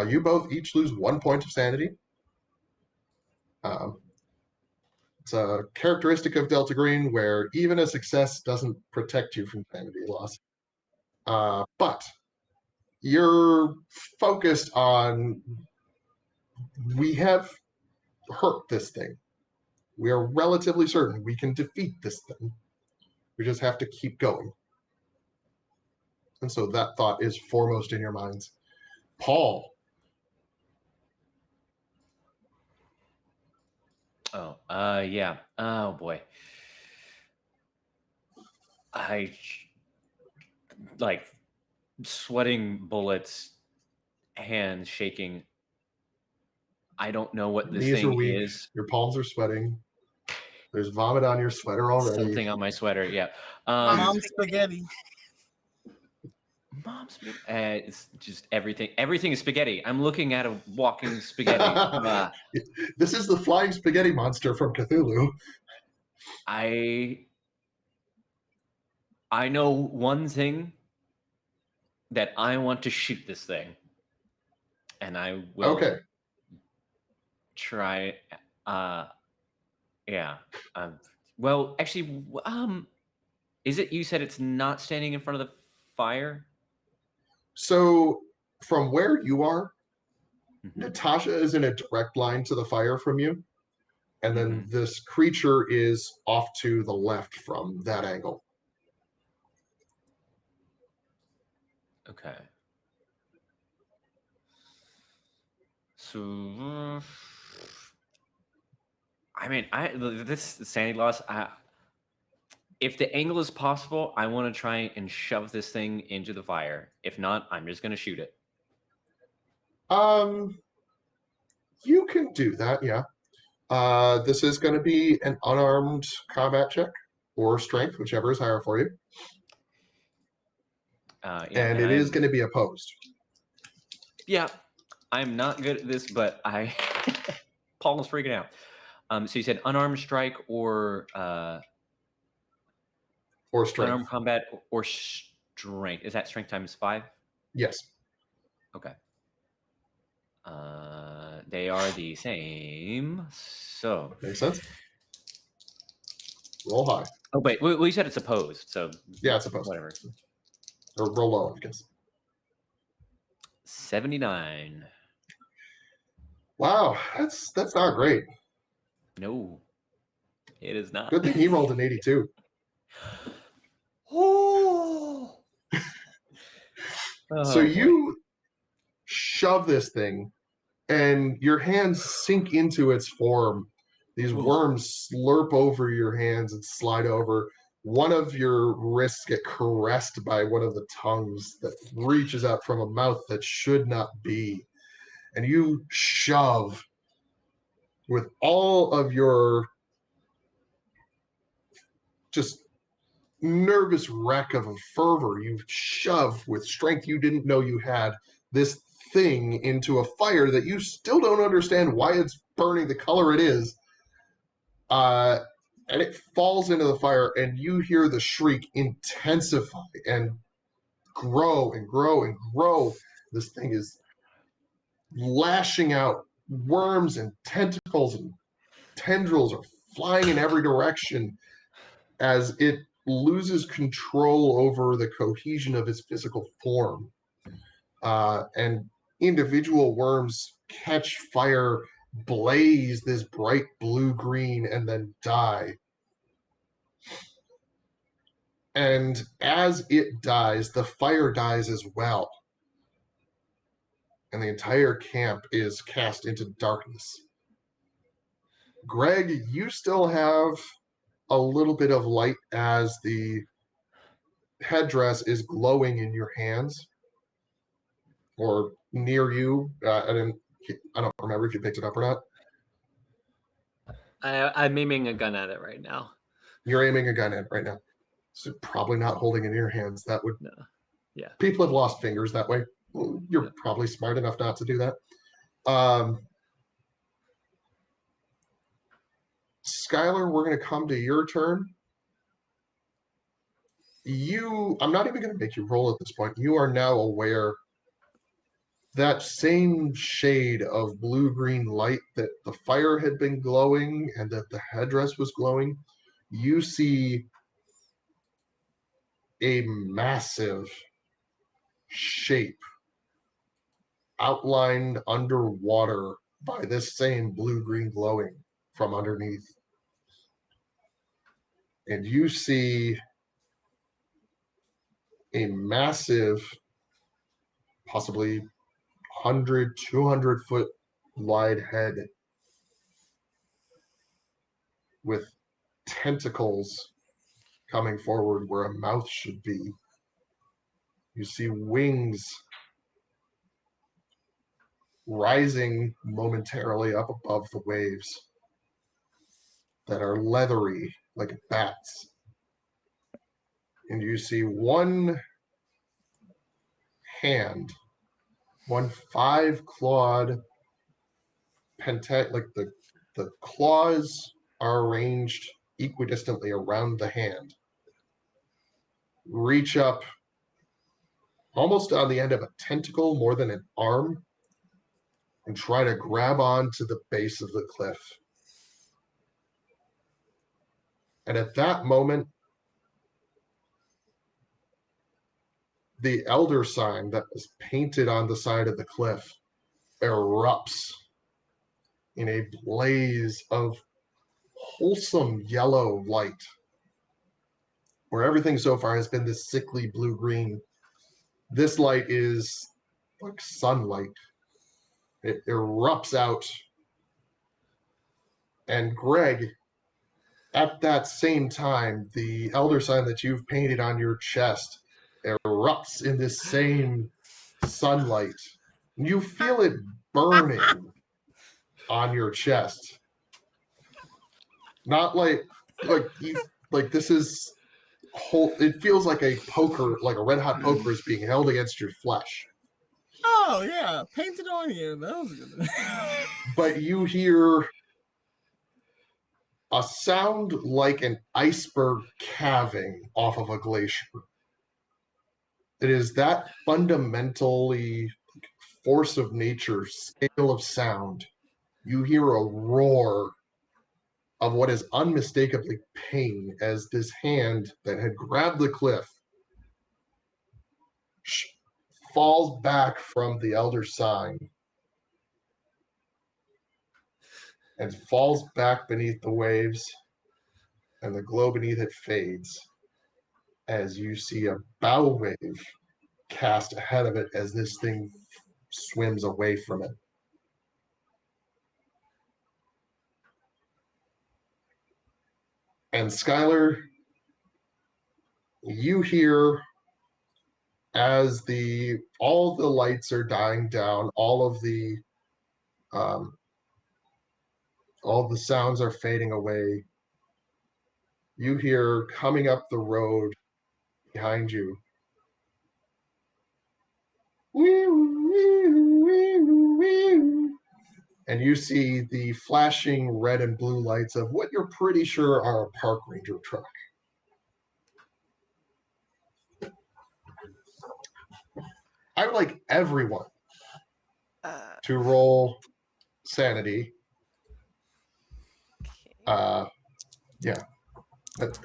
You both each lose 1 point of sanity. It's a characteristic of Delta Green where even a success doesn't protect you from sanity loss. But you're focused on, we have hurt this thing. We are relatively certain we can defeat this thing. We just have to keep going. And so that thought is foremost in your minds. Paul. Oh, yeah. Oh boy. I like sweating bullets, hands shaking. I don't know what this Knees are thing weak. is. Your palms are sweating. There's vomit on your sweater already. Something on my sweater, yeah. Mom's spaghetti. Mom's it's just everything. Everything is spaghetti. I'm looking at a walking spaghetti. This is the flying spaghetti monster from Cthulhu. I know one thing, that I want to shoot this thing, and I will try. Yeah. Well, actually, is it? You said it's not standing in front of the fire. So from where you are, Natasha is in a direct line to the fire from you, and then this creature is off to the left from that angle. Okay. So, I mean, this sanity loss. If the angle is possible, I want to try and shove this thing into the fire. If not, I'm just going to shoot it. You can do that, yeah. This is going to be an unarmed combat check or strength, whichever is higher for you. And it is going to be opposed. Yeah, I'm not good at this, but Paul is freaking out. So you said unarmed strike or strength. Unarmed combat or strength. Is that strength times 5? Yes. Okay. They are the same. So makes sense. Roll high. Oh wait, well you said it's opposed, so yeah, it's opposed. Whatever. Or roll low, I guess. 79. Wow, that's not great. No, it is not. Good thing he rolled an 82. Oh. So you shove this thing, and your hands sink into its form. These worms slurp over your hands and slide over. One of your wrists get caressed by one of the tongues that reaches out from a mouth that should not be. And you shove with all of your just nervous wreck of a fervor. You shove with strength you didn't know you had this thing into a fire that you still don't understand why it's burning the color it is. And it falls into the fire, and you hear the shriek intensify and grow and grow and grow. This thing is lashing out. Worms and tentacles and tendrils are flying in every direction as it loses control over the cohesion of its physical form. And individual worms catch fire, blaze this bright blue-green, and then die. And as it dies, the fire dies as well. And the entire camp is cast into darkness. Greg, you still have a little bit of light as the headdress is glowing in your hands or near you. I don't remember if you picked it up or not. I'm aiming a gun at it right now. You're aiming a gun at it right now. So probably not holding it in your hands. That would... No. Yeah. People have lost fingers that way. You're probably smart enough not to do that. Skylar, we're going to come to your turn. I'm not even going to make you roll at this point. You are now aware that same shade of blue-green light that the fire had been glowing and that the headdress was glowing. You see a massive shape outlined underwater by this same blue-green glowing from underneath. And you see a massive, possibly 100, 200 foot wide head with tentacles coming forward where a mouth should be. You see wings rising momentarily up above the waves that are leathery like bats. And you see one hand, one 5-clawed like the claws are arranged equidistantly around the hand. Reach up almost on the end of a tentacle more than an arm and try to grab onto the base of the cliff. And at that moment, the elder sign that was painted on the side of the cliff erupts in a blaze of wholesome yellow light, where everything so far has been this sickly blue-green. This light is like sunlight. It erupts out. And Greg, At that same time, the elder sign that you've painted on your chest erupts in this same sunlight. You feel it burning on your chest. Not like you like this is whole. It feels like a poker, like a red hot poker is being held against your flesh. Oh yeah, painted on you. That was good. But you hear a sound like an iceberg calving off of a glacier. It is that fundamentally force of nature scale of sound. You hear a roar of what is unmistakably pain as this hand that had grabbed the cliff falls back from the elder sign and falls back beneath the waves, and the glow beneath it fades as you see a bow wave cast ahead of it as this thing swims away from it. And Skylar, you hear as all the lights are dying down, um, all the sounds are fading away. You hear coming up the road behind you. And you see the flashing red and blue lights of what you're pretty sure are a park ranger truck. I would like everyone to roll sanity. Okay. Yeah,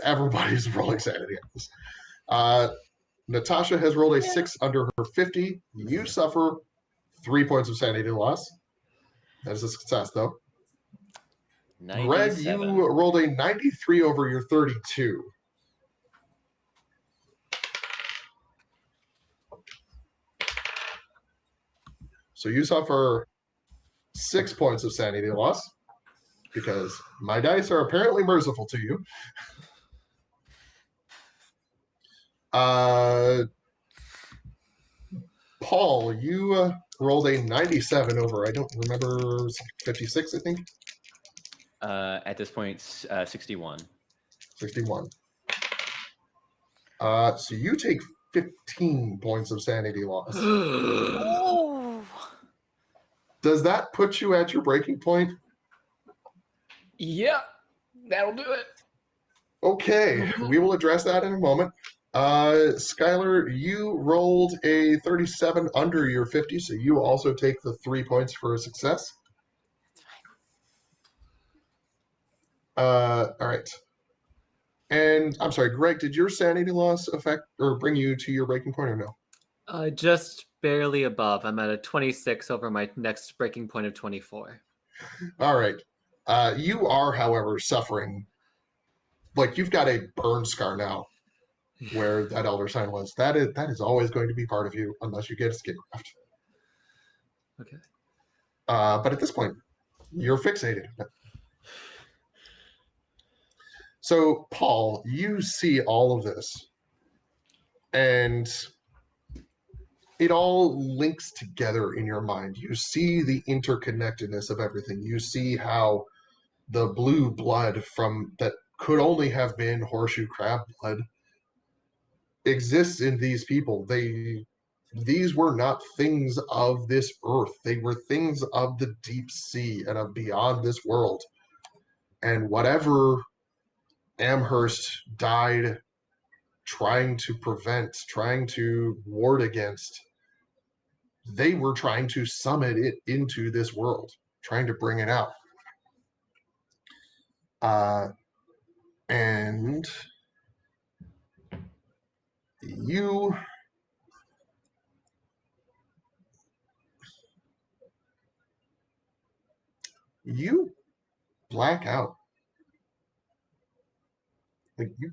everybody's rolling sanity on this. Natasha has rolled a 6 under her 50. You suffer 3 points of sanity loss. That is a success, though. 97. Greg, you rolled a 93 over your 32. So you suffer 6 points of sanity loss because my dice are apparently merciful to you. Paul, you rolled a 97 over, I don't remember, 56, I think? At this point, 61. 61. So you take 15 points of sanity loss. Oh. Does that put you at your breaking point? Yeah, that'll do it. Okay, we will address that in a moment. Skylar, you rolled a 37 under your 50, so you also take the 3 points for a success. That's fine. All right. And I'm sorry, Greg, did your sanity loss affect or bring you to your breaking point or no? Just barely above. I'm at a 26 over my next breaking point of 24. All right. You are, however, suffering. Like you've got a burn scar now where that elder sign was. That is always going to be part of you unless you get a skin graft. Okay. But at this point, you're fixated. So, Paul, you see all of this, and it all links together in your mind. You see the interconnectedness of everything. You see how the blue blood from that could only have been horseshoe crab blood exists in these people. These were not things of this earth. They were things of the deep sea and of beyond this world. And whatever Amherst died trying to prevent, trying to ward against, they were trying to summon it into this world, trying to bring it out. And you black out. Like you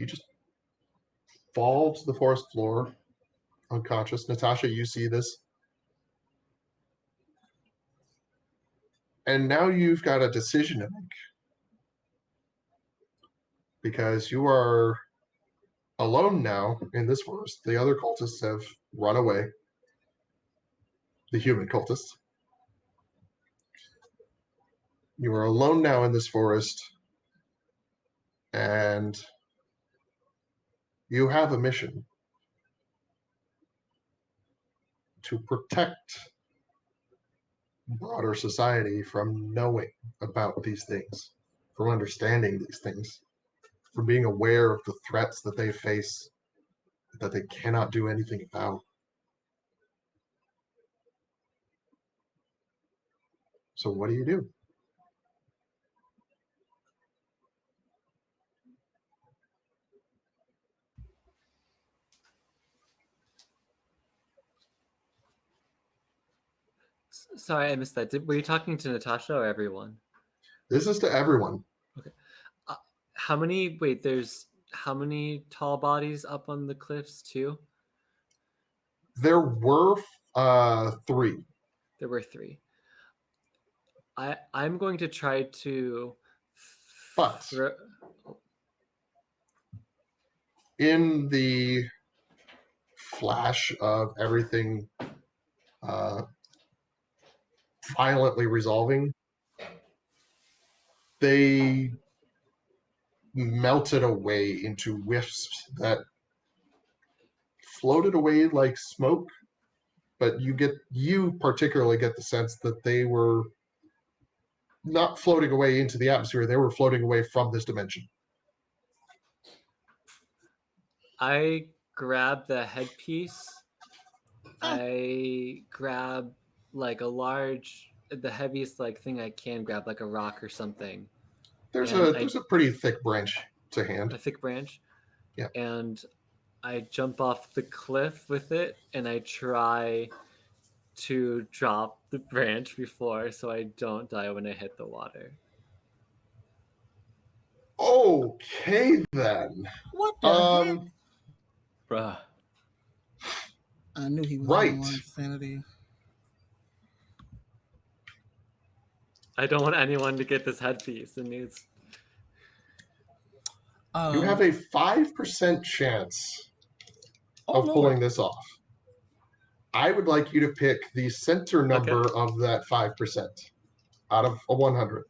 just fall to the forest floor unconscious. Natasha, you see this. And now you've got a decision to make. because you are alone now in this forest. The other cultists have run away. The human cultists. You are alone now in this forest, and you have a mission to protect broader society from knowing about these things, from understanding these things, from being aware of the threats that they face, that they cannot do anything about. So what do you do? Sorry, I missed that. Were you talking to Natasha or everyone? This is to everyone. Okay. How many? Wait, there's how many tall bodies up on the cliffs too? There were 3. There were 3. I'm going to try to. But in the flash of everything violently resolving, they melted away into wisps that floated away like smoke, but you particularly get the sense that they were not floating away into the atmosphere, they were floating away from this dimension. I grab the headpiece. I grab like the heaviest like thing I can grab, like a rock or something. There's And a pretty thick branch to hand. A thick branch. Yeah. And I jump off the cliff with it, and I try to drop the branch before so I don't die when I hit the water. Okay then. What the heck? Bruh. I knew he was Right. on insanity. I don't want anyone to get this headpiece. It needs. You have a 5% chance of Lord. pulling this off. I would like you to pick the center number of that 5% out of a 100.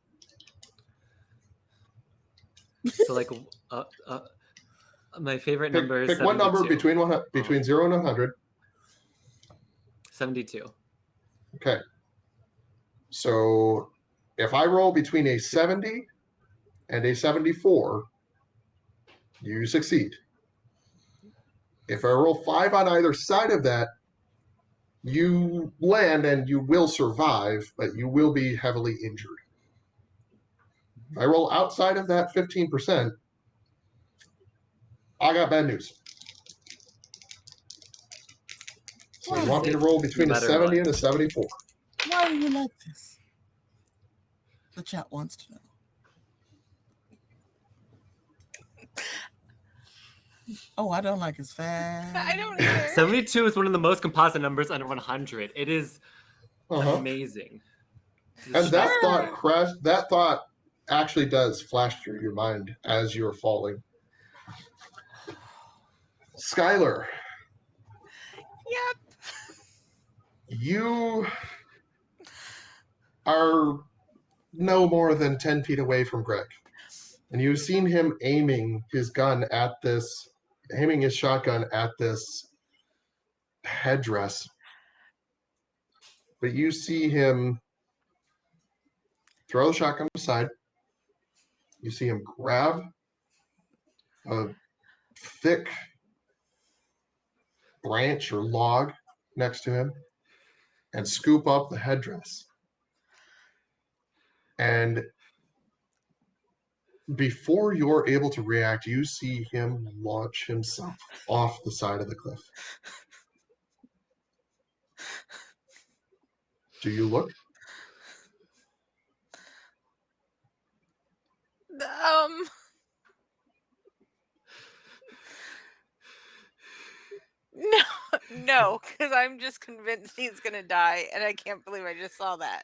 So like my favorite number is pick one 72. number between 0 and 100. 72. Okay. So if I roll between a 70 and a 74, you succeed. If I roll 5 on either side of that, you land and you will survive, but you will be heavily injured. If I roll outside of that 15%, I got bad news. So you want me to roll between a 70 and a 74. Why are you like this? The chat wants to know. Oh, I don't like his fast. I don't either. 72 is one of the most composite numbers under 100. It is amazing. And that thought actually does flash through your mind as you're falling. Skylar. Yep. You are no more than 10 feet away from Greg. And you've seen him aiming his shotgun at this headdress. But you see him throw the shotgun aside. You see him grab a thick branch or log next to him and scoop up the headdress. And before you're able to react, you see him launch himself off the side of the cliff. Do you look? No, because I'm just convinced he's gonna die, and I can't believe I just saw that.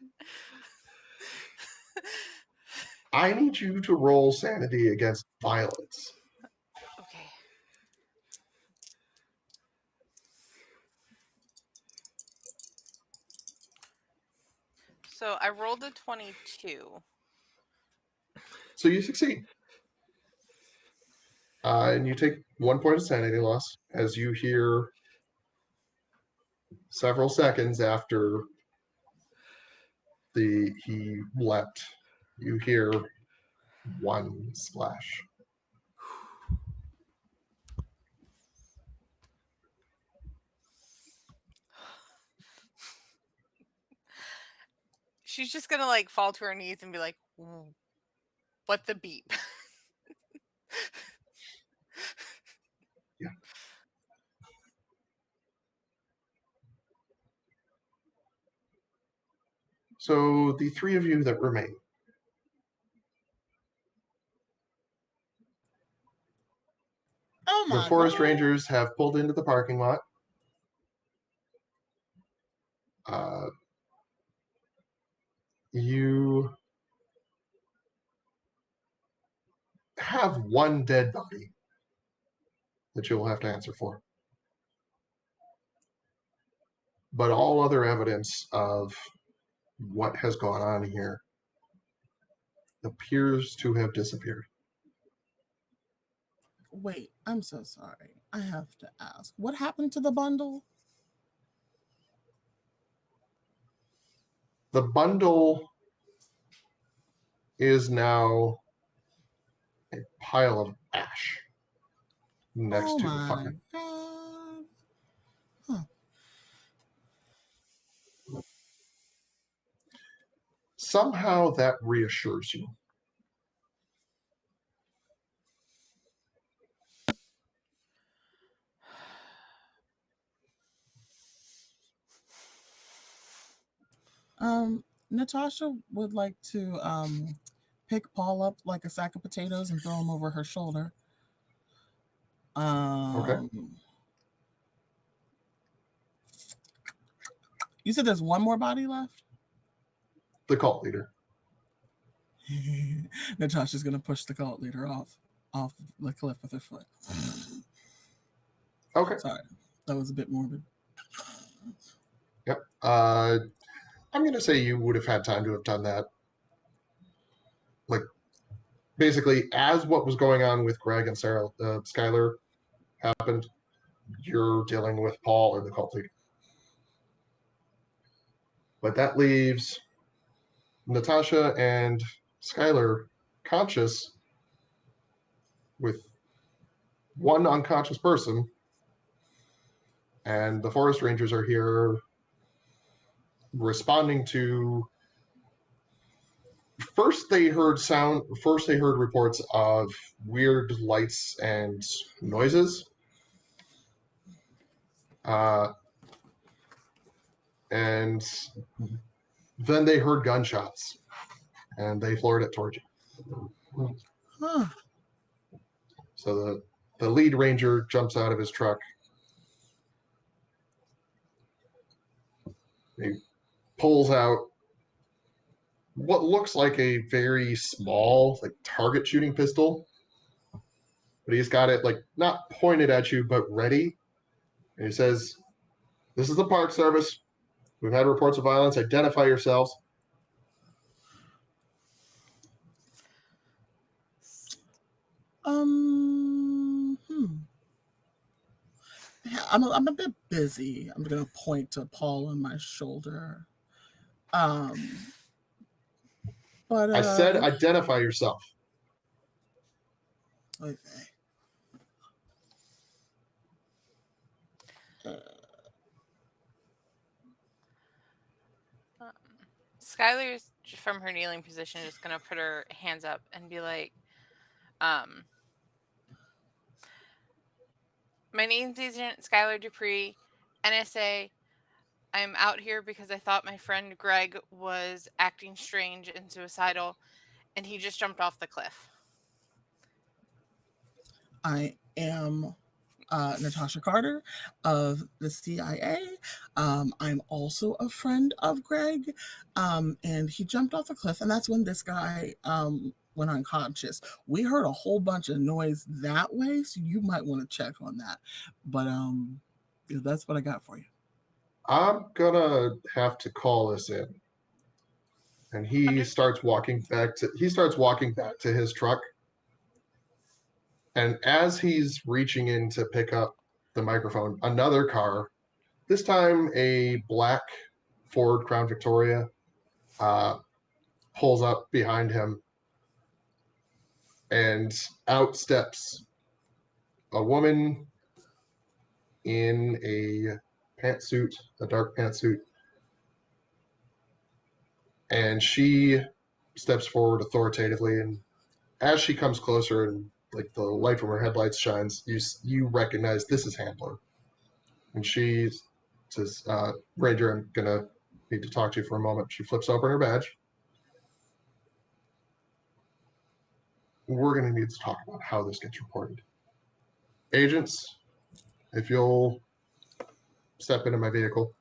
I need you to roll sanity against violence. Okay. So I rolled a 22. So you succeed. And you take 1 point of sanity loss as you hear several seconds after he leapt. You hear one splash. She's just gonna like fall to her knees and be like, "What the beep?" Yeah. So the three of you that remain. Oh The my forest god. rangers have pulled into the parking lot. You have one dead body that you'll have to answer for. But all other evidence of what has gone on here appears to have disappeared. Wait, I'm so sorry. I have to ask. What happened to the bundle? The bundle is now a pile of ash next Oh to the my fire. god. Huh. Somehow that reassures you. Natasha would like to pick Paul up like a sack of potatoes and throw him over her shoulder. Okay. You said there's one more body left? The cult leader. Natasha's gonna push the cult leader off the cliff with her foot. Okay. Sorry, that was a bit morbid. Yep. I'm going to say you would have had time to have done that. Like, basically, as what was going on with Greg and Sarah, Skylar happened, you're dealing with Paul and the cult leader. But that leaves Natasha and Skylar conscious with one unconscious person, and the forest rangers are here responding to. First, they heard reports of weird lights and noises. And then they heard gunshots, and they floored it towards you. Huh. So the lead ranger jumps out of his truck. He pulls out what looks like a very small, like target shooting pistol, but he's got it like not pointed at you, but ready. And he says, "This is the Park Service. We've had reports of violence. Identify yourselves." I'm a bit busy. I'm gonna point to Paul on my shoulder. But I said, identify yourself. okay. Skylar's from her kneeling position just gonna put her hands up and be like, "My name's Agent Skylar Dupree, NSA. I'm out here because I thought my friend Greg was acting strange and suicidal, and he just jumped off the cliff." I am Natasha Carter of the CIA, I'm also a friend of Greg, and he jumped off a cliff, and that's when this guy went unconscious. We heard a whole bunch of noise that way, so you might want to check on that. But yeah, that's what I got for you. I'm gonna have to call this in. And he starts walking back to his truck. And as he's reaching in to pick up the microphone, another car, this time a black Ford Crown Victoria, pulls up behind him, and out steps a woman in a pantsuit, a dark pantsuit, and she steps forward authoritatively. And as she comes closer and like the light from her headlights shines, you recognize this is Handler. And she says, Ranger, I'm gonna need to talk to you for a moment. She flips open her badge. We're gonna need to talk about how this gets reported. Agents, if you'll step into my vehicle,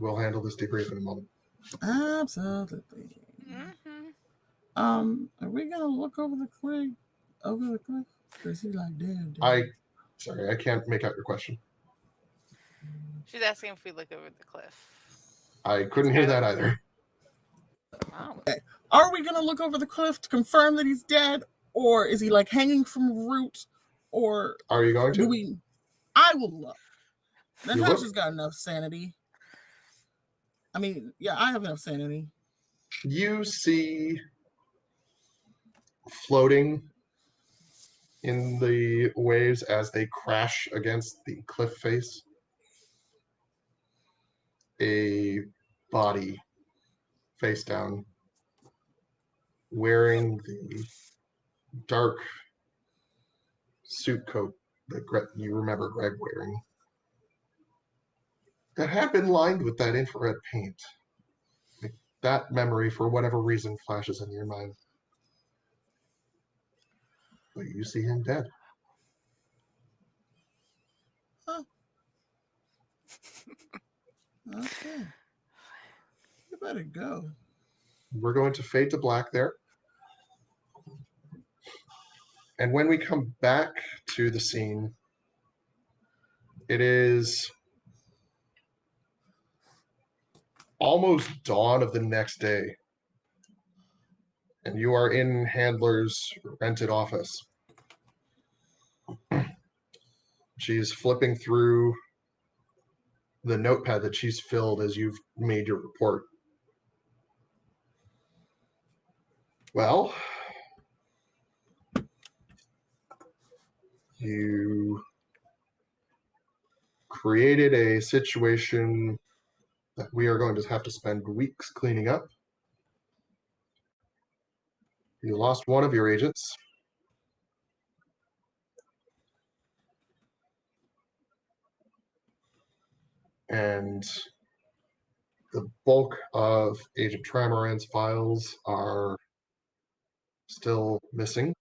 we'll handle this debrief in a moment. Absolutely. Are we gonna look over the cliff? Or is he like dead? Sorry, I can't make out your question. She's asking if we look over the cliff. I couldn't hear that either. Oh. Okay. Are we gonna look over the cliff to confirm that he's dead, or is he like hanging from a root, or Are you going to? do we? I will look. You Natasha's look? got enough sanity. I mean, yeah, I have enough sanity. You see floating in the waves as they crash against the cliff face a body face down, wearing the dark suit coat that you remember Greg wearing, that had been lined with that infrared paint. Like, that memory, for whatever reason, flashes in your mind. But you see him dead. Huh. Okay. You better go. We're going to fade to black there. And when we come back to the scene, it is almost dawn of the next day. And you are in Handler's rented office. She's flipping through the notepad that she's filled as you've made your report. Well, you created a situation that we are going to have to spend weeks cleaning up. You lost one of your agents. And the bulk of Agent Tramaran's files are still missing.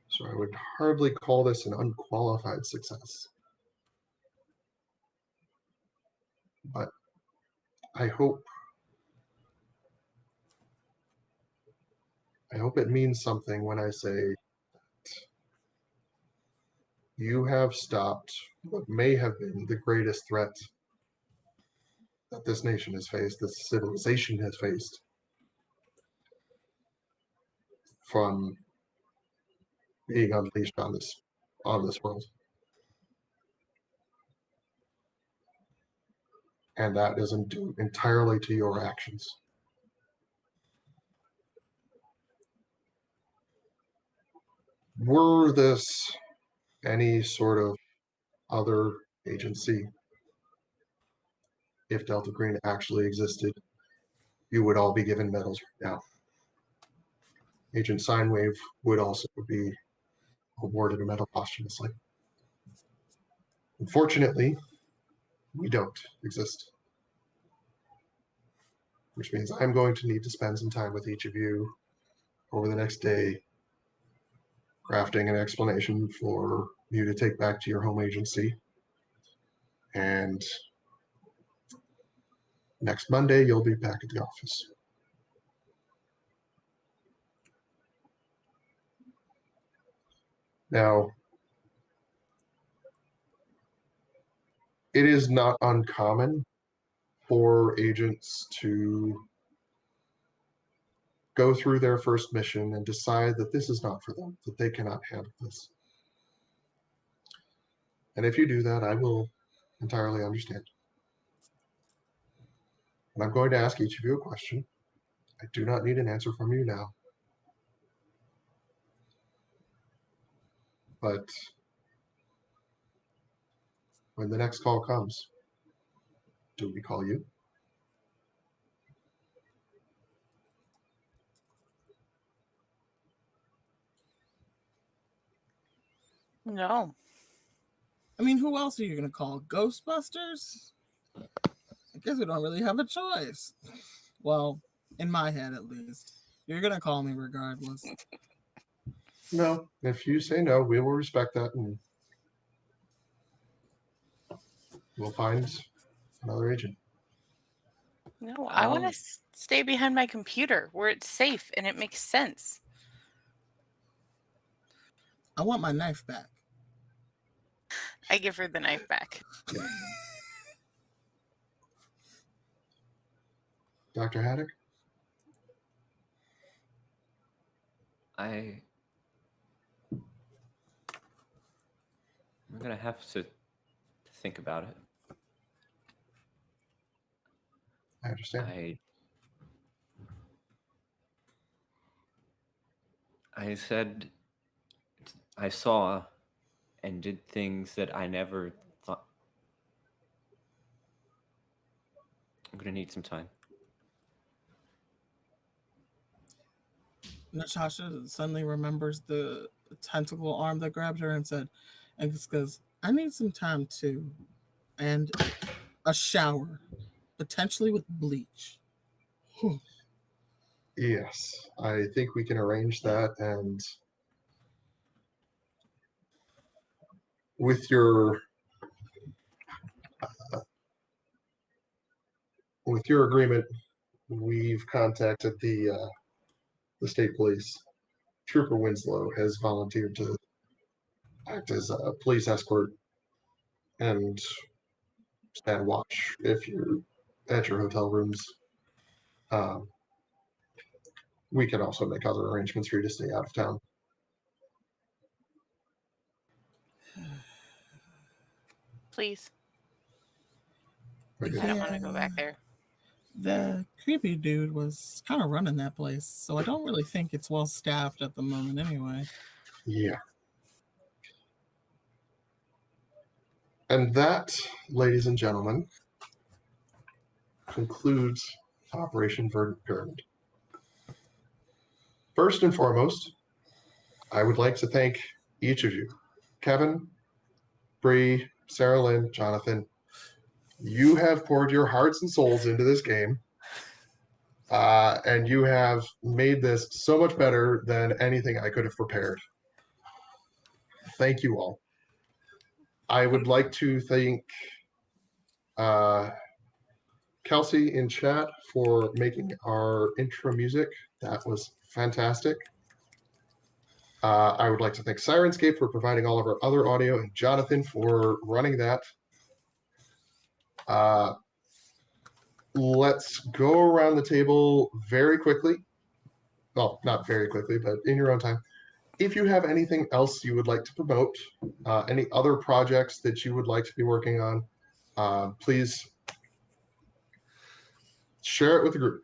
So I would hardly call this an unqualified success. But I hope it means something when I say you have stopped what may have been the greatest threat that this nation has faced, this civilization has faced, from being unleashed on this world. And that isn't due entirely to your actions. Were this any sort of other agency, if Delta Green actually existed, you would all be given medals right now. Agent Sinewave would also be awarded a medal posthumously. Unfortunately, we don't exist. Which means I'm going to need to spend some time with each of you over the next day crafting an explanation for you to take back to your home agency. And next Monday, you'll be back at the office. Now, it is not uncommon for agents to go through their first mission and decide that this is not for them, that they cannot handle this. And if you do that, I will entirely understand. And I'm going to ask each of you a question. I do not need an answer from you now. But when the next call comes, do we call you? No. I mean, who else are you going to call? Ghostbusters? I guess we don't really have a choice. Well, in my head at least. You're going to call me regardless. No. If you say no, we will respect that and we'll find another agent. No, I want I'll- to stay behind my computer where it's safe and it makes sense. I want my knife back. I give her the knife back. Dr. Haddock? I'm gonna have to think about it. I understand. I said I saw and did things that I never thought. I'm gonna need some time. Natasha suddenly remembers the tentacle arm that grabbed her and said, and just goes, I need some time too. And a shower, potentially with bleach. Yes, I think we can arrange that. And with your agreement, we've contacted the state police. Trooper Winslow has volunteered to act as a police escort and stand watch if you're at your hotel rooms. We can also make other arrangements for you to stay out of town. Please. Very good. I don't want to go back there. The creepy dude was kind of running that place, so I don't really think it's well staffed at the moment anyway. Yeah. And that, ladies and gentlemen, concludes Operation Verdant Pyramid. First and foremost, I would like to thank each of you. Kevin, Bree, Sarah Lynn, Jonathan, you have poured your hearts and souls into this game. And you have made this so much better than anything I could have prepared. Thank you all. I would like to thank Kelsey in chat for making our intro music. That was fantastic. I would like to thank Sirenscape for providing all of our other audio and Jonathan for running that. Let's go around the table very quickly. Well, not very quickly, but in your own time. If you have anything else you would like to promote, any other projects that you would like to be working on, please share it with the group.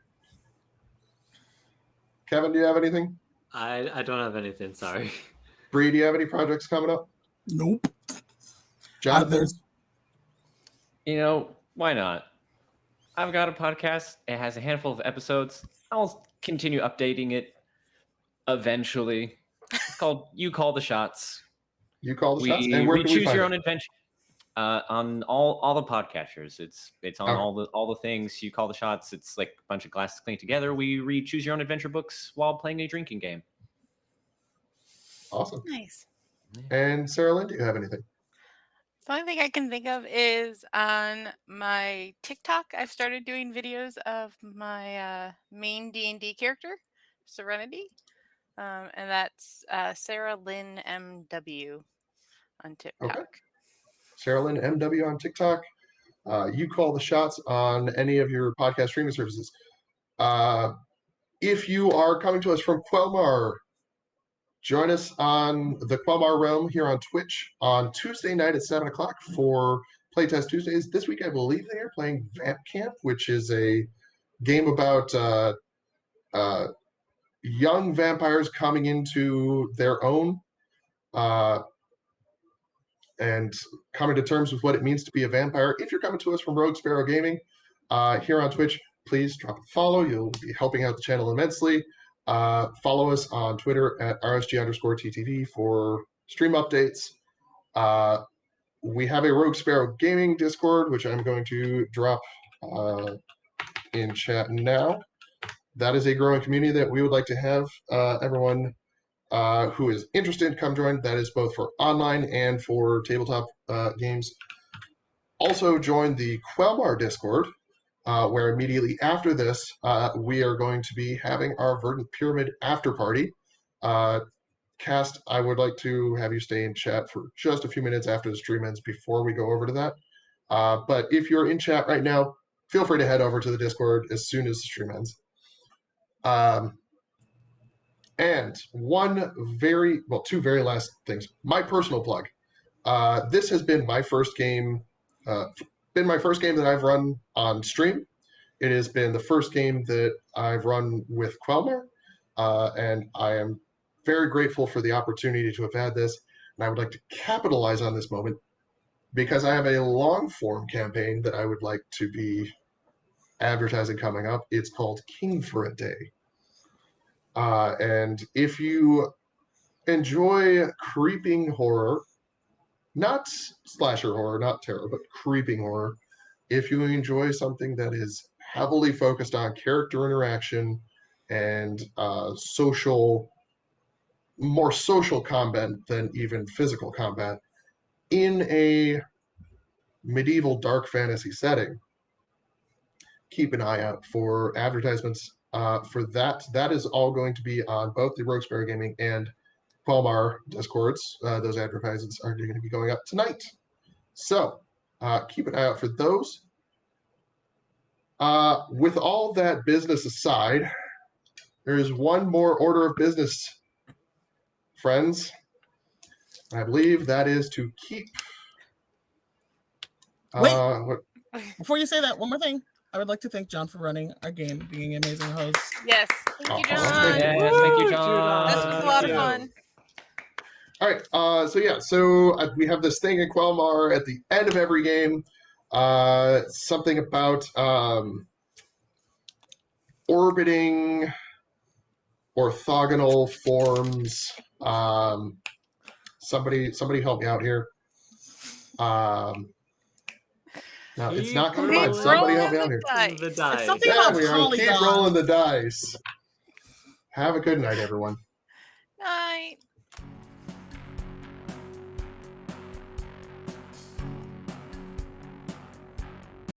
Kevin, do you have anything? I don't have anything, sorry. Bree, do you have any projects coming up? Nope. Jonathan? You know, why not? I've got a podcast. It has a handful of episodes. I'll continue updating it eventually. It's called You Call the Shots. You call the shots. And where We can we choose find your it? own adventure. On all the podcatchers. It's on Okay. all the things. You Call the Shots. It's like a bunch of glasses cleaned together. We read Choose Your Own Adventure books while playing a drinking game. Awesome. Nice. And Sarah Lynn, do you have anything? The only thing I can think of is on my TikTok, I've started doing videos of my main D&D character, Serenity, and that's Sarah Lynn MW on TikTok. Okay. Sarah Lynn MW on TikTok. You call the shots on any of your podcast streaming services. If you are coming to us from Quelmar, join us on the Quelmar Realm here on Twitch on Tuesday night at 7 o'clock for Playtest Tuesdays. This week, I believe they are playing Vamp Camp, which is a game about young vampires coming into their own and coming to terms with what it means to be a vampire. If you're coming to us from Rogue Sparrow Gaming here on Twitch, please drop a follow. You'll be helping out the channel immensely. Follow us on Twitter at RSG_TTV for stream updates. We have a Rogue Sparrow Gaming Discord, which I'm going to drop in chat now. That is a growing community that we would like to have everyone who is interested come join. That is both for online and for tabletop games. Also join the Quelmar Discord, where immediately after this, we are going to be having our Verdant Pyramid after party. Cast, I would like to have you stay in chat for just a few minutes after the stream ends before we go over to that. But if you're in chat right now, feel free to head over to the Discord as soon as the stream ends. And two very last things. My personal plug. This has been my first game. Been my first game that I've run on stream. It has been the first game that I've run with Quelmar, and I am very grateful for the opportunity to have had this. And I would like to capitalize on this moment because I have a long form campaign that I would like to be advertising coming up. It's called King for a Day. And if you enjoy creeping horror, not slasher horror, not terror, but creeping horror, if you enjoy something that is heavily focused on character interaction and more social combat than even physical combat in a medieval dark fantasy setting, keep an eye out for advertisements for that. That is all going to be on both the Rogue Sparrow Gaming and Quelmar Discords. Those advertisements are going to be going up tonight. So keep an eye out for those. With all that business aside, there is one more order of business, friends. I believe that is to keep. Before you say that, one more thing. I would like to thank John for running our game, being an amazing host. Yes. Thank you, John. Yes, thank you, John. This was a lot of fun. All right. So we have this thing in Quelmar at the end of every game. Something about orbiting orthogonal forms. Somebody help me out here. No, it's not coming to mind. Somebody help me out here. The dice. It's something Yeah, about we are. Keep polygons. rolling the dice. Have a good night, everyone. Night.